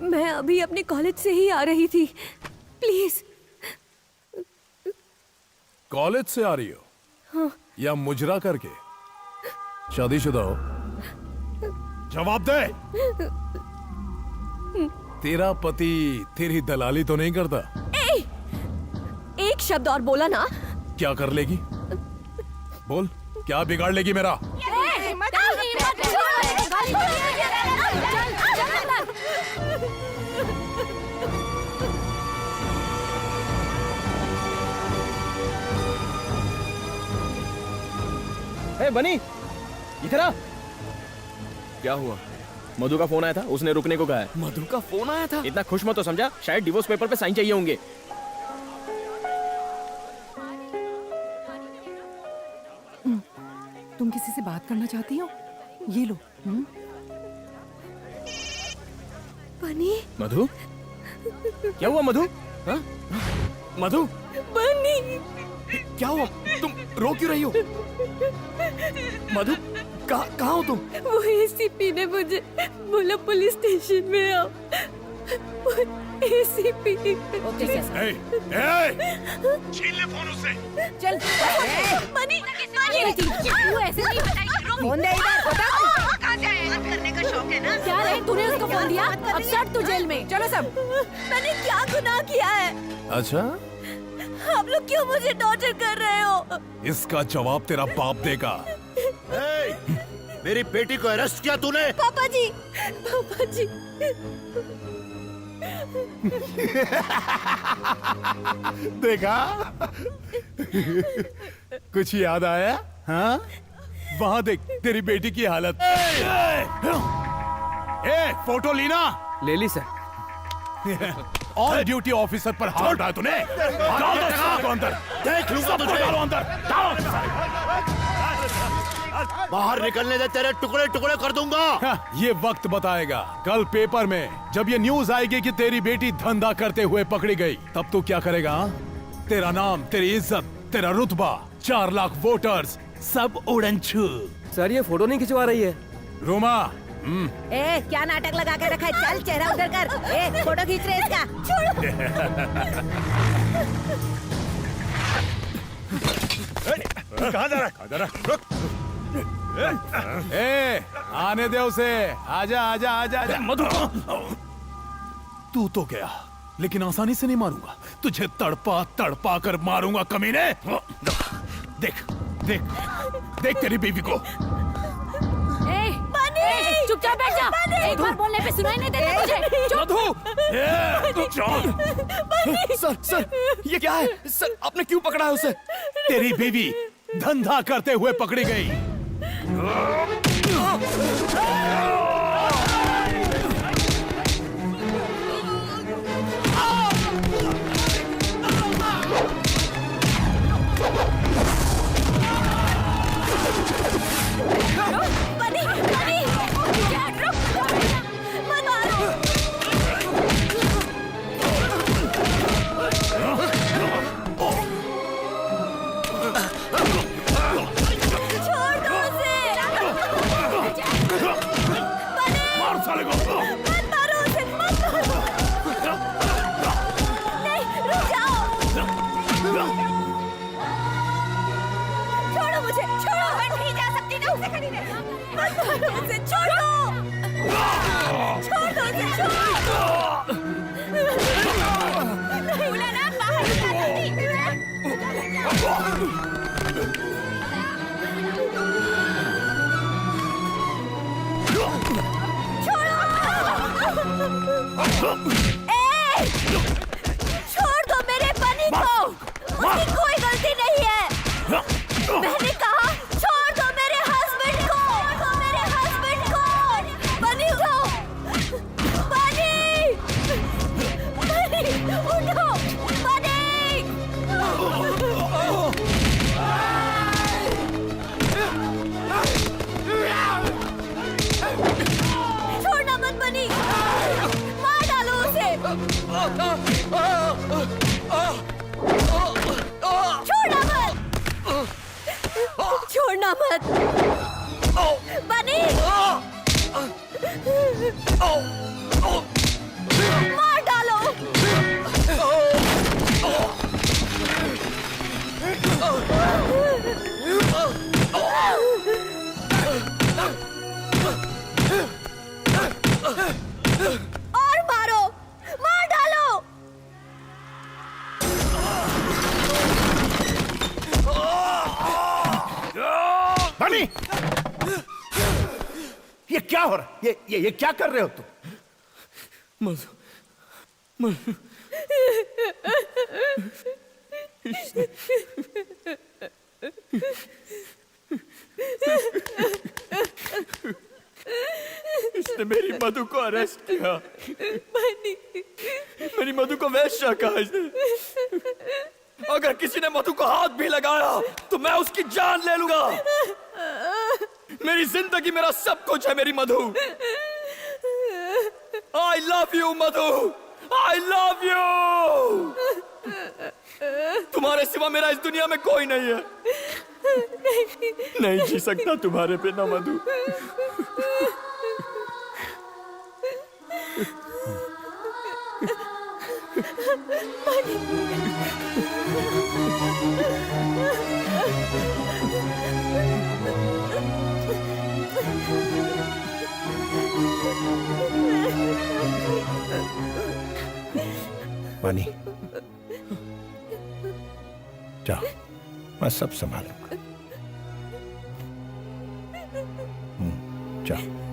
मैं अभी अपने कॉलेज से ही आ रही थी। प्लीज कॉलेज से आ रही हो हाँ। या मुजरा करके? शादीशुदा हो? जवाब दे। तेरा पति तेरी दलाली तो नहीं करता? एक शब्द और बोला ना। क्या कर लेगी? बोल, क्या बिगाड़ लेगी मेरा? ए बनी, इधर आ। क्या हुआ? मधु का फोन आया था, उसने रुकने को कहा है। मधु का फोन आया था? इतना खुश मत हो समझा, शायद डिवोर्स पेपर पे साइन चाहिए होंगे। तुम किसी से बात करना चाहती हो? ये लो। बनी। मधु? क्या हुआ मधु? हाँ? मधु? बनी। क्या हुआ? तुम रो क्यों रही हो? मधु, कहाँ हो तुम? वो एसीपी ने मुझे बोला पुलिस स्टेशन में आओ। एसीपी। छीन ले फोन उससे। चल। बनी। वो ऐसे नहीं बताएगी। फोन दे इधर। बता। कहाँ से आया? बात करने का शौक है ना? क्या रे? तूने उसको फोन दिया? अब सट तू जेल में। चलो सब। मैंने क्या गुनाह किया है? अच्छा, आप लोग क्यों मुझे टॉर्चर कर रहे हो? इसका जवाब तेरा बाप देगा। मेरी बेटी को अरेस्ट किया तूने? पापा जी, पापा जी। देखा? कुछ याद आया? हाँ? वहाँ देख तेरी बेटी की हालत। फोटो लीना। ले ली सर। ऑन ड्यूटी ऑफिसर पर हाथ उठाया तूने। डालो तो अंदर। देख लूंगा तुझे। डालो अंदर। बाहर निकलने दे, तेरे टुकड़े टुकड़े कर दूंगा। ये वक्त बताएगा। कल पेपर में जब ये न्यूज आएगी कि तेरी बेटी धंधा करते हुए पकड़ी गई, तब तू क्या करेगा? तेरा नाम, तेरी इज्जत, तेरा रुतबा, 4 लाख वोटर्स सब उड़न छू। सर ये फोटो नहीं खिंचवा रही है। रोमा। ए, क्या नाटक लगा के रखा है? चल चेहरा उधर कर। ए, फोटो खींच रहे इसका। कहाँ जा रहा है? रुक। आने दे उसे। आजा आजा आजा आजा। मधु, तू तो गया, लेकिन आसानी से नहीं मारूंगा। तुझे तड़पा तड़पा कर मारूंगा कमीने। देख देख देख तेरी बीवी को। चुपचाप बैठ जा। एक बार बोलने पे सुनाई नहीं देता तुझे। मधु! सर सर, ये क्या है? सर, आपने क्यों पकड़ा है उसे? तेरी बीवी धंधा करते हुए पकड़ी गई। छोड़ो मुझे, छोड़ो। मैं नहीं जा सकती ना उसे खरीदने। मत मारो उसे, छोड़ो। छोड़ दो उसे, छोड़ो। बोला ना बाहर छोड़ दो मेरे बनी को। उसकी कोई गलती नहीं है। मैंने कहा छोड़ दो मेरे हस्बैंड को। छोड़ दो मेरे हस्बैंड को। बनी उठो। बनी, बनी उठो। बनी। छोड़ना मत बनी। मार डालो उसे। छोड़ना मत बनी। मार डालो। बनी, ये क्या हो रहा है? ये क्या कर रहे हो तुम? मधु इसने मेरी मधु को अरेस्ट किया। मेरी मधु को वैश्या कहा इसने। अगर किसी ने मधु को हाथ भी लगाया तो मैं उसकी जान ले लूंगा। मेरी जिंदगी मेरा सब कुछ है मेरी मधु। I love you Madhu, I love you। तुम्हारे सिवा मेरा इस दुनिया में कोई नहीं है। नहीं जी सकता तुम्हारे बिना मधु। बनी, जाओ, मैं सब संभालूंगा। जाओ।